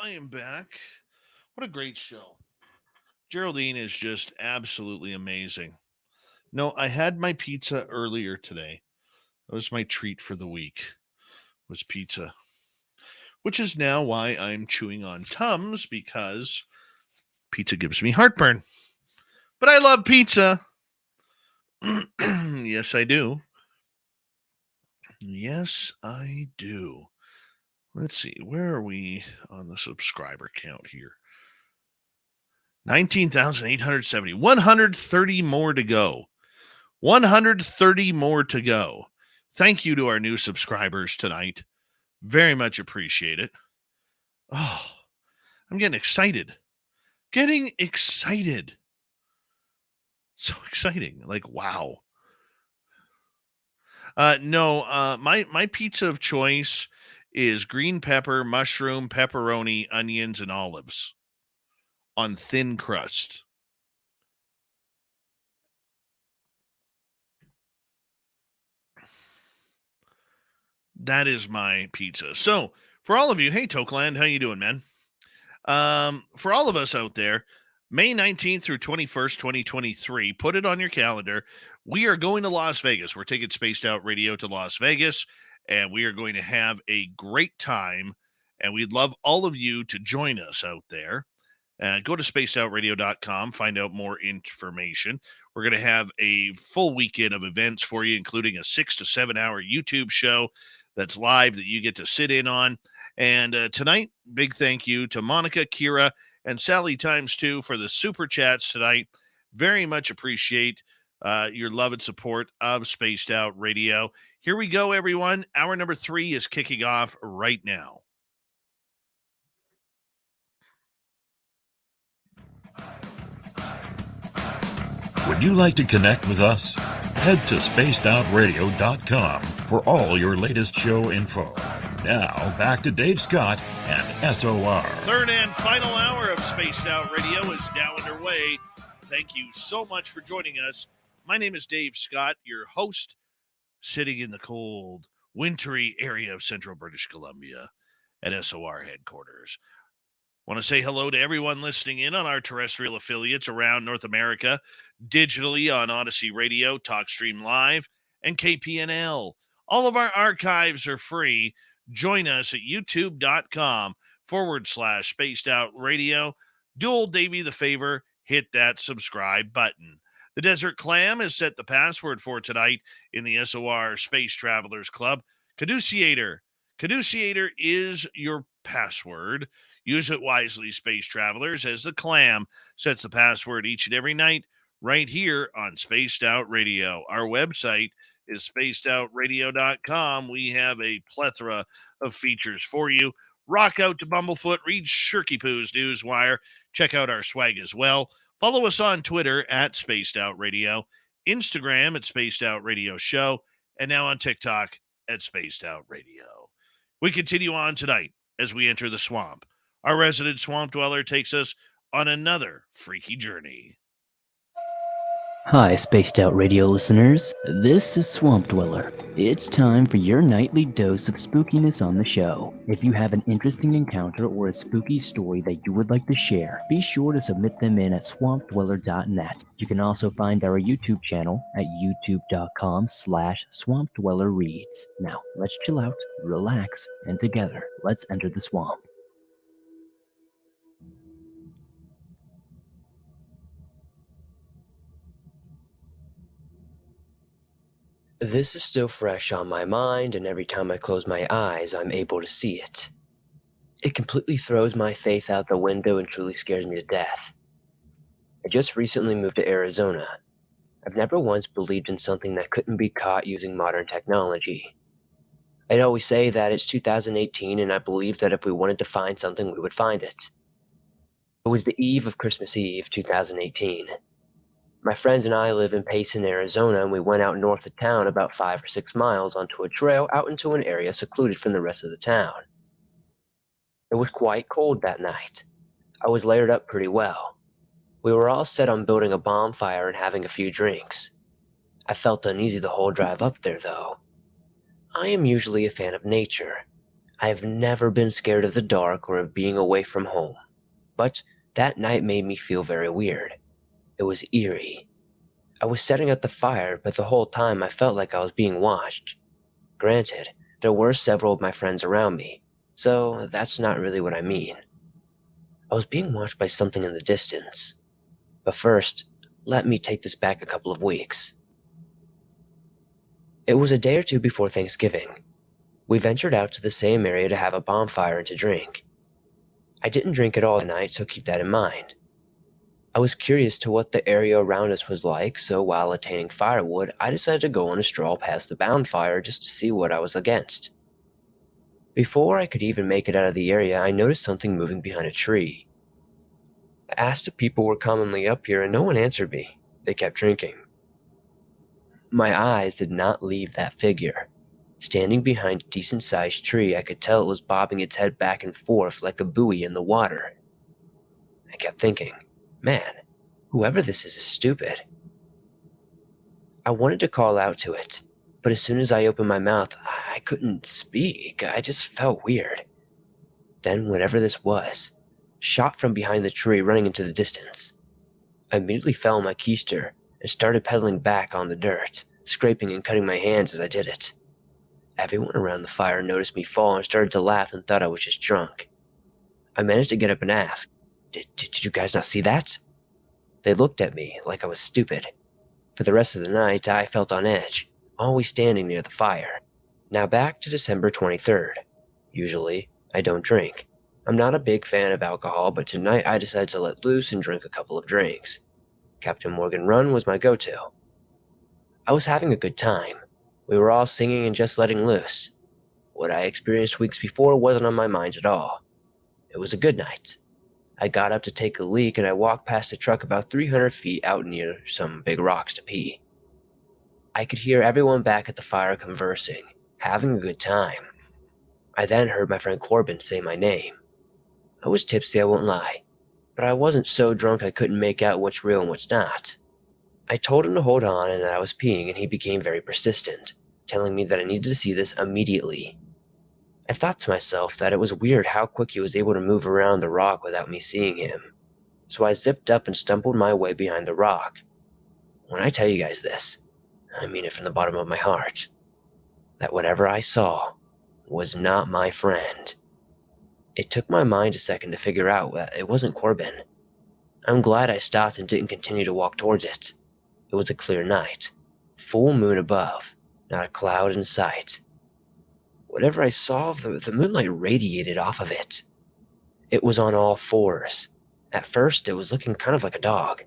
S2: I am back. What a great show. Geraldine is just absolutely amazing. No, I had my pizza earlier today. That was my treat for the week, was pizza. Which is now why I'm chewing on Tums, because pizza gives me heartburn. But I love pizza. Yes, I do. Yes, I do. Let's see. Where are we on the subscriber count here? 19,870. 130 more to go. 130 more to go. Thank you to our new subscribers tonight. Very much appreciate it. Oh, I'm getting excited. Getting excited. So exciting. Like, wow. No, my pizza of choice is green pepper, mushroom, pepperoni, onions, and olives on thin crust. That is my pizza. So for all of you, hey Tokeland, how you doing, man? For all of us out there, May 19th through 21st, 2023, put it on your calendar. We are going to Las Vegas. We're taking Spaced Out Radio to Las Vegas, and we are going to have a great time. And we'd love all of you to join us out there. Go to spacedoutradio.com, find out more information. We're going to have a full weekend of events for you, including a 6 to 7 hour YouTube show that's live that you get to sit in on. And tonight, big thank you to Monica, Kira, and Sally ×2 for the super chats tonight. Very much appreciate your love and support of Spaced Out Radio. Here we go, everyone. Hour number 3 is kicking off right now.
S4: Would you like to connect with us? Head to spacedoutradio.com for all your latest show info. Now, back to Dave Scott and SOR.
S2: Third and final hour of Spaced Out Radio is now underway. Thank you so much for joining us. My name is Dave Scott, your host, sitting in the cold, wintry area of central British Columbia at SOR headquarters. Want to say hello to everyone listening in on our terrestrial affiliates around North America, digitally on Odyssey Radio, TalkStream Live, and KPNL. All of our archives are free. Join us at youtube.com/Spaced Out Radio. Do old Davey the favor, hit that subscribe button. The Desert Clam has set the password for tonight in the SOR Space Travelers Club. Caduceator. Caduceator is your password. Use it wisely, Space Travelers, as the Clam sets the password each and every night right here on Spaced Out Radio. Our website is spacedoutradio.com. We have a plethora of features for you. Rock out to Bumblefoot, read Shirky Poo's Newswire, check out our swag as well. Follow us on Twitter at Spaced Out Radio, Instagram at Spaced Out Radio Show, and now on TikTok at Spaced Out Radio. We continue on tonight as we enter the swamp. Our resident swamp dweller takes us on another freaky journey.
S5: Hi, Spaced Out Radio listeners. This is Swamp Dweller. It's time for your nightly dose of spookiness on the show. If you have an interesting encounter or a spooky story that you would like to share, be sure to submit them in at swampdweller.net. You can also find our YouTube channel at youtube.com/swampdwellerreads. Now, let's chill out, relax, and together, let's enter the swamp. This is still fresh on my mind, and every time I close my eyes, I'm able to see it. It completely throws my faith out the window and truly scares me to death. I just recently moved to Arizona. I've never once believed in something that couldn't be caught using modern technology. I'd always say that it's 2018, and I believed that if we wanted to find something, we would find it. It was the eve of Christmas Eve, 2018. My friend and I live in Payson, Arizona, and we went out north of town about 5 or 6 miles onto a trail out into an area secluded from the rest of the town. It was quite cold that night. I was layered up pretty well. We were all set on building a bonfire and having a few drinks. I felt uneasy the whole drive up there, though. I am usually a fan of nature. I've never been scared of the dark or of being away from home, but that night made me feel very weird. It was eerie. I was setting out the fire, but the whole time I felt like I was being watched. Granted, there were several of my friends around me, so that's not really what I mean. I was being watched by something in the distance. But first, let me take this back a couple of weeks. It was a day or two before Thanksgiving. We ventured out to the same area to have a bonfire and to drink. I didn't drink at all that night, so keep that in mind. I was curious to what the area around us was like, so while attaining firewood, I decided to go on a stroll past the bonfire just to see what I was against. Before I could even make it out of the area, I noticed something moving behind a tree. I asked if people were commonly up here, and no one answered me. They kept drinking. My eyes did not leave that figure. Standing behind a decent-sized tree, I could tell it was bobbing its head back and forth like a buoy in the water. I kept thinking, man, whoever this is stupid. I wanted to call out to it, but as soon as I opened my mouth, I couldn't speak. I just felt weird. Then whatever this was, shot from behind the tree running into the distance. I immediately fell on my keister and started pedaling back on the dirt, scraping and cutting my hands as I did it. Everyone around the fire noticed me fall and started to laugh and thought I was just drunk. I managed to get up and ask, Did you guys not see that? They looked at me like I was stupid. For the rest of the night, I felt on edge, always standing near the fire. Now back to December 23rd. Usually, I don't drink. I'm not a big fan of alcohol, but tonight I decided to let loose and drink a couple of drinks. Captain Morgan Run was my go-to. I was having a good time. We were all singing and just letting loose. What I experienced weeks before wasn't on my mind at all. It was a good night. I got up to take a leak and I walked past the truck about 300 feet out near some big rocks to pee. I could hear everyone back at the fire conversing, having a good time. I then heard my friend Corbin say my name. I was tipsy, I won't lie, but I wasn't so drunk I couldn't make out what's real and what's not. I told him to hold on and that I was peeing, and he became very persistent, telling me that I needed to see this immediately. I thought to myself that it was weird how quick he was able to move around the rock without me seeing him, so I zipped up and stumbled my way behind the rock. When I tell you guys this, I mean it from the bottom of my heart, that whatever I saw was not my friend. It took my mind a second to figure out that it wasn't Corbin. I'm glad I stopped and didn't continue to walk towards it. It was a clear night, full moon above, not a cloud in sight. Whatever I saw, the moonlight radiated off of it. It was on all fours. At first, it was looking kind of like a dog,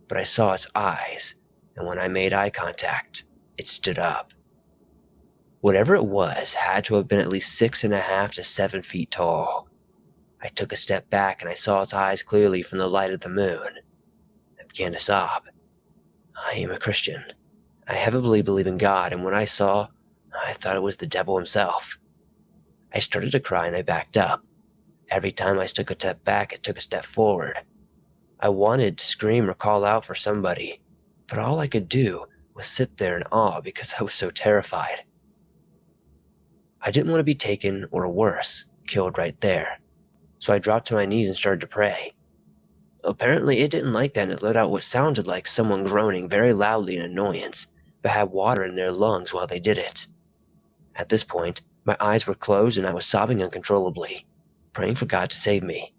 S5: but I saw its eyes, and when I made eye contact, it stood up. Whatever it was had to have been at least 6.5 to 7 feet tall. I took a step back and I saw its eyes clearly from the light of the moon. I began to sob. I am a Christian. I heavily believe in God, and what I saw, I thought it was the devil himself. I started to cry and I backed up. Every time I took a step back, it took a step forward. I wanted to scream or call out for somebody, but all I could do was sit there in awe because I was so terrified. I didn't want to be taken, or worse, killed right there. So I dropped to my knees and started to pray. Apparently it didn't like that, and it let out what sounded like someone groaning very loudly in annoyance, but had water in their lungs while they did it. At this point, my eyes were closed and I was sobbing uncontrollably, praying for God to save me.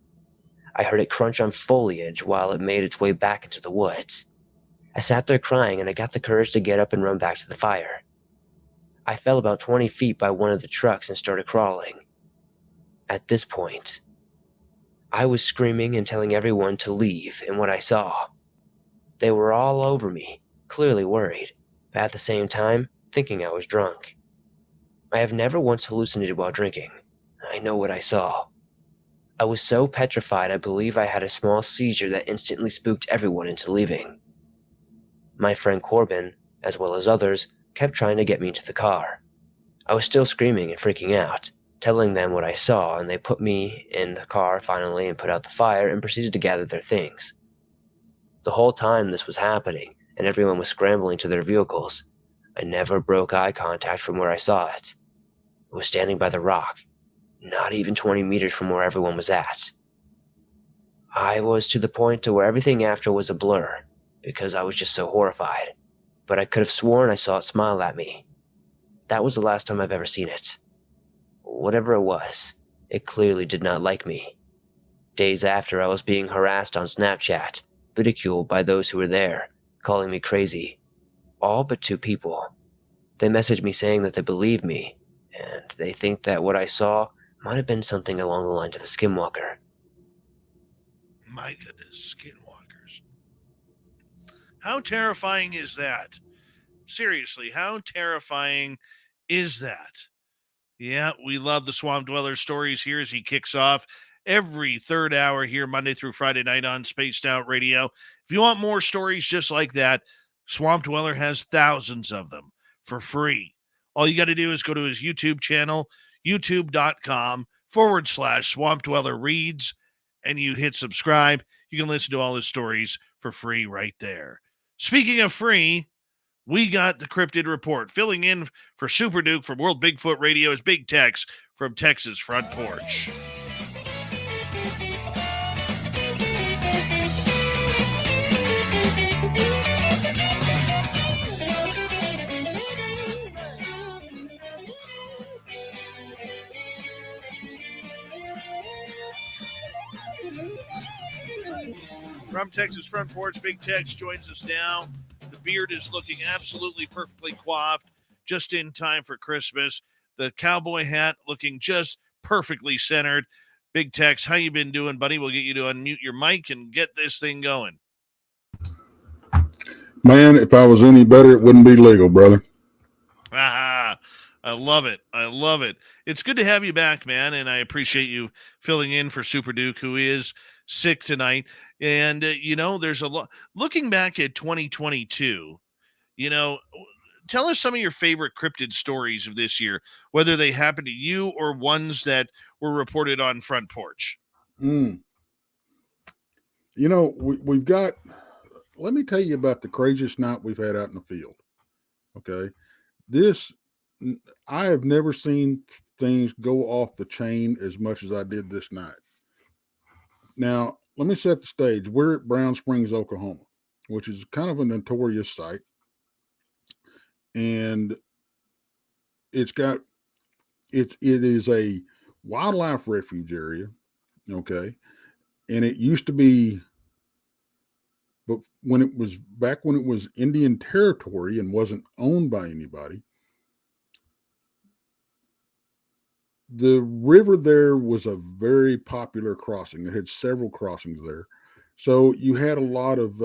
S5: I heard it crunch on foliage while it made its way back into the woods. I sat there crying and I got the courage to get up and run back to the fire. I fell about 20 feet by one of the trucks and started crawling. At this point, I was screaming and telling everyone to leave in what I saw. They were all over me, clearly worried, but at the same time, thinking I was drunk. I have never once hallucinated while drinking. I know what I saw. I was so petrified I believe I had a small seizure that instantly spooked everyone into leaving. My friend Corbin, as well as others, kept trying to get me into the car. I was still screaming and freaking out, telling them what I saw, and they put me in the car finally and put out the fire and proceeded to gather their things. The whole time this was happening, and everyone was scrambling to their vehicles, I never broke eye contact from where I saw it. I was standing by the rock, not even 20 meters from where everyone was at. I was to the point to where everything after was a blur, because I was just so horrified, but I could have sworn I saw it smile at me. That was the last time I've ever seen it. Whatever it was, it clearly did not like me. Days after, I was being harassed on Snapchat, ridiculed by those who were there, calling me crazy. All but 2 people. They messaged me saying that they believe me, and they think that what I saw might have been something along the lines of a skinwalker.
S2: My goodness, skinwalkers. How terrifying is that? Seriously, how terrifying is that? Yeah, we love the Swamp Dweller stories here as he kicks off every third hour here, Monday through Friday night on Spaced Out Radio. If you want more stories just like that, Swamp Dweller has thousands of them for free. All you got to do is go to his YouTube channel, youtube.com/Swamp Dweller Reads, and you hit subscribe. You can listen to all his stories for free right there. Speaking of free, we got the Cryptid Report. Filling in for Super Duke from World Bigfoot Radio is Big Tex from Texas Front Porch. From Texas Front Porch, Big Tex joins us now. The beard is looking absolutely perfectly coiffed, just in time for Christmas. The cowboy hat looking just perfectly centered. Big Tex, how you been doing, buddy? We'll get you to unmute your mic and get this thing going.
S6: Man, if I was any better, it wouldn't be legal, brother.
S2: Ah, I love it. I love it. It's good to have you back, man, and I appreciate you filling in for Super Duke, who is sick tonight. And, there's a lot. Looking back at 2022, tell us some of your favorite cryptid stories of this year, whether they happened to you or ones that were reported on Front Porch.
S6: We've got, let me tell you about the craziest night we've had out in the field. Okay. I have never seen things go off the chain as much as I did this night. Now, let me set the stage. We're at Brown Springs, Oklahoma, which is kind of a notorious site. And it is a wildlife refuge area. Okay. And it used to be, but when it was Indian territory and wasn't owned by anybody, the river there was a very popular crossing. It had several crossings there. So you had a lot of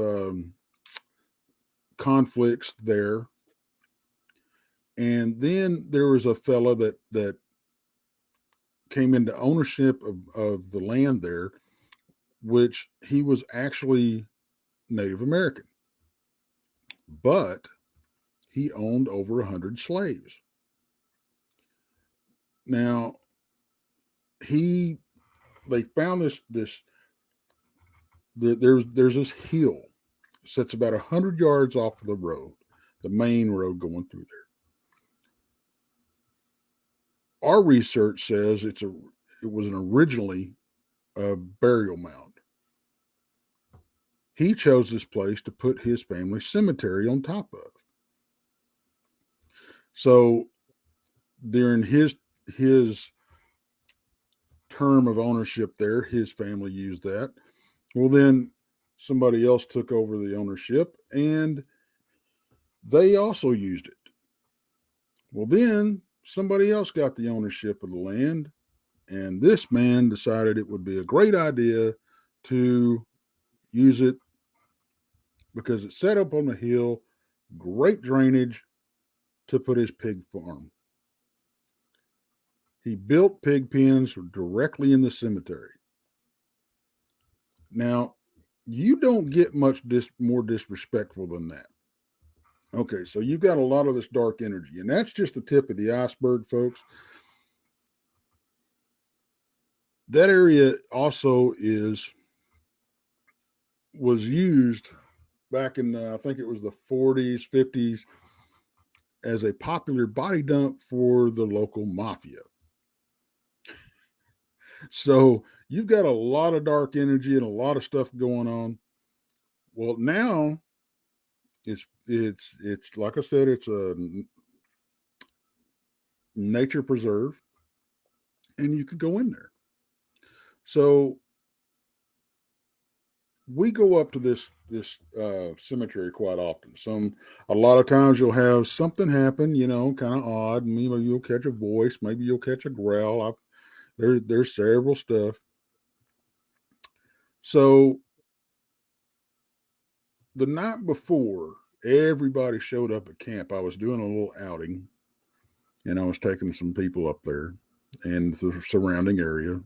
S6: conflicts there. And then there was a fella that came into ownership of the land there, which he was actually Native American, but he owned over 100 slaves. Now, they found this there's this hill sits about 100 yards off of the road, the main road going through there. Our research says it was originally a burial mound. He chose this place to put his family cemetery on top of. So during his term of ownership there, his family used that. Well, then somebody else took over the ownership and they also used it. Well, then somebody else got the ownership of the land, and this man decided it would be a great idea to use it because it's set up on the hill, great drainage to put his pig farm. He built pig pens directly in the cemetery. Now, you don't get much more disrespectful than that. Okay, so you've got a lot of this dark energy, and that's just the tip of the iceberg, folks. That area also was used back in, I think it was the 40s, 50s, as a popular body dump for the local mafia. So you've got a lot of dark energy and a lot of stuff going on. Well, now it's like I said, it's a nature preserve, and you can go in there. So we go up to this cemetery quite often. A lot of times you'll have something happen, kind of odd. Maybe you'll catch a voice, maybe you'll catch a growl. There's several stuff. So the night before everybody showed up at camp, I was doing a little outing, and I was taking some people up there and the surrounding area.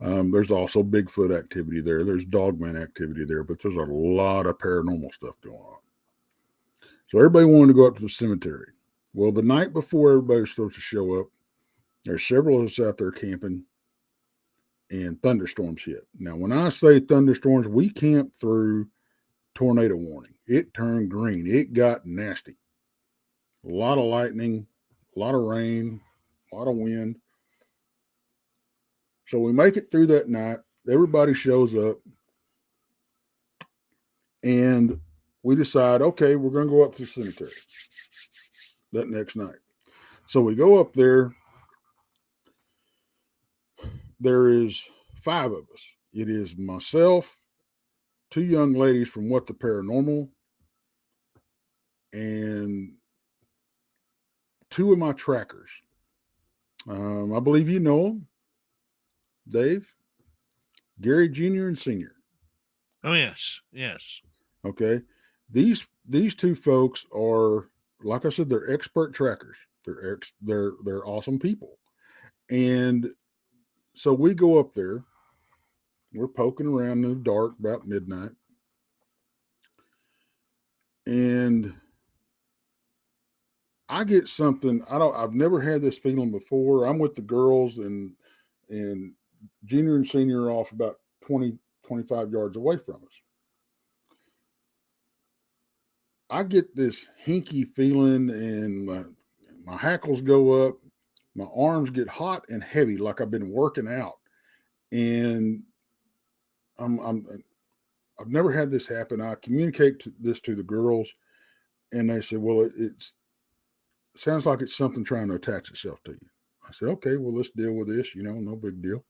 S6: There's also Bigfoot activity there. There's dogman activity there, but there's a lot of paranormal stuff going on. So everybody wanted to go up to the cemetery. Well, the night before everybody was supposed to show up, there's several of us out there camping, and thunderstorms hit. Now, when I say thunderstorms, we camped through tornado warning. It turned green. It got nasty. A lot of lightning, a lot of rain, a lot of wind. So we make it through that night. Everybody shows up, and we decide, okay, we're going to go up to the cemetery that next night. So we go up there. There is 5 of us. It is myself, 2 young ladies from What the Paranormal, and 2 of my trackers. I believe you know them, Dave, Gary Jr. and Senior.
S2: Oh, yes. Yes.
S6: Okay. These 2 folks are, like I said, they're expert trackers. They're awesome people. And so we go up there. We're poking around in the dark about midnight. And I get something. I've never had this feeling before. I'm with the girls, and Junior and Senior are off about 20, 25 yards away from us. I get this hinky feeling, and my hackles go up. My arms get hot and heavy, like I've been working out. And I've never had this happen. I communicate this to the girls, and they said, "Well, it sounds like it's something trying to attach itself to you." I said, "Okay, well, let's deal with this. No big deal."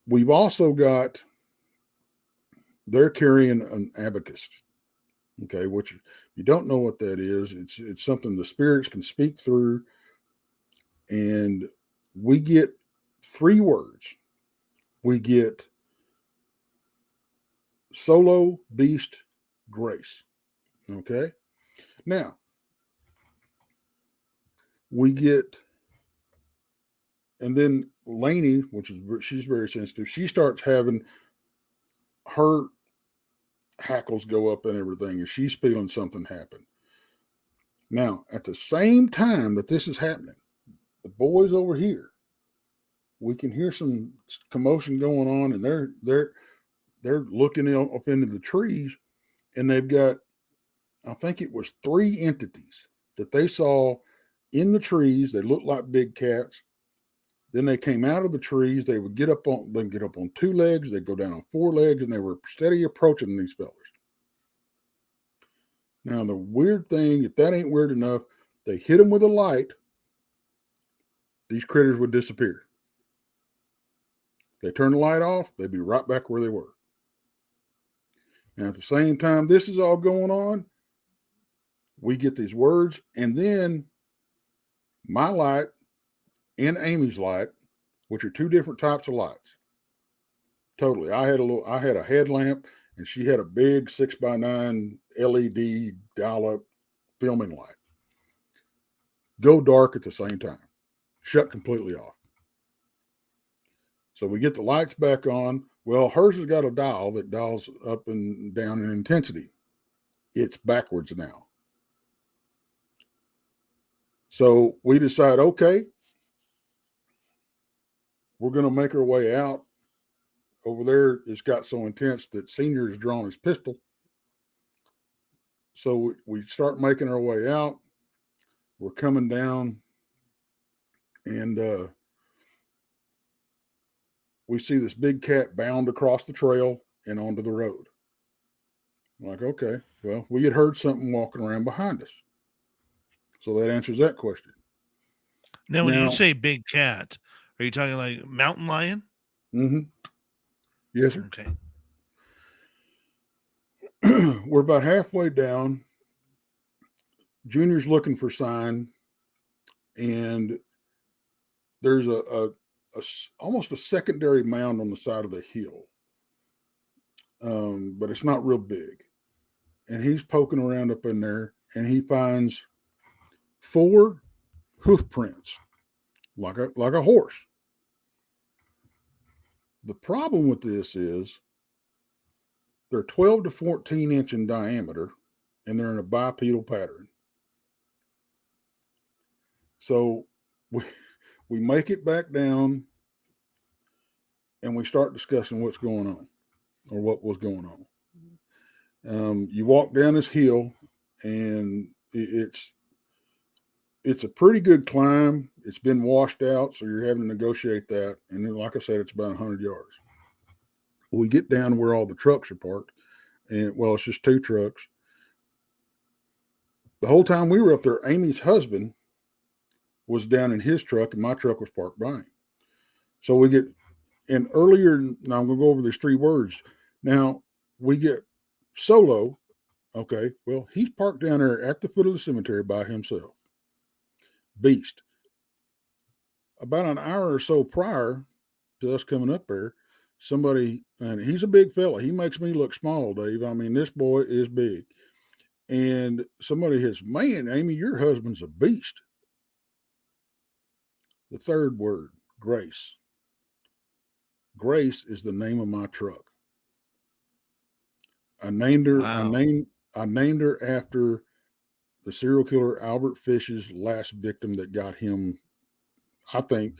S6: We've also got, they're carrying an abacus. Okay, which, if you don't know what that is, it's something the spirits can speak through, and we get 3 words. We get solo, beast, grace. Okay, now we get, and then Lainey, she's very sensitive. She starts having her hackles go up and everything, and she's feeling something happen. Now, at the same time that this is happening, the boys over here, we can hear some commotion going on, and they're looking up into the trees, and they've got, I think it was 3 entities that they saw in the trees. They looked like big cats. Then they came out of the trees. They would get up on 2 legs. They'd go down on 4 legs, and they were steady approaching these fellas. Now, the weird thing, if that ain't weird enough, they hit them with a light. These critters would disappear. They turn the light off, they'd be right back where they were. And at the same time this is all going on, we get these words, and then my light and Amy's light, which are 2 different types of lights. Totally. I had a headlamp, and she had a big 6x9 LED dial-up filming light. Go dark at the same time. Shut completely off. So we get the lights back on. Well, hers has got a dial that dials up and down in intensity. It's backwards now. So we decide, okay, we're going to make our way out. Over there, it's got so intense that Senior has drawn his pistol. So we start making our way out. We're coming down, and we see this big cat bound across the trail and onto the road. I'm like, okay, well, we had heard something walking around behind us. So that answers that question.
S2: Now, when you say big cat, are you talking like mountain lion?
S6: Mm-hmm. Yes, sir.
S2: Okay.
S6: We're about halfway down. Junior's looking for sign, and there's a almost a secondary mound on the side of the hill, but it's not real big. And he's poking around up in there, and he finds 4 hoof prints, like a horse. The problem with this is they're 12 to 14 inch in diameter, and they're in a bipedal pattern. So we make it back down, and we start discussing what's going on, or what was going on. You walk down this hill, and it's a pretty good climb. It's been washed out, so you're having to negotiate that. And then, like I said, it's about 100 yards. We get down where all the trucks are parked, and well, it's just 2 trucks. The whole time we were up there, Amy's husband was down in his truck, and my truck was parked by him. So we get, and earlier, now I'm going to go over these 3 words. Now we get Solo. Okay, well, he's parked down there at the foot of the cemetery by himself. Beast. About an hour or so prior to us coming up there, somebody, and he's a big fella. He makes me look small, Dave. I mean, this boy is big. And somebody has, man, Amy, your husband's a beast. The 3rd word, Grace. Grace is the name of my truck. I named her. Wow. I named her after the serial killer Albert Fish's last victim that got him. I think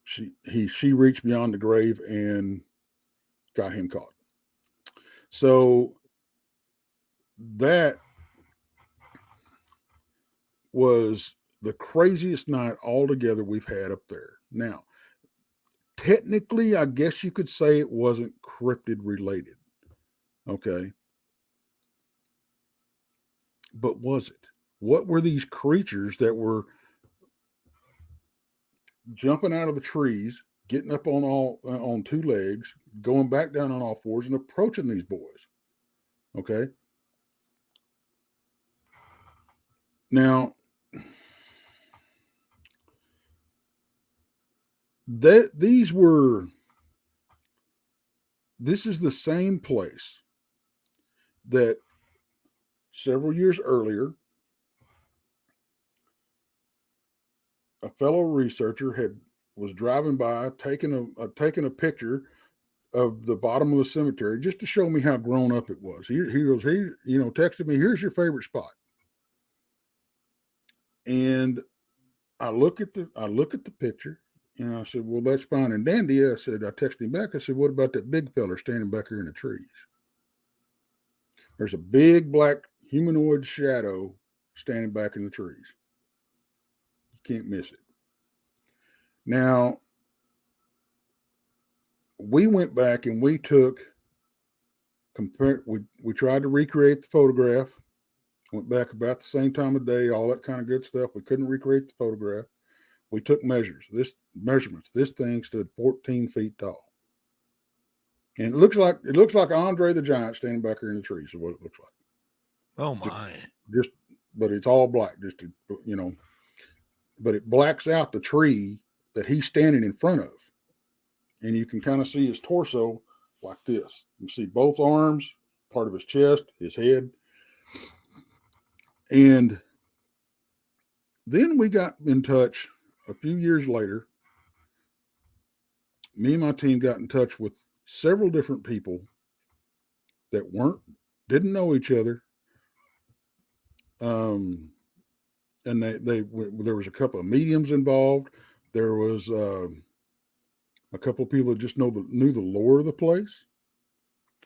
S6: she reached beyond the grave and got him caught. So that was the craziest night altogether we've had up there. Now, technically, I guess you could say it wasn't cryptid related. Okay. But was it? What were these creatures that were jumping out of the trees, getting up on 2 legs, going back down on all 4s, and approaching these boys? Okay. Now, this is the same place that several years earlier, a fellow researcher was driving by, taking a picture of the bottom of the cemetery just to show me how grown up it was. He goes, texted me, here's your favorite spot. And I look at the picture, and I said, well, that's fine and dandy. I texted him back. I said, what about that big fella standing back here in the trees? There's a big black humanoid shadow standing back in the trees. You can't miss it. Now, we went back and we tried to recreate the photograph. Went back about the same time of day, all that kind of good stuff. We couldn't recreate the photograph. We took measurements. This thing stood 14 feet tall. And it looks like Andre the Giant standing back here in the trees is what it looks like.
S2: Oh my.
S6: But it's all black, but it blacks out the tree that he's standing in front of. And you can kind of see his torso like this. You see both arms, part of his chest, his head. And then we got in touch a few years later. Me and my team got in touch with several different people that didn't know each other. And there was a couple of mediums involved. There was a couple of people that just knew the lore of the place.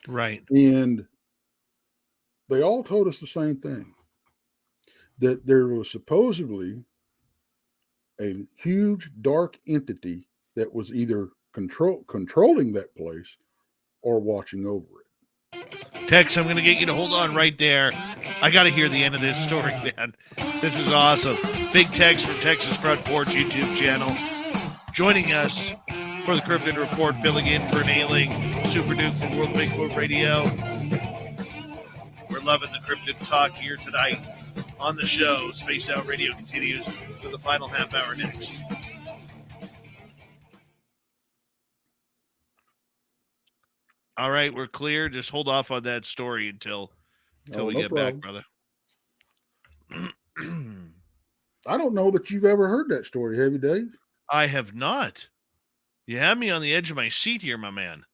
S2: Right.
S6: And they all told us the same thing, that there was supposedly a huge dark entity that was either controlling that place or watching over it.
S2: Tex, I'm going to get you to hold on right there. I got to hear the end of this story, man. This is awesome. Big Tex from Texas Front Porch YouTube channel joining us for the Cryptid Report, filling in for Nailing, Super Duke from World Bigfoot Radio. We're loving the Cryptid talk here tonight on the show. Spaced Out Radio continues for the final half hour next. All right, we're clear. Just hold off on that story until we get back, brother.
S6: I don't know that you've ever heard that story, have you, Dave?
S2: I have not. You have me on the edge of my seat here, my man.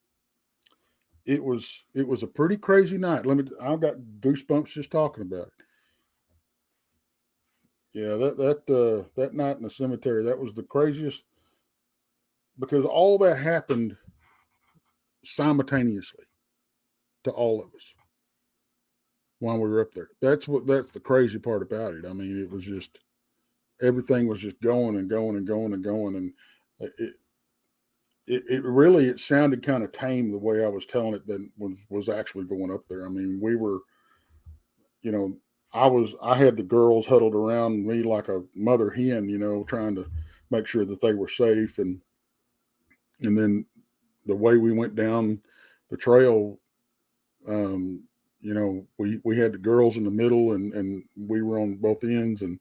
S6: It was a pretty crazy night. I've got goosebumps just talking about it. Yeah, that night in the cemetery, that was the craziest, because all that happened simultaneously to all of us while we were up there. That's the crazy part about it. I mean, it was just, everything was just going and going and going and going, and it really sounded kind of tame the way I was telling it than was actually going up there. I mean, we were, I had the girls huddled around me like a mother hen, trying to make sure that they were safe, and then the way we went down the trail, we had the girls in the middle, and we were on both ends, and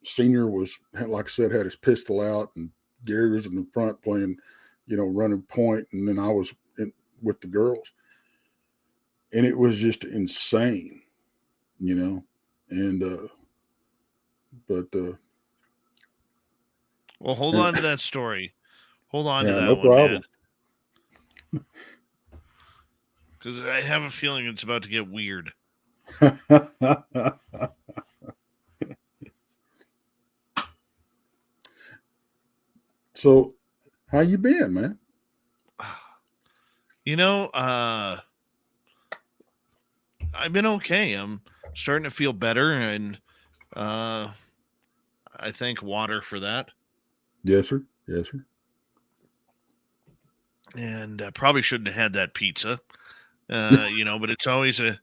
S6: Senior was, like I said, had his pistol out, and Gary was in the front playing, running point, and then I was with the girls, and it was just insane, and
S2: well, hold on to that story. Hold on to that
S6: no
S2: one,
S6: problem.
S2: man. Because I have a feeling it's about to get weird.
S6: So, how you been, man?
S2: I've been okay. I'm starting to feel better, and I thank water for that.
S6: Yes, sir. Yes, sir.
S2: And probably shouldn't have had that pizza, but it's always a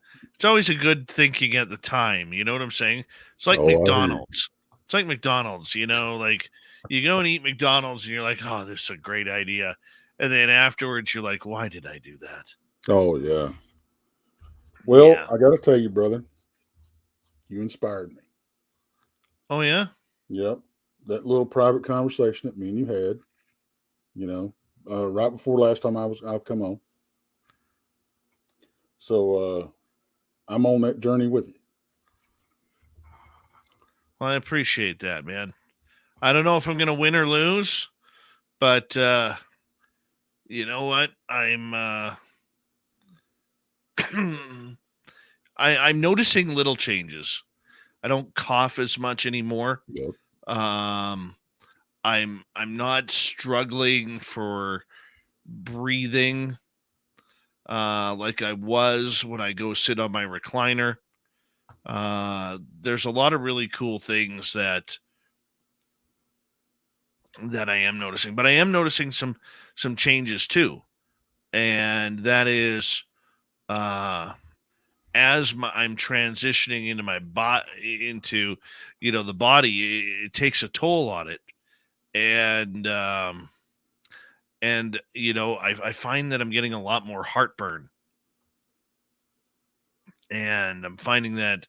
S2: good thinking at the time. You know what I'm saying? It's like McDonald's. It's like McDonald's, like you go and eat McDonald's and you're like, oh, this is a great idea. And then afterwards you're like, why did I do that?
S6: Oh, yeah. Well, yeah. I got to tell you, brother, you inspired me.
S2: Oh, yeah?
S6: Yep. That little private conversation that me and you had, right before last time I've come on. So I'm on that journey with you.
S2: Well, I appreciate that, man. I don't know if I'm going to win or lose, but you know what? I'm noticing little changes. I don't cough as much anymore.
S6: Yep.
S2: I'm not struggling for breathing like I was when I go sit on my recliner. There's a lot of really cool things that I am noticing, but I am noticing some changes too. And that is, as I'm transitioning into my into, the body, it takes a toll on it. And I find that I'm getting a lot more heartburn. And I'm finding that,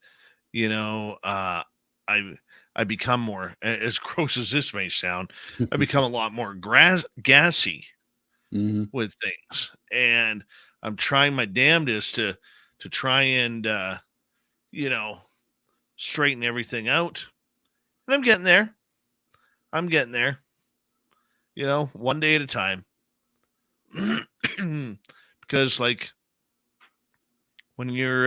S2: I become more, as gross as this may sound, I become a lot more gassy with things. And I'm trying my damnedest to try and, straighten everything out. And I'm getting there. One day at a time. Because, like, when you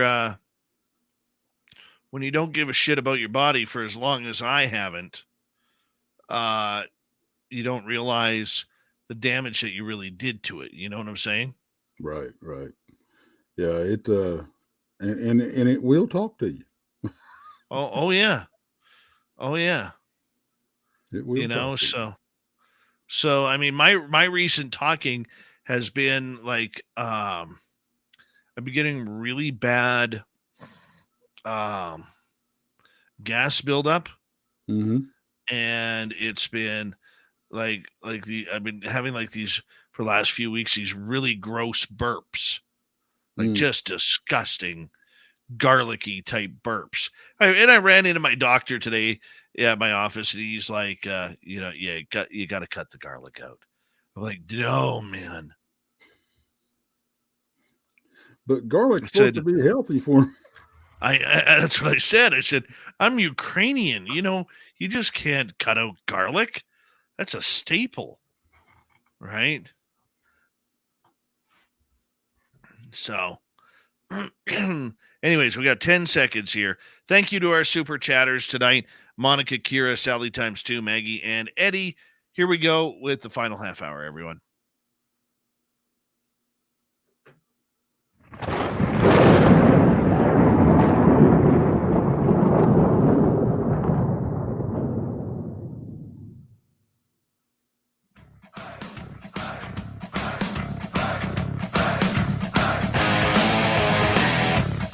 S2: don't give a shit about your body for as long as I haven't, you don't realize the damage that you really did to it. You know what I'm saying?
S6: Right. Yeah, it and it will talk to you.
S2: Oh yeah.
S6: It will.
S2: So, I mean, my recent talking has been like, I've been getting really bad gas buildup,
S6: Mm-hmm.
S2: and it's been like I've been having like these for the last few weeks, these really gross burps, like just disgusting garlicky type burps. And I ran into my doctor today at my office, and he's like, you got to cut the garlic out. I'm like, no, man.
S6: But garlic's
S2: I said,
S6: supposed to be healthy for me.
S2: I that's what I said. I said, I'm Ukrainian. You just can't cut out garlic. That's a staple, right? So, anyways, we got 10 seconds here. Thank you to our super chatters tonight: Monica, Kira, Sally times 2, Maggie, and Eddie. Here we go with the final half hour, everyone.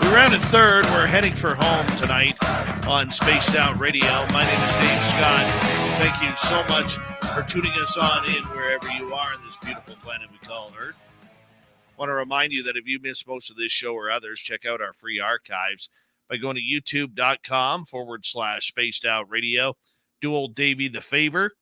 S2: We're around at third. We're heading for home tonight on Spaced Out Radio. My name is Dave Scott. Thank you so much for tuning us on in wherever you are on this beautiful planet we call Earth. I want to remind you that if you missed most of this show or others, check out our free archives by going to youtube.com/Spaced Out Radio. Do old Davey the favor.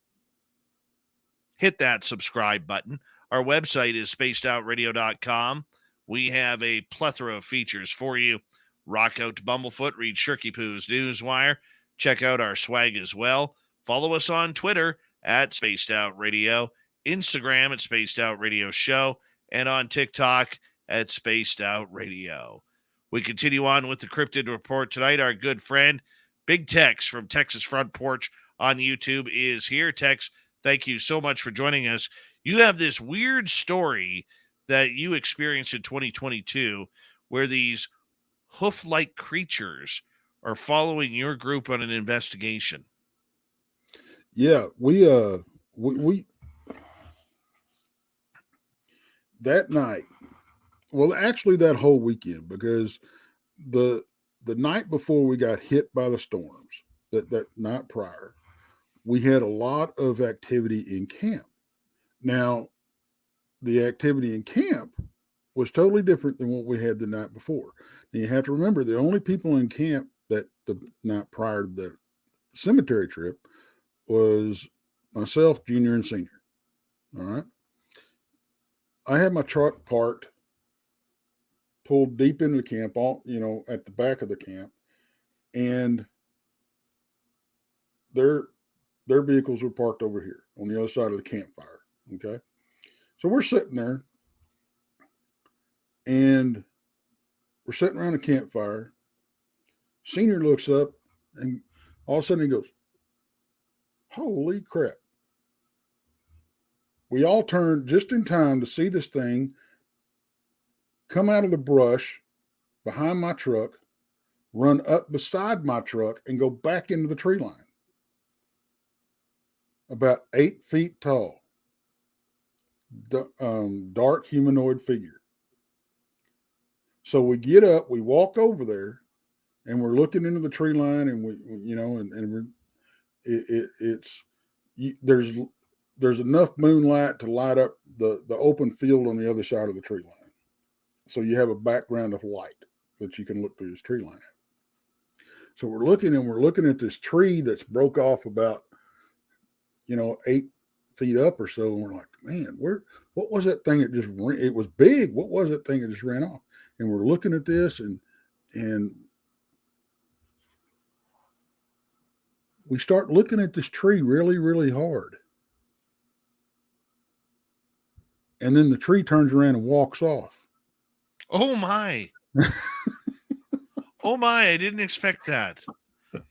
S2: Hit that subscribe button. Our website is spacedoutradio.com. We have a plethora of features for you. Rock out to Bumblefoot, read Shirky Poo's Newswire. Check out our swag as well. Follow us on Twitter at Spaced Out Radio, Instagram at Spaced Out Radio Show, and on TikTok at Spaced Out Radio. We continue on with the Cryptid Report tonight. Our good friend, Big Tex from Texas Front Porch on YouTube is here. Tex, thank you so much for joining us. You have this weird story that you experienced in 2022 where these hoof-like creatures are following your group on an investigation.
S6: Yeah, we that night, well, actually that whole weekend, because the night before we got hit by the storms, that night prior, we had a lot of activity in camp. Now, the activity in camp was totally different than what we had the night before. And you have to remember, the only people in camp that the night prior to the cemetery trip was myself, junior and senior. All right. I had my truck parked, pulled deep into the camp, at the back of the camp, and their vehicles were parked over here on the other side of the campfire. Okay. So we're sitting there, and we're sitting around a campfire. Senior looks up, and all of a sudden he goes, "Holy crap." We all turned just in time to see this thing come out of the brush behind my truck, run up beside my truck, and go back into the tree line. About 8 feet tall. Dark humanoid figure. So we get up, we walk over there, and we're looking into the tree line, and there's enough moonlight to light up the open field on the other side of the tree line. So you have a background of light that you can look through this tree line at. So we're looking at this tree that's broke off about 8 feet up or so, and we're like, man, what was that thing that just ran? It was big. What was that thing that just ran off? And we're looking at this, and we start looking at this tree really, really hard. And then the tree turns around and walks off.
S2: Oh my. Oh my, I didn't expect that.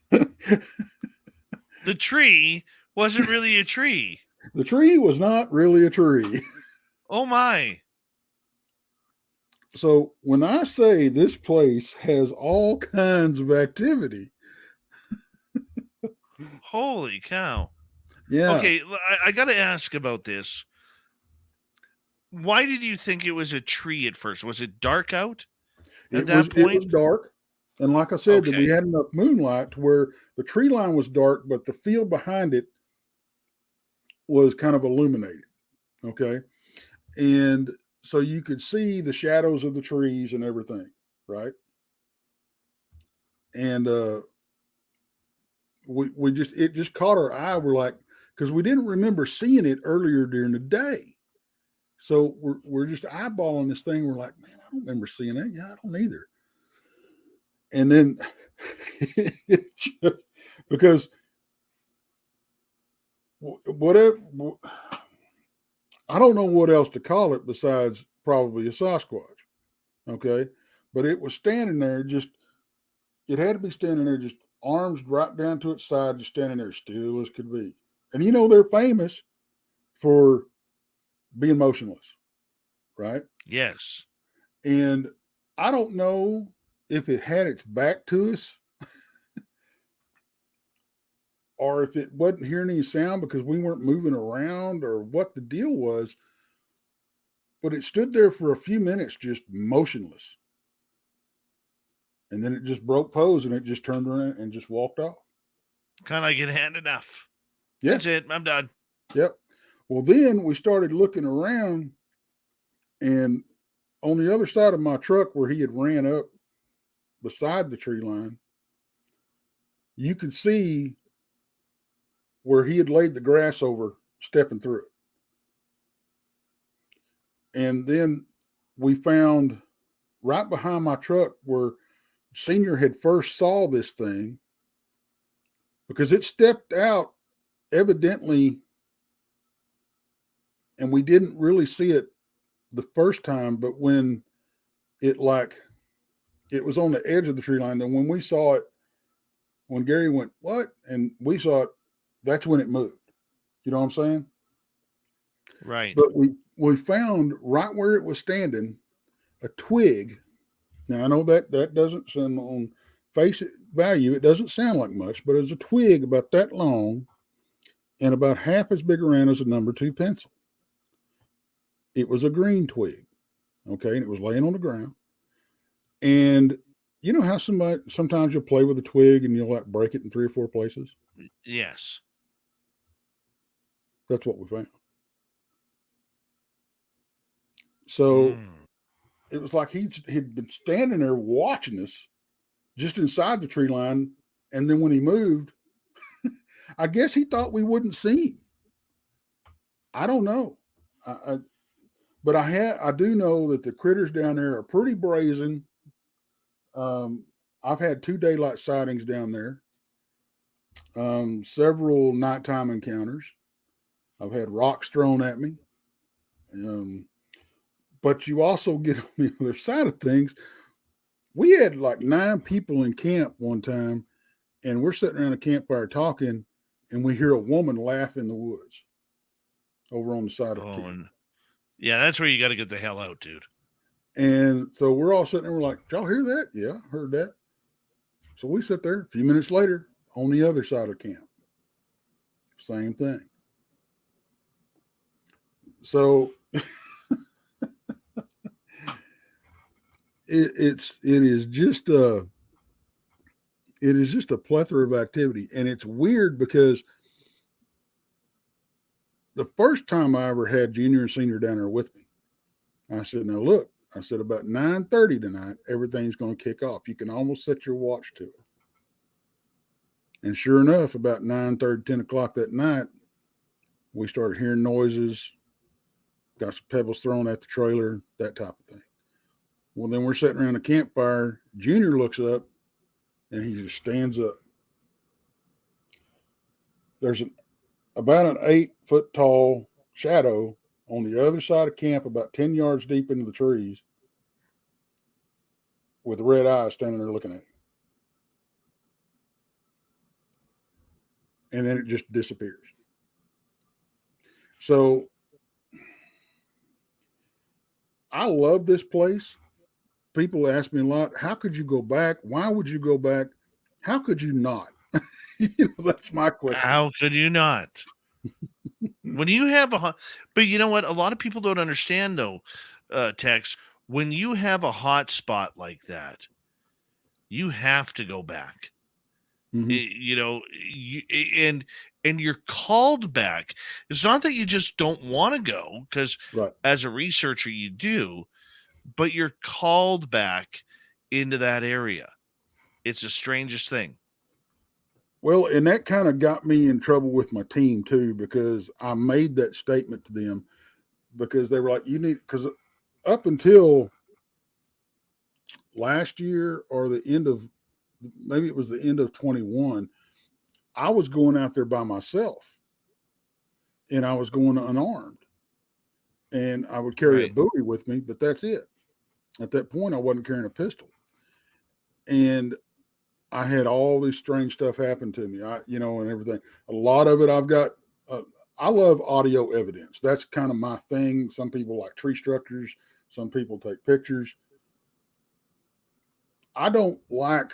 S2: The tree wasn't really a tree.
S6: The tree was not really a tree.
S2: Oh my.
S6: So when I say this place has all kinds of activity.
S2: Holy cow.
S6: Yeah.
S2: Okay, I got to ask about this. Why did you think it was a tree at first? Was it dark out at that
S6: It was
S2: point?
S6: dark. And like I said, that
S2: Okay.
S6: we had enough moonlight to where the tree line was dark, but the field behind it was kind of illuminated. Okay. And so you could see the shadows of the trees and everything, right? And we just it just caught our eye. We're like, because we didn't remember seeing it earlier during the day. So we're just eyeballing this thing. We're like, man, I don't remember seeing that. Yeah, I don't either. And then because whatever, I don't know what else to call it besides probably a Sasquatch. Okay. But it was standing there it had to be standing there, just arms right down to its side, just standing there still as could be. And they're famous for being motionless, right?
S2: Yes.
S6: And I don't know if it had its back to us or if it wasn't hearing any sound because we weren't moving around or what the deal was. But it stood there for a few minutes just motionless. And then it just broke pose and it just turned around and just walked off.
S2: Kind of like it had enough.
S6: Yeah.
S2: That's it. I'm done.
S6: Yep. Well, then we started looking around, and on the other side of my truck where he had ran up beside the tree line, you could see where he had laid the grass over, stepping through it. And then we found right behind my truck where Senior had first saw this thing, because it stepped out evidently, and we didn't really see it the first time, but when it was on the edge of the tree line, and when we saw it, when Gary went, what? And we saw it, that's when it moved. You know what I'm saying?
S2: Right.
S6: But we found right where it was standing a twig. Now I know that doesn't sound, on face value, it doesn't sound like much, but it was a twig about that long and about half as big around as a number 2 pencil. It was a green twig. Okay. And it was laying on the ground. And you know how sometimes you'll play with a twig and you'll like break it in 3 or 4 places?
S2: Yes.
S6: That's what we found. So it was like he'd been standing there watching us just inside the tree line. And then when he moved, I guess he thought we wouldn't see him. I don't know. But I do know that the critters down there are pretty brazen. I've had 2 daylight sightings down there. Several nighttime encounters. I've had rocks thrown at me. But you also get on the other side of things. We had like 9 people in camp one time, and we're sitting around a campfire talking, and we hear a woman laugh in the woods over on the side of camp.
S2: Yeah, that's where you got to get the hell out, dude.
S6: And so we're all sitting there, we're like, did y'all hear that? Yeah, heard that. So we sit there. A few minutes later, on the other side of camp, same thing. So it is just a plethora of activity, and it's weird because the first time I ever had Junior and Senior down there with me, I said, now look, I said about 9:30 tonight, everything's going to kick off. You can almost set your watch to it. And sure enough, about 9:30, 10 o'clock that night, we started hearing noises, got some pebbles thrown at the trailer, that type of thing. Well, then we're sitting around a campfire. Junior looks up, and he just stands up. There's about an 8-foot tall shadow on the other side of camp, about 10 yards deep into the trees, with red eyes standing there looking at him. And then it just disappears. So I love this place. People ask me a lot, how could you go back? Why would you go back? How could you not? That's my question.
S2: How could you not? When you have but you know what? A lot of people don't understand though, Tex. When you have a hot spot like that, you have to go back.
S6: Mhm.
S2: And you're called back. It's not that you just don't want to go, because
S6: Right.
S2: as a researcher you do, but you're called back into that area. It's the strangest thing.
S6: Well, and that kind of got me in trouble with my team too, because I made that statement to them because they were like, you need, because up until last year or maybe it was the end of 21, I was going out there by myself and I was going unarmed and I would carry a
S2: Right.
S6: bowie with me, but that's it. At that point, I wasn't carrying a pistol. And I had all this strange stuff happen to me, and everything. A lot of it I've got. I love audio evidence. That's kind of my thing. Some people like tree structures. Some people take pictures. I don't like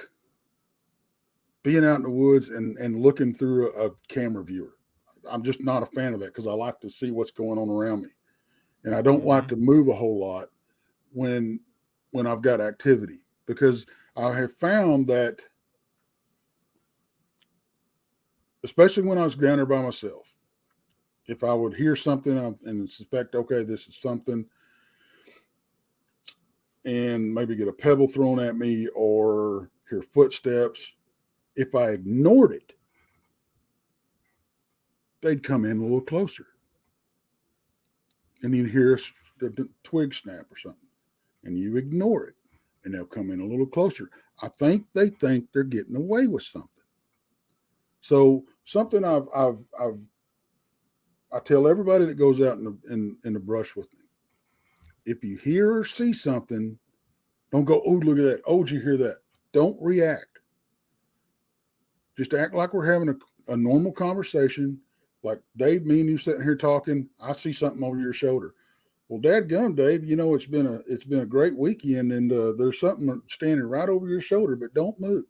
S6: being out in the woods and looking through a camera viewer. I'm just not a fan of that because I like to see what's going on around me, and I don't like to move a whole lot when I've got activity, because I have found that, especially when I was down there by myself, if I would hear something and suspect, okay, this is something, and maybe get a pebble thrown at me or hear footsteps, if I ignored it, they'd come in a little closer. And you'd hear a twig snap or something, and you ignore it, and they'll come in a little closer. I think they think they're getting away with something. So something I tell everybody that goes out in the brush with me: if you hear or see something, don't go, oh, look at that. Oh, did you hear that? Don't react. Just act like we're having a normal conversation. Like, Dave, me and you sitting here talking. I see something over your shoulder. Well, dadgum, Dave, it's been a great weekend, and there's something standing right over your shoulder, but don't move.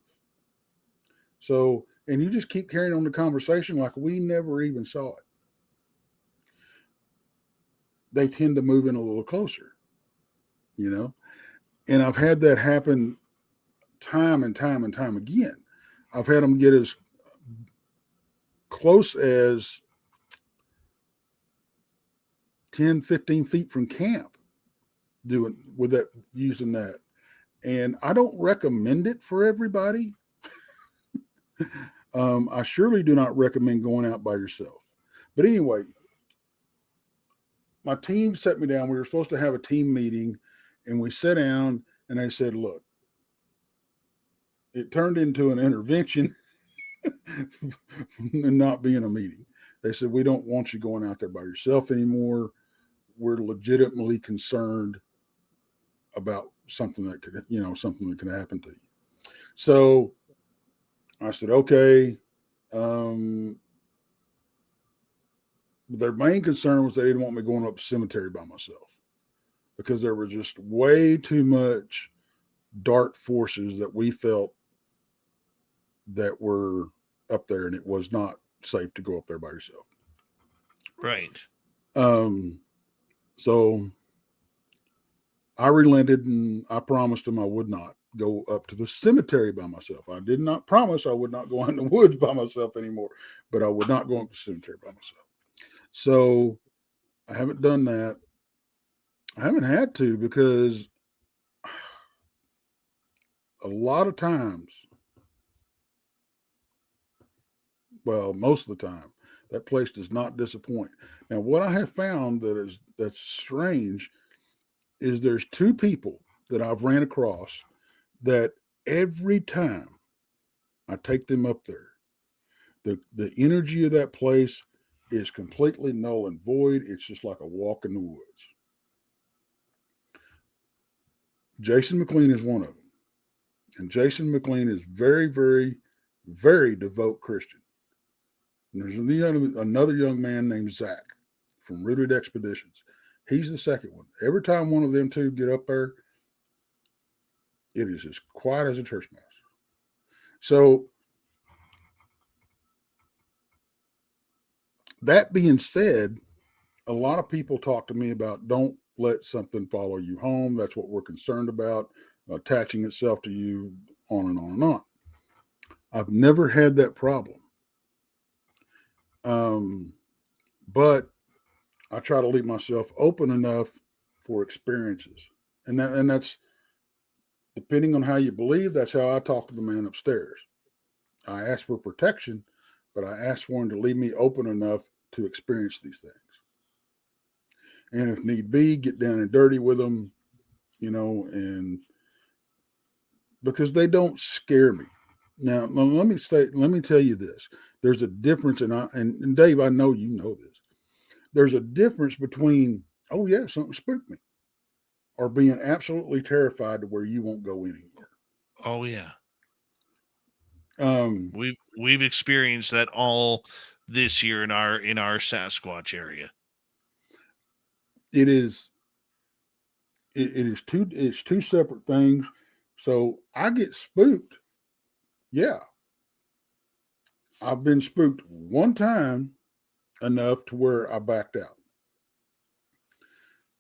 S6: So, and you just keep carrying on the conversation like we never even saw it. They tend to move in a little closer, and I've had that happen time and time and time again. I've had them get as close as 10, 15 feet from camp using that. And I don't recommend it for everybody. I surely do not recommend going out by yourself. But anyway, my team set me down. We were supposed to have a team meeting, and we sat down and they said, look, it turned into an intervention and not being a meeting. They said, we don't want you going out there by yourself anymore. We're legitimately concerned about something that could happen to you. So I said, okay. Their main concern was they didn't want me going up the cemetery by myself because there were just way too much dark forces that we felt that were up there, and it was not safe to go up there by yourself.
S2: Right.
S6: So I relented, and I promised them I would not go up to the cemetery by myself. I did not promise I would not go out in the woods by myself anymore, but I would not go up to the cemetery by myself. So I haven't done that. I haven't had to, because a lot of times, well, most of the time, that place does not disappoint. Now, what I have found that's strange is there's two people that I've ran across that every time I take them up there, the energy of that place is completely null and void. It's just like a walk in the woods. Jason McLean is one of them. And Jason McLean is very, very, very devout Christian. And there's another young man named Zach from Rooted Expeditions. He's the second one. Every time one of them two get up there, it is as quiet as a church mouse. So That being said, a lot of people talk to me about don't let something follow you home. That's what we're concerned about, attaching itself to you, on and on and on. I've never had that problem. But I try to leave myself open enough for experiences. And that's depending on how you believe, that's how I talk to the man upstairs. I ask for protection, but I ask for him to leave me open enough to experience these things. And if need be, get down and dirty with them, and because they don't scare me. Now, let me tell you this. There's a difference, and Dave, I know you know this. There's a difference between, oh yeah, something spooked me, or being absolutely terrified to where you won't go anymore.
S2: Oh yeah. We've experienced that all this year in our Sasquatch area.
S6: It's two separate things. So I get spooked. Yeah. I've been spooked one time enough to where I backed out.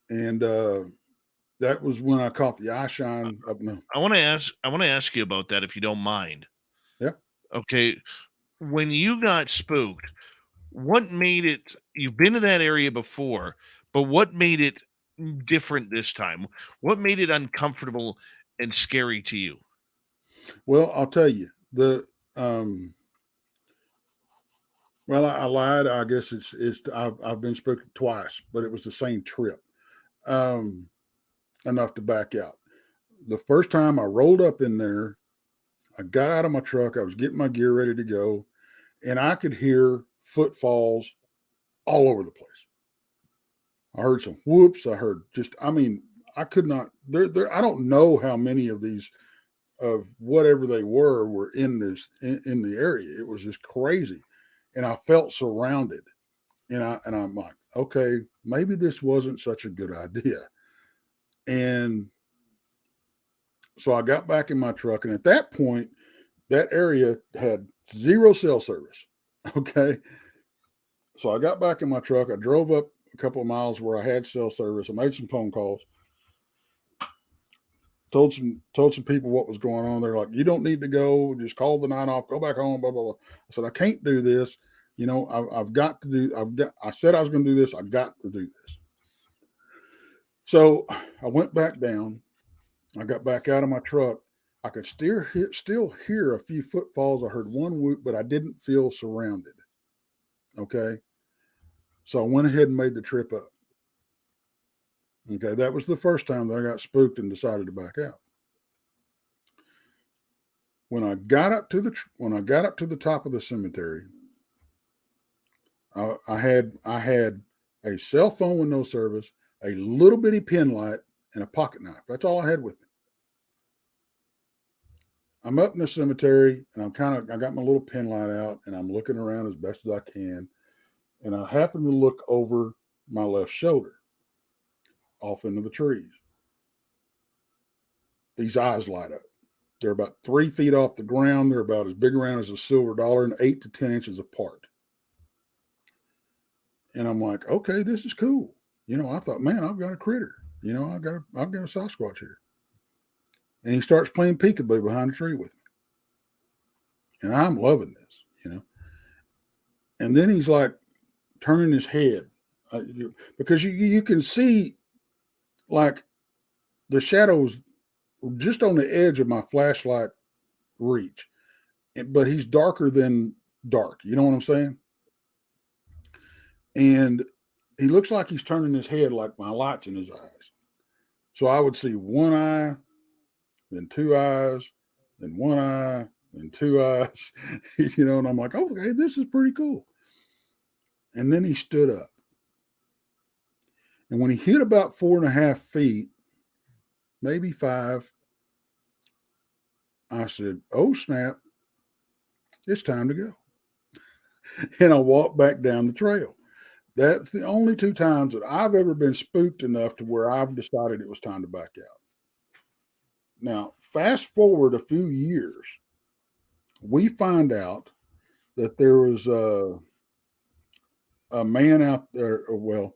S6: And that was when I caught the eye shine up. No.
S2: I want to ask you about that if you don't mind.
S6: Yeah.
S2: Okay. When you got spooked, what made it, you've been to that area before, but what made it different this time? What made it uncomfortable and scary to you?
S6: Well, I'll tell you, well, I lied. I guess I've been spooked twice, but it was the same trip. Enough to back out. The first time I rolled up in there, I got out of my truck. I was getting my gear ready to go, and I could hear footfalls all over the place. I heard some whoops. I heard I could not. I don't know how many of these, of whatever they were in the area. It was just crazy, and I felt surrounded. And I'm like, okay, maybe this wasn't such a good idea. And so I got back in my truck, and at that point, that area had zero cell service. Okay. So I got back in my truck. I drove up a couple of miles where I had cell service. I made some phone calls, told some people what was going on. They're like, you don't need to go. Just call the 9 off, go back home, blah, blah, blah. I said, I can't do this. I said I was going to do this. I got to do this. So I went back down. I got back out of my truck. I could still hear a few footfalls. I heard one whoop, but I didn't feel surrounded. Okay. So I went ahead and made the trip up. Okay. That was the first time that I got spooked and decided to back out. When I got up to the top of the cemetery, I had a cell phone with no service, a little bitty pen light, and a pocket knife. That's all I had with me. I'm up in the cemetery, and I got my little pen light out, and I'm looking around as best as I can. And I happen to look over my left shoulder off into the trees. These eyes light up. They're about 3 feet off the ground. They're about as big around as a silver dollar and 8 to 10 inches apart. And I'm like, okay, this is cool. I thought, man, I've got a critter. I've got a Sasquatch here. And he starts playing peekaboo behind the tree with me. And I'm loving this, And then he's like turning his head because you can see like the shadows just on the edge of my flashlight reach, but he's darker than dark. You know what I'm saying? And he looks like he's turning his head like my light's in his eyes. So I would see one eye, then two eyes, then one eye, then two eyes, and I'm like, okay, this is pretty cool. And then he stood up. And when he hit about 4.5 feet, maybe 5, I said, oh, snap, it's time to go. And I walked back down the trail. That's the only 2 times that I've ever been spooked enough to where I've decided it was time to back out. Now, fast forward a few years, we find out that there was a man out there. Well,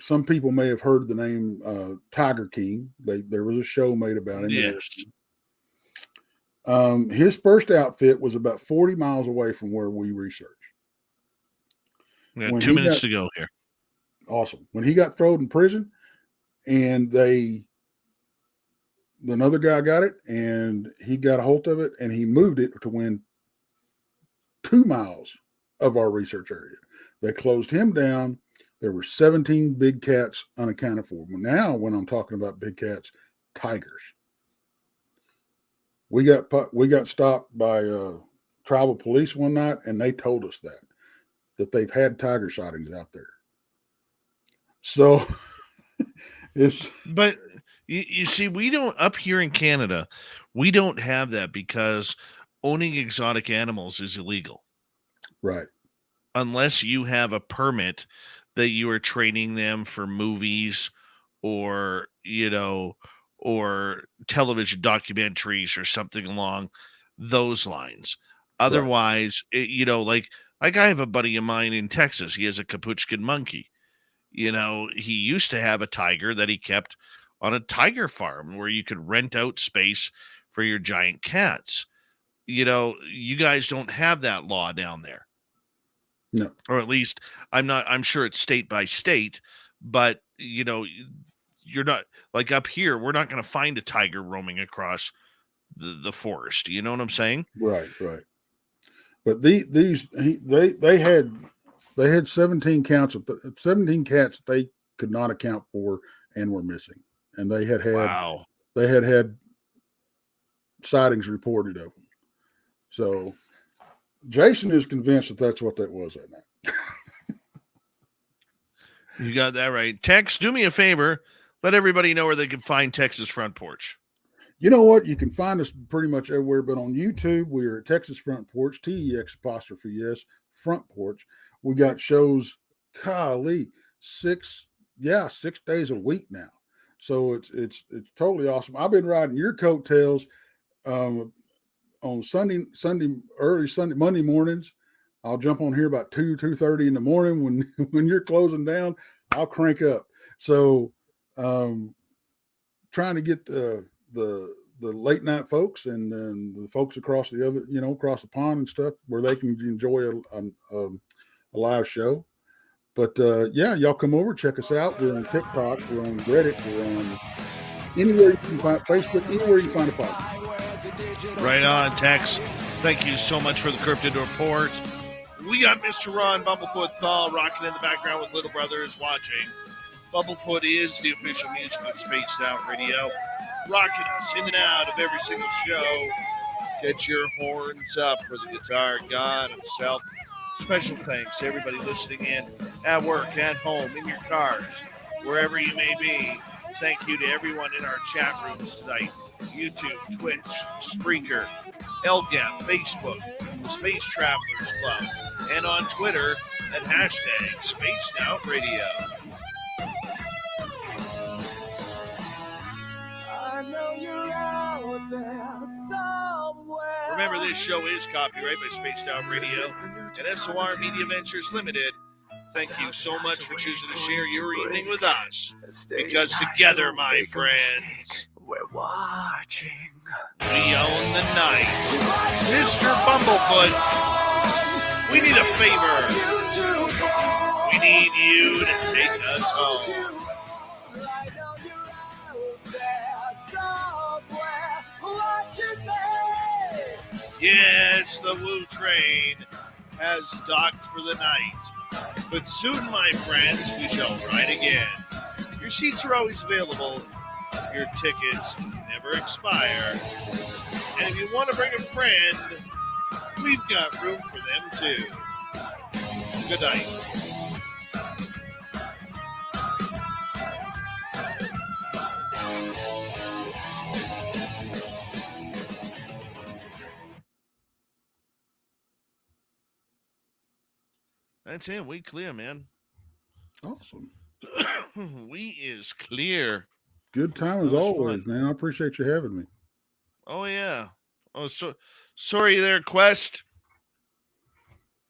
S6: some people may have heard the name Tiger King. There was a show made about him.
S2: Yes.
S6: His first outfit was about 40 miles away from where we researched.
S2: We got 2 minutes to go here.
S6: Awesome. When he got thrown in prison, and another guy got it, and he got a hold of it, and he moved it to within 2 miles of our research area. They closed him down. There were 17 big cats unaccounted for. Now, when I'm talking about big cats, tigers. We got stopped by tribal police one night, and they told us that they've had tiger sightings out there. So
S2: But you see, we don't, up here in Canada, we don't have that because owning exotic animals is illegal.
S6: Right.
S2: Unless you have a permit that you are training them for movies or, or television documentaries or something along those lines. Otherwise, like I have a buddy of mine in Texas. He has a capuchin monkey. He used to have a tiger that he kept on a tiger farm where you could rent out space for your giant cats. You guys don't have that law down there.
S6: No.
S2: Or at least I'm sure it's state by state, but you're not, like up here, we're not going to find a tiger roaming across the forest. You know what I'm saying?
S6: Right. But they had 17 counts of 17 cats they could not account for and were missing, and they had
S2: Wow.
S6: They had sightings reported of them. So Jason is convinced that that's what that was that night.
S2: You got that right. Tex, do me a favor. Let everybody know where they can find Texas Front Porch.
S6: You know what? You can find us pretty much everywhere, but on YouTube, we're at Texas Front Porch, TEX''S, Front Porch. We got shows, 6 days a week now. So it's totally awesome. I've been riding your coattails on early Monday mornings. I'll jump on here about 2:30 in the morning when you're closing down. I'll crank up. So trying to get the late night folks and then the folks across across the pond and stuff where they can enjoy a live show. But y'all come over, check us out. We're on TikTok, we're on Reddit, we're on anywhere you can find Facebook, anywhere you can find a podcast.
S2: Right on, Tex. Thank you so much for the Cryptid Report. We got Mr. Ron Bumblefoot Thal rocking in the background with Little Brothers watching. Bumblefoot is the official music of Spaced Out Radio, rocking us in and out of every single show. Get your horns up for the guitar god himself. Special thanks to everybody listening in at work, at home, in your cars, wherever you may be. Thank you to everyone in our chat rooms tonight. YouTube, Twitch, Spreaker, LGAP, Facebook, the Space Travelers Club, and on Twitter at #SpacedOutRadio. Remember, this show is copyright by Spaced Out Radio and SOR Media Ventures Limited. Thank you so much for choosing to share your evening with us, because together, my friends,
S7: we're watching.
S2: We own the night. Mr. Bumblefoot, we need a favor. We need you to take us home. Yes, the Woo train has docked for the night. But soon, my friends, we shall ride again. Your seats are always available. Your tickets never expire. And if you want to bring a friend, we've got room for them too. Good night. That's it. We clear, man.
S6: Awesome.
S2: We is clear.
S6: Good time as always, man. I appreciate you having me.
S2: Oh, yeah. Oh, so sorry there, Quest.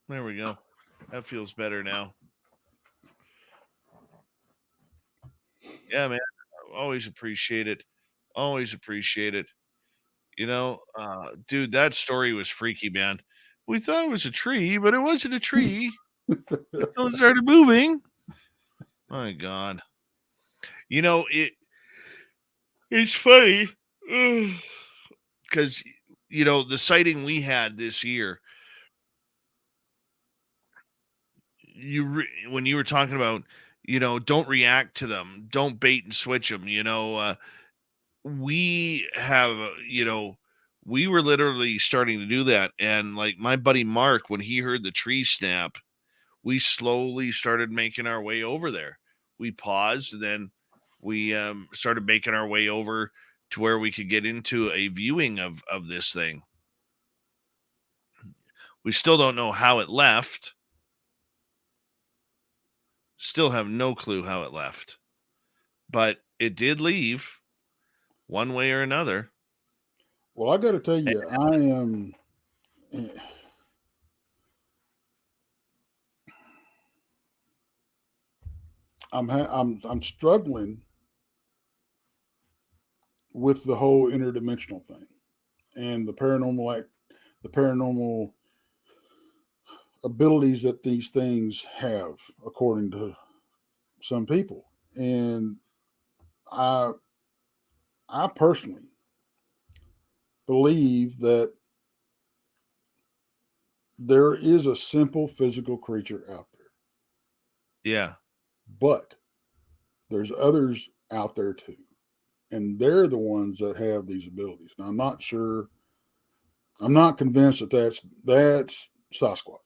S2: There we go. That feels better now. Yeah, man. Always appreciate it. Always appreciate it. Dude, that story was freaky, man. We thought it was a tree, but it wasn't a tree until it started moving. My God. It's funny because the sighting we had this year, when you were talking about, don't react to them, don't bait and switch them, we have, we were literally starting to do that. And like my buddy Mark, when he heard the tree snap, we slowly started making our way over there. We paused, and then we started making our way over to where we could get into a viewing of this thing. We still don't know how it left. Still have no clue how it left. But it did leave one way or another.
S6: Well, I got to tell you, I am. I'm struggling with the whole interdimensional thing and the paranormal abilities that these things have, according to some people. And I personally believe that there is a simple physical creature out there.
S2: Yeah.
S6: But there's others out there too. And they're the ones that have these abilities. Now, I'm not convinced that that's Sasquatch.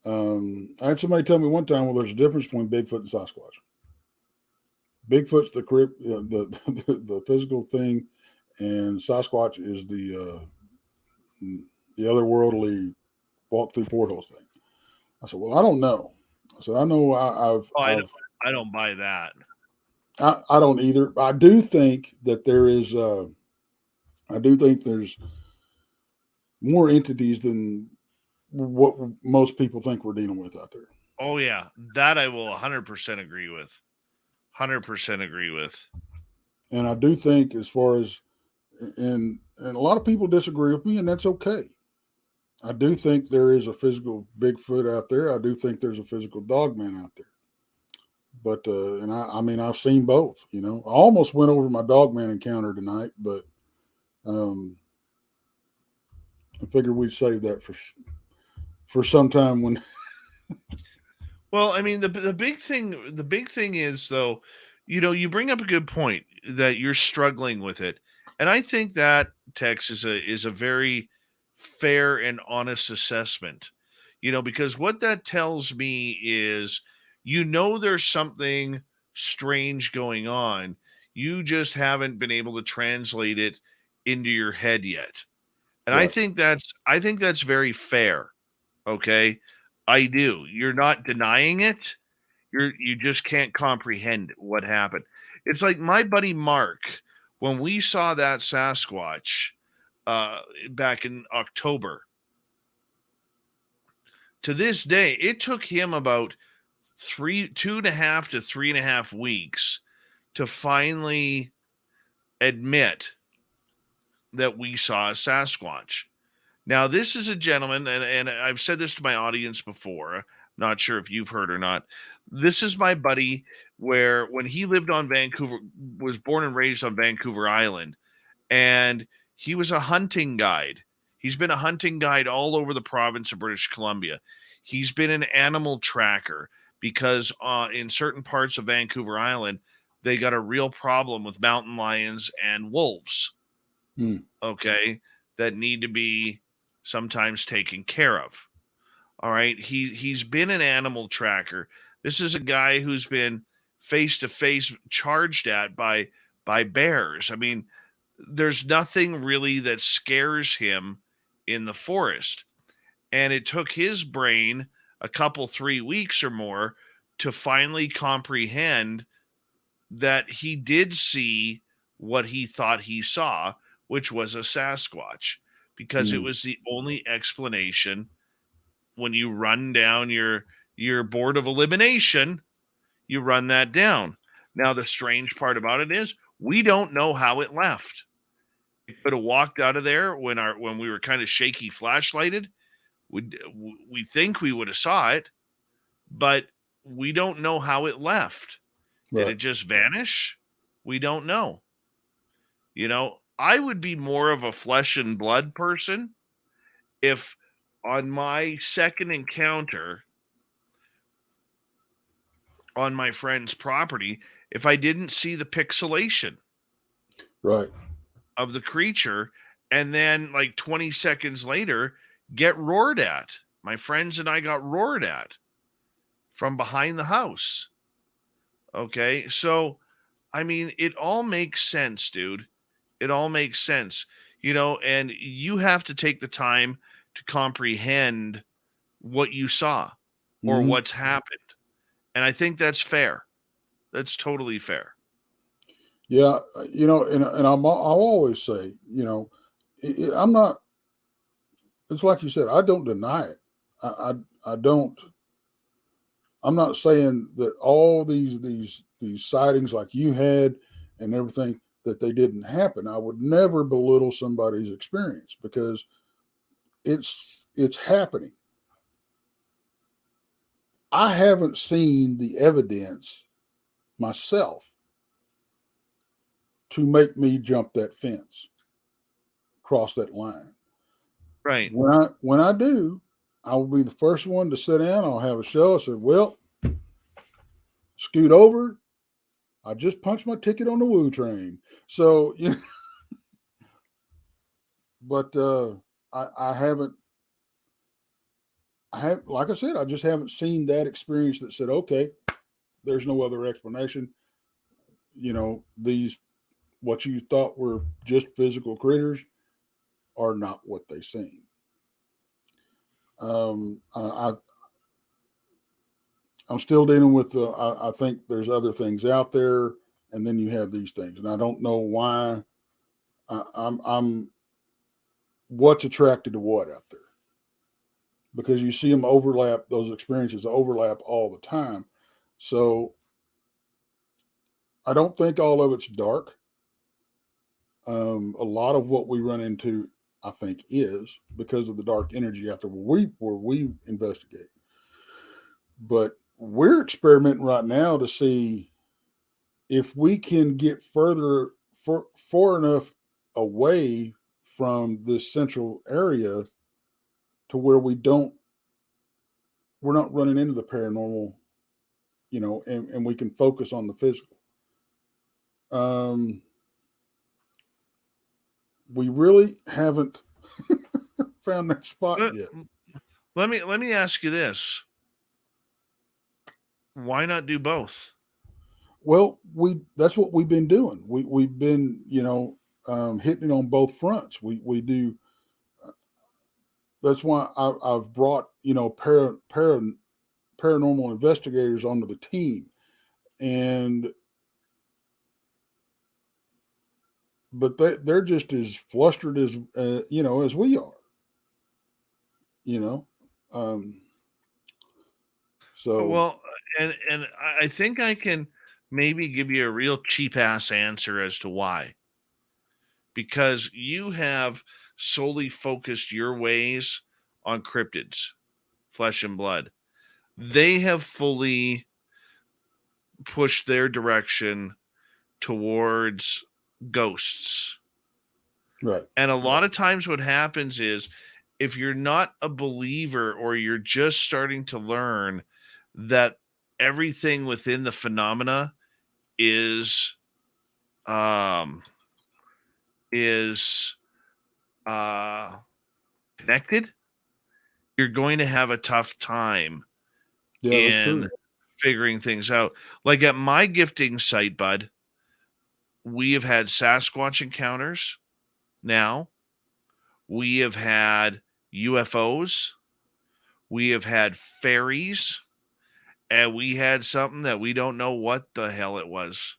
S6: I had somebody tell me one time, well, there's a difference between Bigfoot and Sasquatch. Bigfoot's the physical thing, and Sasquatch is the otherworldly walk through portals thing. I said, well, I don't know. I said, I know
S2: I don't buy that.
S6: I don't either. I do think that there's more entities than what most people think we're dealing with out there.
S2: Oh yeah, that I will 100% agree with. 100% agree with.
S6: And I do think, as far as, and a lot of people disagree with me, and that's okay. I do think there is a physical Bigfoot out there. I do think there's a physical Dogman out there. But and I mean, I've seen both. I almost went over my Dogman encounter tonight, but I figured we'd save that for some time when.
S2: Well, I mean, the big thing is, though, you bring up a good point that you're struggling with it, and I think that, Tex, is a very fair and honest assessment. Because what that tells me is, there's something strange going on. You just haven't been able to translate it into your head yet. And
S6: Right.
S2: I think that's very fair. Okay. I do. You're not denying it. You just can't comprehend what happened. It's like my buddy Mark, when we saw that Sasquatch back in October. To this day, it took him about 2.5 to 3.5 weeks to finally admit that we saw a Sasquatch. Now, this is a gentleman, and I've said this to my audience before. Not sure if you've heard or not. This is my buddy, where when he lived on was born and raised on Vancouver Island, and he was a hunting guide. He's been a hunting guide all over the province of British Columbia. He's been an animal tracker because in certain parts of Vancouver Island, they got a real problem with mountain lions and wolves. Okay, that need to be sometimes taken care of. All right. He's been an animal tracker. This is a guy who's been face to face charged at by bears. I mean, there's nothing really that scares him in the forest. And it took his brain a couple, 3 weeks or more to finally comprehend that he did see what he thought he saw, which was a Sasquatch, because it was the only explanation when you run down your board of elimination, you run that down. Now, the strange part about it is we don't know how it left. It could have walked out of there when we were kind of shaky flashlighted. We think we would have saw it, but we don't know how it left. Did
S6: Right.
S2: it just vanish? We don't know. I would be more of a flesh and blood person if on my second encounter on my friend's property, if I didn't see the pixelation
S6: Right.
S2: of the creature, and then like 20 seconds later get roared at. My friends and I got roared at from behind the house. Okay, so I mean, it all makes sense, dude. It all makes sense, and you have to take the time to comprehend what you saw or
S6: Mhm.
S2: what's happened. And I think that's fair. That's totally fair.
S6: Yeah, and I'll always say, I'm not. It's like you said. I don't deny it. I don't. I'm not saying that all these sightings like you had and everything that they didn't happen. I would never belittle somebody's experience because it's happening. I haven't seen the evidence myself to make me jump that fence, cross that line.
S2: Right.
S6: When I do, I will be the first one to sit down. I'll have a show. I said, well, scoot over. I just punched my ticket on the Woo train. So, but I haven't, like I said, I just haven't seen that experience that said, okay, there's no other explanation. These, what you thought were just physical critters are not what they seem. I'm still dealing with I think there's other things out there, and then you have these things, and I don't know why. I'm what's attracted to what out there, because you see them overlap. Those experiences overlap all the time. So I don't think all of it's dark. A lot of what we run into, I think, is because of the dark energy out there where we investigate. But we're experimenting right now to see if we can get far enough away from this central area to where we're not running into the paranormal, and we can focus on the physical. We really haven't found that spot
S2: Let,
S6: yet.
S2: let me ask you this. Why not do both?
S6: Well, that's what we've been doing. We've been, hitting it on both fronts. We do. That's why I've brought, paranormal investigators onto the team, but they're just as flustered as as we are. Um, so
S2: Well, and I think I can maybe give you a real cheap ass answer as to why. Because you have solely focused your ways on cryptids, flesh and blood. They have fully pushed their direction towards ghosts.
S6: right,
S2: And a lot of times what happens is if you're not a believer or you're just starting to learn that everything within the phenomena is um is connected, you're going to have a tough time
S6: yeah, that's
S2: in
S6: true.
S2: figuring things out. Like at my gifting site, bud, we have had Sasquatch encounters now. We have had UFOs. We have had fairies. And we had something that we don't know what the hell it was.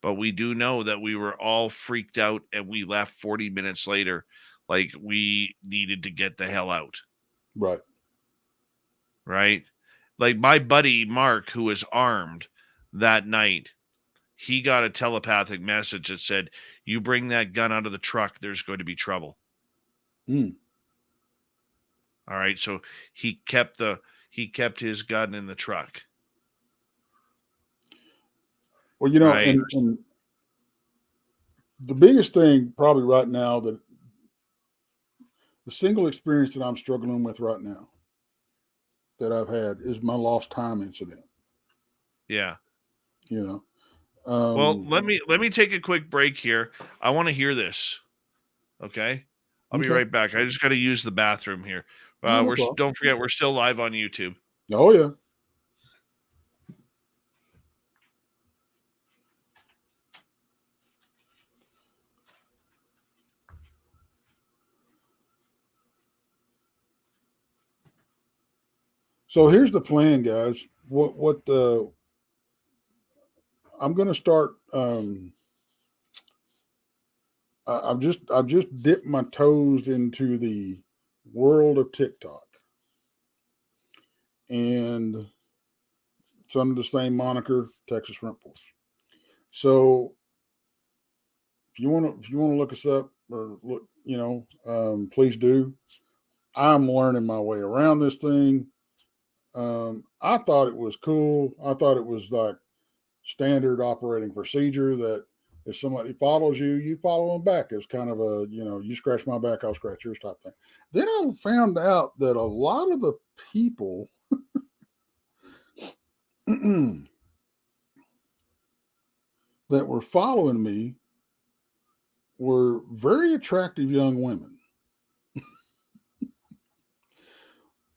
S2: But we do know that we were all freaked out and we left 40 minutes later like we needed to get the hell out.
S6: Right.
S2: right? Like my buddy Mark, who was armed that night, he got a telepathic message that said, "You bring that gun out of the truck, there's going to be trouble."
S6: Mm.
S2: All right, so he kept his gun in the truck.
S6: Well, you know,
S2: Right.
S6: and the biggest thing probably right now, that the single experience that I'm struggling with right now that I've had is my lost time incident.
S2: Yeah.
S6: You know,
S2: Well, let me take a quick break here. I want to hear this. Okay. I'll be
S6: okay.
S2: right back. I just got to use the bathroom here.
S6: No, no problem.
S2: Don't forget, we're still live on YouTube.
S6: Oh yeah. So here's the plan, guys. What I'm going to start. I've just dipped my toes into the world of TikTok, and it's under the same moniker, Texas Front Porch. So if you want to look us up or look, please do. I'm learning my way around this thing. I thought it was cool. I thought it was like standard operating procedure that if somebody follows you, you follow them back. It's kind of a, you scratch my back, I'll scratch yours type thing. Then I found out that a lot of the people that were following me were very attractive young women.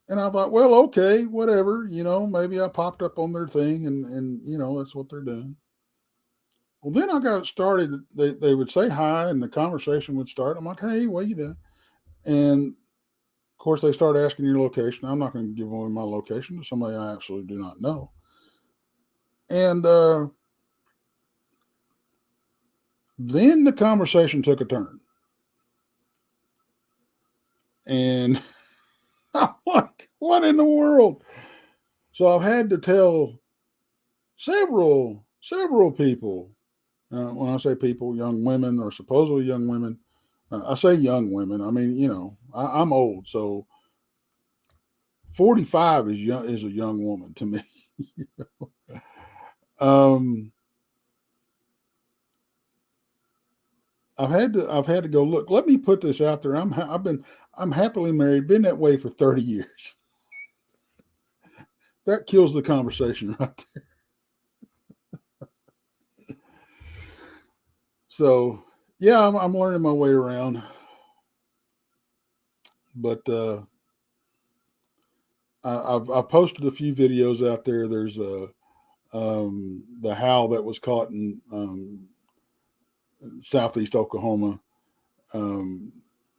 S6: And I thought, well, okay, whatever, maybe I popped up on their thing and that's what they're doing. Well, then I got started. They would say hi and the conversation would start. I'm like, hey, what you doing? And of course, they start asking your location. I'm not going to give away my location to somebody I absolutely do not know. And then the conversation took a turn. And I'm like, what in the world? So I've had to tell several people. When I say people, young women or supposedly young women, I say young women. I mean, I'm old, so 45 is a young woman to me. I've had to go look. Let me put this out there. I'm happily married. Been that way for 30 years. That kills the conversation right there. So yeah, I'm learning my way around, but I've posted a few videos out there. There's the howl that was caught in southeast Oklahoma. A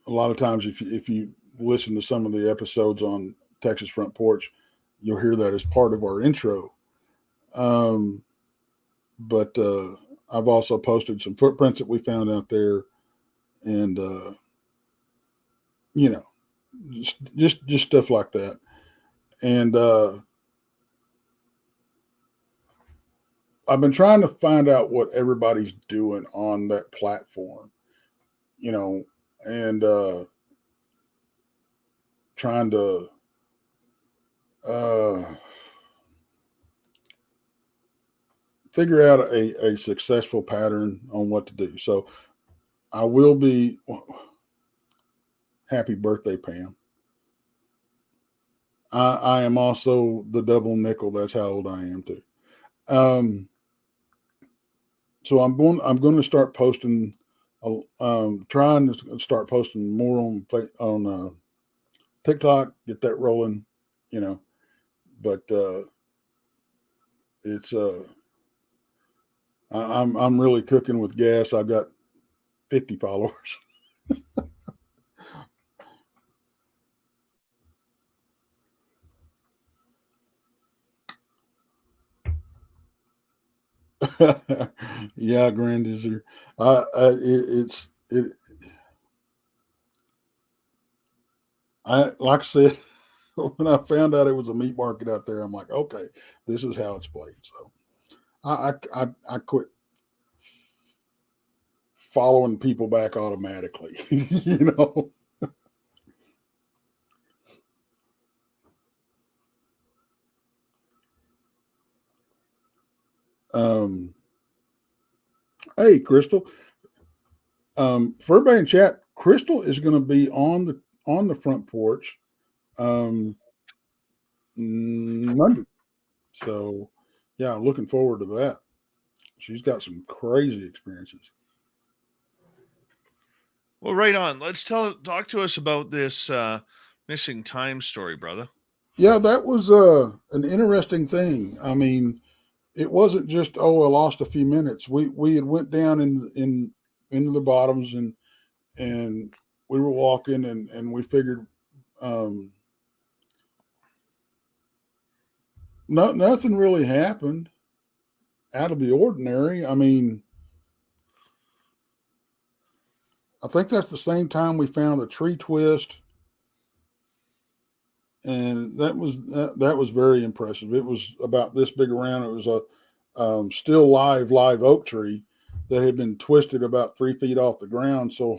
S6: lot of times, if you listen to some of the episodes on Texas Front Porch, you'll hear that as part of our intro. But I've also posted some footprints that we found out there, and just stuff like that. And I've been trying to find out what everybody's doing on that platform, and trying to figure out a successful pattern on what to do. So I will be happy birthday, Pam. I am also the double nickel. That's how old I am too. So I'm going to start posting, trying to start posting more on TikTok, get that rolling, but it's I'm really cooking with gas. I've got 50 followers. Yeah, Grand is there. I like I said, when I found out it was a meat market out there, I'm like, okay, this is how it's played. So I quit following people back automatically, you know. Hey, Crystal. For everybody in chat, Crystal is going to be on the front porch Monday. So, yeah, looking forward to that. She's got some crazy experiences.
S2: Well, right on. Let's talk to us about this missing time story, brother.
S6: Yeah, that was an interesting thing. I mean, it wasn't just, I lost a few minutes. We had went down into the bottoms and we were walking and we figured nothing really happened out of the ordinary. I mean, I think that's the same time we found a tree twist, and that was very impressive. It was about this big around. It was a still live oak tree that had been twisted about 3 feet off the ground so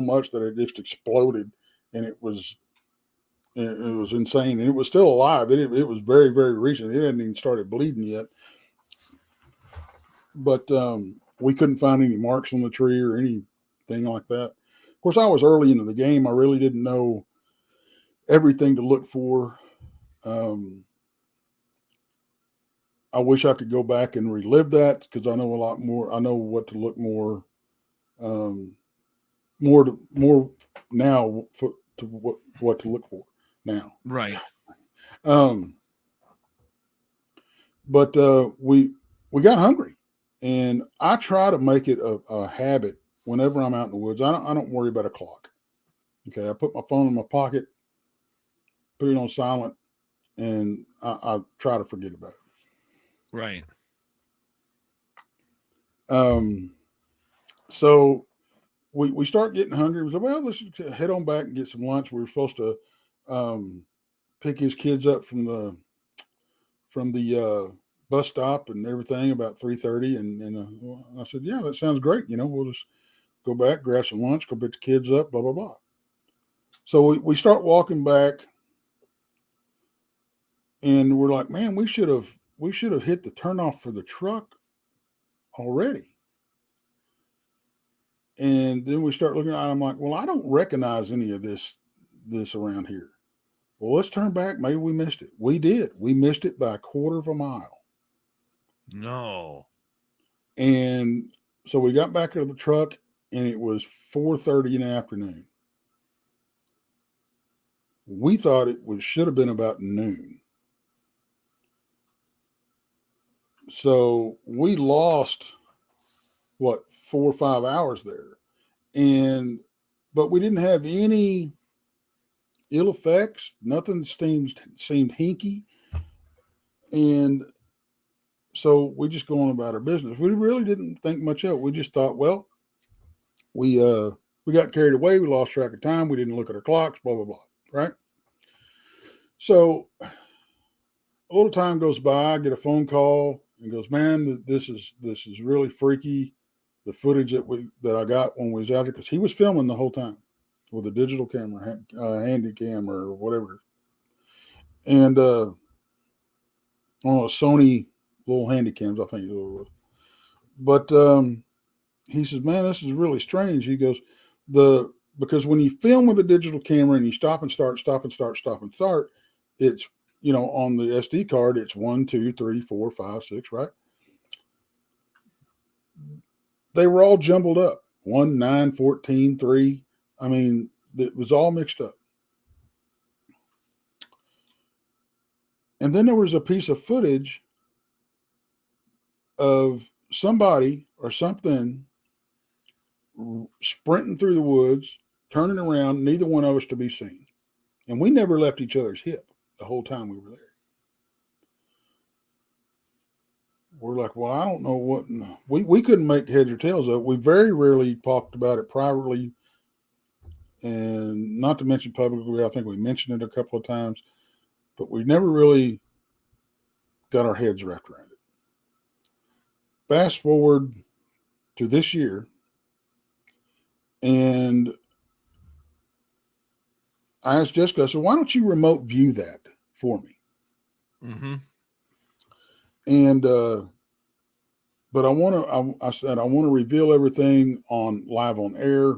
S6: much that it just exploded, and it was insane, and it was still alive. It was very, very recent. It hadn't even started bleeding yet, but we couldn't find any marks on the tree or anything like that. Of course, I was early into the game. I really didn't know everything to look for. I wish I could go back and relive that because I know a lot more. I know what to look more now to what to look for now.
S2: Right.
S6: But we got hungry, and I try to make it a habit whenever I'm out in the woods. I don't worry about a clock. Okay, I put my phone in my pocket, put it on silent, and I try to forget about it.
S2: Right.
S6: So we start getting hungry. We said, well, let's head on back and get some lunch. We were supposed to pick his kids up from the bus stop and everything about 3:30. And I said, yeah, that sounds great. We'll just go back, grab some lunch, go pick the kids up, blah, blah, blah. So we start walking back, and we're like, man, we should have hit the turnoff for the truck already. And then we start looking at it. I'm like, well, I don't recognize any of this around here. Well, let's turn back. Maybe we missed it. We did. We missed it by a quarter of a mile.
S2: No.
S6: And so we got back to the truck, and it was 4:30 in the afternoon. We thought should have been about noon. So we lost 4 or 5 hours there, but we didn't have any ill effects. Nothing seemed hinky, and so we just go on about our business. We really didn't think much of it. We just thought, well, we got carried away. We lost track of time. We didn't look at our clocks. Blah blah blah. Right. So a little time goes by. I get a phone call and goes, man, this is really freaky. The footage that I got when we was out there, because he was filming the whole time with a digital camera, handy cam or whatever, and on a Sony little handy cams, I think it was. But he says, man, this is really strange. He goes, because when you film with a digital camera and you stop and start, it's, on the SD card, it's 1, 2, 3, 4, 5, 6, right? They were all jumbled up. 1, 9, 14, 3. I mean, it was all mixed up. And then there was a piece of footage of somebody or something sprinting through the woods, turning around, neither one of us to be seen. And we never left each other's hip the whole time we were there. We're like, well, I don't know what. We couldn't make heads or tails of it. We very rarely talked about it privately, and not to mention publicly. I think we mentioned it a couple of times. but we never really got our heads wrapped around it. Fast forward to this year, and I asked Jessica, I said, why don't you remote view that for me?
S2: Mm-hmm.
S6: And, but I said, I want to reveal everything on live on air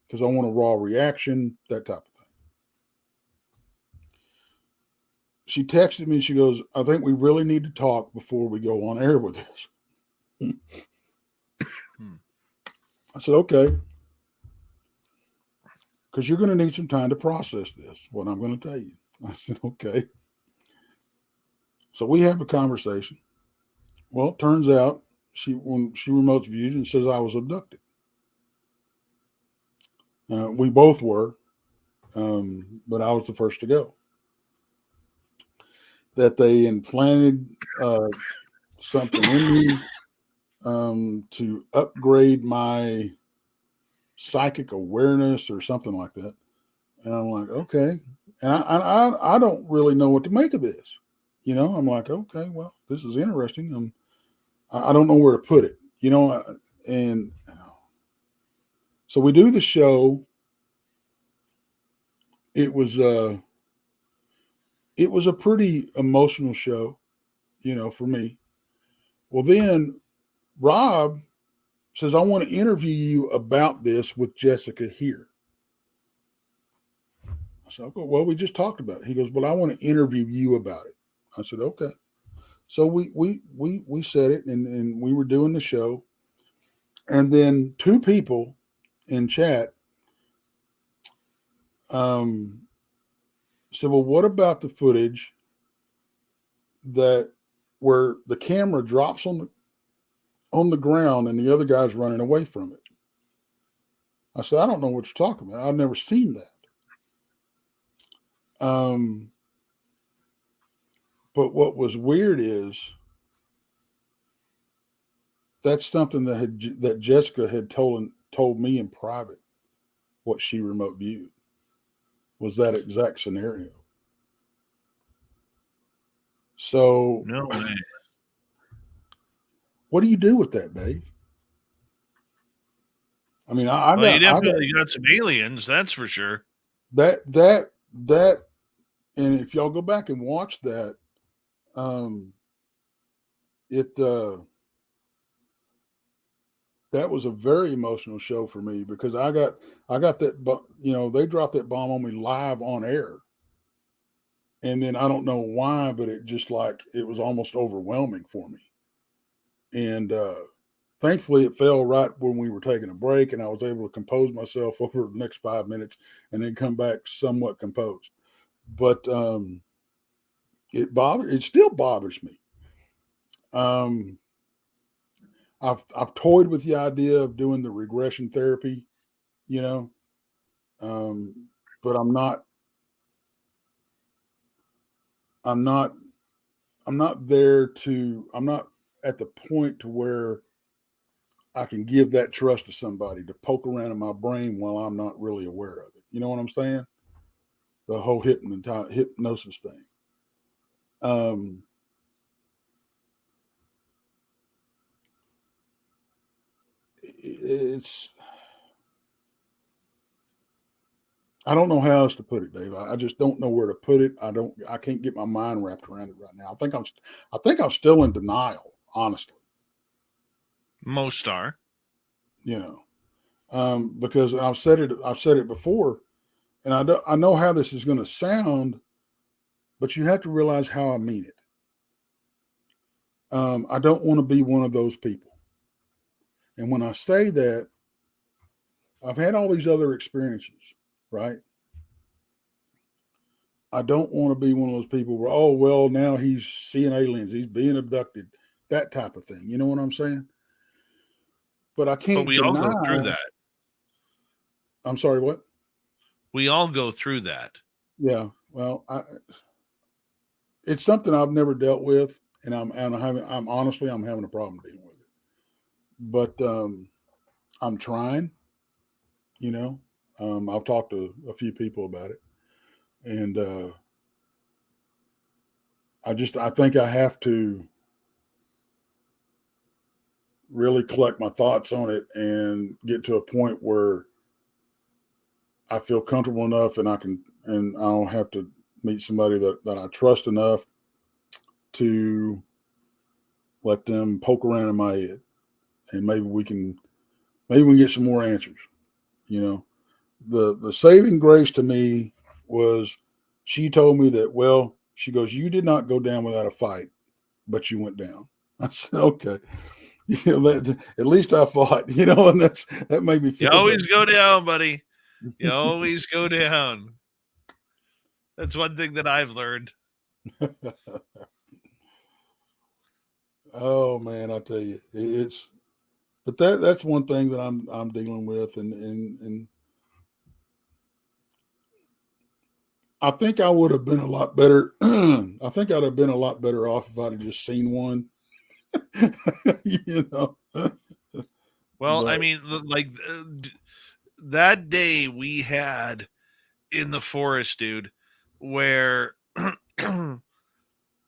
S6: because I want a raw reaction, that type of thing. She texted me, she goes, I think we really need to talk before we go on air with this. I said, okay. Because you're going to need some time to process this, what I'm going to tell you. I said, okay. So we have a conversation. Well, it turns out when she remotes views and says I was abducted. We both were, but I was the first to go. That they implanted something in me to upgrade my psychic awareness or something like that. And I'm like, okay. And I don't really know what to make of this. You know, I'm like, okay, well, this is interesting. I don't know where to put it, you know, and so we do the show. It was a pretty emotional show, you know, for me. Well, then Rob says, I want to interview you about this with Jessica here. I said, okay, well, we just talked about it. He goes, well, I want to interview you about it. I said, okay. So we said it, and we were doing the show. And then two people in chat said, well, what about the footage that where the camera drops on the ground and the other guy's running away from it? I said, I don't know what you're talking about. I've never seen that. But what was weird is that's something that Jessica had told me in private. What she remote viewed was that exact scenario. So,
S2: No way.
S6: what do you do with that, Dave? I mean,
S2: You definitely got some aliens, that's for sure.
S6: That, and if y'all go back and watch that, that was a very emotional show for me because I got that, you know, they dropped that bomb on me live on air. And then I don't know why, but it just it was almost overwhelming for me. And thankfully it fell right when we were taking a break and I was able to compose myself over the next 5 minutes and then come back somewhat composed. But it still bothers me. I've toyed with the idea of doing the regression therapy, you know, but I'm not at the point to where I can give that trust to somebody to poke around in my brain while I'm not really aware of it. You know what I'm saying? The whole hypnosis thing. I don't know how else to put it, Dave. I just don't know where to put it. I can't get my mind wrapped around it right now. I think I'm still in denial, honestly.
S2: Most are.
S6: You know, because I've said it before, and I know how this is going to sound, but you have to realize how I mean it. I don't want to be one of those people. And when I say that, I've had all these other experiences, right? I don't want to be one of those people where, oh, well, now he's seeing aliens, he's being abducted, that type of thing. You know what I'm saying? But I can't
S2: But we all go through that.
S6: I'm sorry, what?
S2: We all go through that.
S6: Yeah. Well, it's something I've never dealt with, and I'm having a problem dealing with it. But I'm trying. You know, I've talked to a few people about it, and I think I have to really collect my thoughts on it and get to a point where I feel comfortable enough and I don't have to meet somebody that I trust enough to let them poke around in my head, and maybe we can get some more answers. The saving grace to me was she told me that, well, she goes, you did not go down without a fight, but you went down. I said, okay. At least I fought, and that made me feel
S2: You always
S6: better.
S2: go down, buddy. You always go down. That's one thing that I've learned.
S6: Oh man, I tell you, but that's one thing that I'm dealing with, and I think I would have been a lot better. I think I'd have been a lot better off if I'd have just seen one.
S2: Well, I
S6: But
S2: mean, like that day we had in the forest, dude, where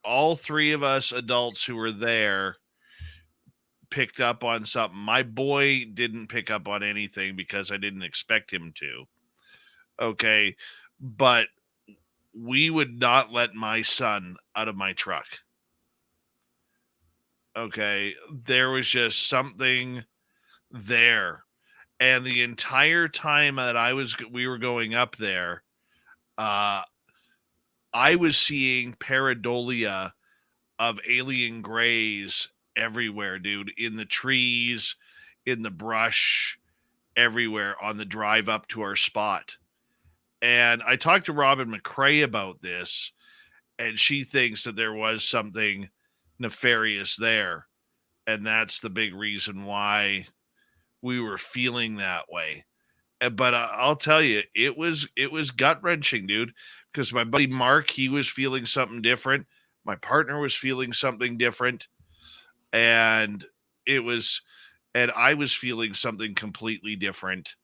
S2: all three of us adults who were there picked up on something. My boy didn't pick up on anything because I didn't expect him to. Okay. But we would not let my son out of my truck. Okay. There was just something there. And the entire time that we were going up there, I was seeing pareidolia of alien grays everywhere, dude, in the trees, in the brush, everywhere on the drive up to our spot. And I talked to Robin McCrae about this, and she thinks that there was something nefarious there. And that's the big reason why we were feeling that way. But I'll tell you, it was gut wrenching, dude, because my buddy Mark, he was feeling something different. My partner was feeling something different, and I was feeling something completely different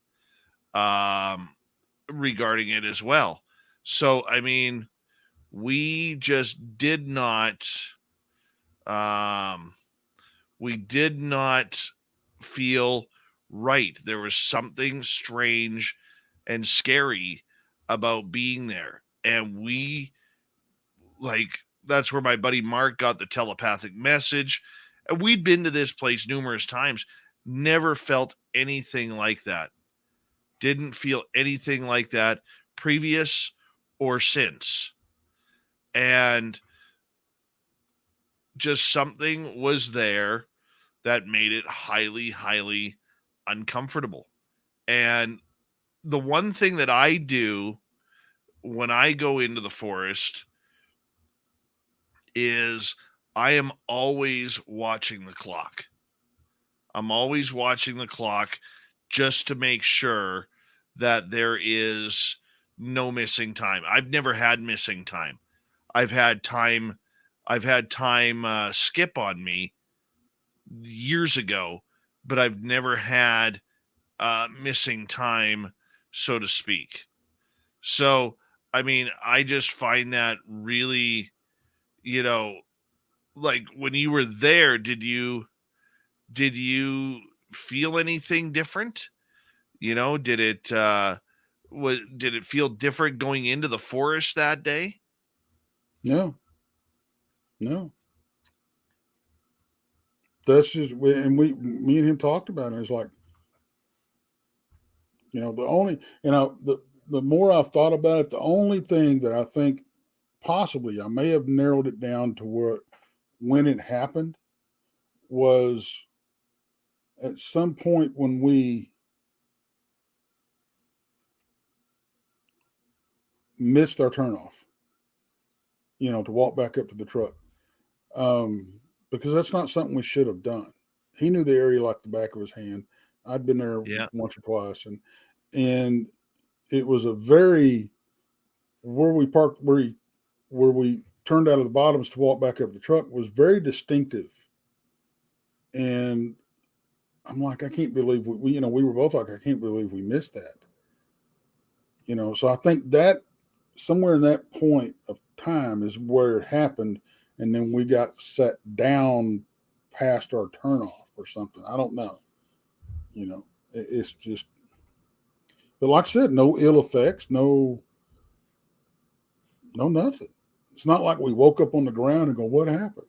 S2: regarding it as well. So, I mean, we just did not, we did not feel right. There was something strange and scary about being there. And that's where my buddy Mark got the telepathic message. And we'd been to this place numerous times, never felt anything like that. Didn't feel anything like that previous or since. And just something was there that made it highly, highly uncomfortable. And the one thing that I do when I go into the forest is I am always watching the clock. I'm always watching the clock just to make sure that there is no missing time. I've never had missing time. I've had time skip on me years ago, but I've never had missing time, so to speak. So, I mean, I just find that really, like when you were there, did you feel anything different? Did it feel different going into the forest that day?
S6: no. That's just, me and him talked about it. It's like, the more I've thought about it, the only thing that I think possibly I may have narrowed it down to when it happened was at some point when we missed our turnoff, to walk back up to the truck. Because that's not something we should have done. He knew the area like the back of his hand. I'd been there once or twice, and it was a very where we parked where we turned out of the bottoms to walk back up the truck was very distinctive. And I'm like, I can't believe we were both like, I can't believe we missed that. So I think that somewhere in that point of time is where it happened. and then we got set down past our turnoff or something. I don't know. It's just, but like I said, no ill effects, no nothing. It's not like we woke up on the ground and go, what happened?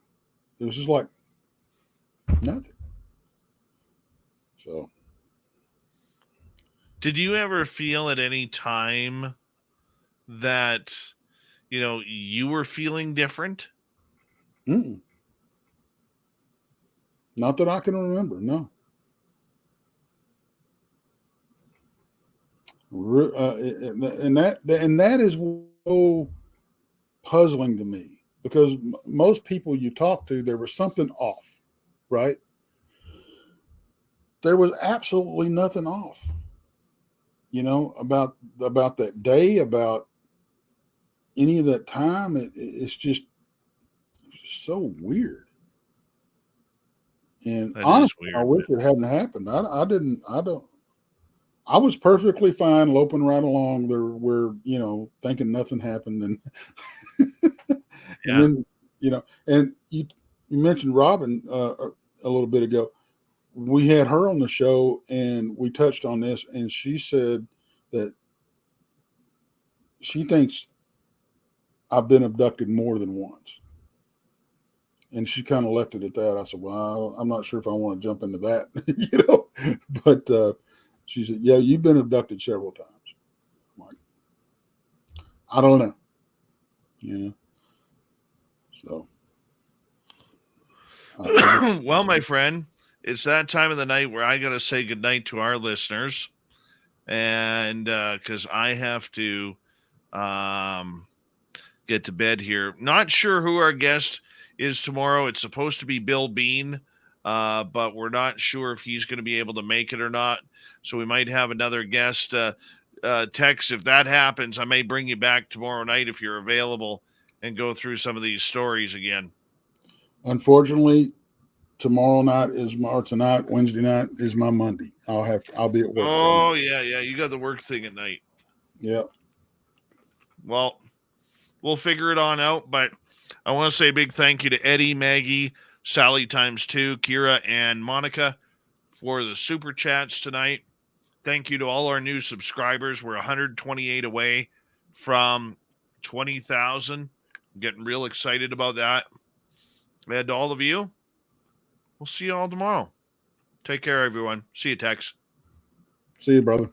S6: It was just like nothing. So,
S2: did you ever feel at any time that, you were feeling different?
S6: not that I can remember. No. And that is so puzzling to me, because most people you talk to, there was something off, right? There was absolutely nothing off, about that day, about any of that time. It's just so weird. And
S2: That
S6: honestly,
S2: is
S6: I
S2: weird.
S6: wish it hadn't happened. I was perfectly fine loping right along there, where, thinking nothing happened. And,
S2: Yeah.
S6: and then, and you mentioned Robin a little bit ago. We had her on the show and we touched on this, and she said that she thinks I've been abducted more than once. And she kind of left it at that. I said, well, I'm not sure if I want to jump into that, but she said, yeah, you've been abducted several times. I'm like, I don't know. So.
S2: Well, my friend, it's that time of the night where I got to say goodnight to our listeners. And because I have to get to bed here. Not sure who our guest is tomorrow. It's supposed to be Bill Bean, but we're not sure if he's going to be able to make it or not. So we might have another guest. Tex, if that happens, I may bring you back tomorrow night if you're available and go through some of these stories again.
S6: Unfortunately, tomorrow night tonight, Wednesday night is my Monday. I'll be at work.
S2: Oh, yeah. You got the work thing at night.
S6: Yeah.
S2: Well, we'll figure it on out, but I want to say a big thank you to Eddie, Maggie, Sally ×2, Kira, and Monica for the super chats tonight. Thank you to all our new subscribers. We're 128 away from 20,000. I'm getting real excited about that. And to all of you, we'll see you all tomorrow. Take care, everyone. See you, Tex.
S6: See you, brother.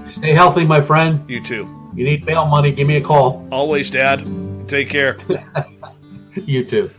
S7: Stay healthy, my friend.
S2: You too.
S7: You need bail money, give me a call.
S2: Always, Dad. Take care.
S7: You too.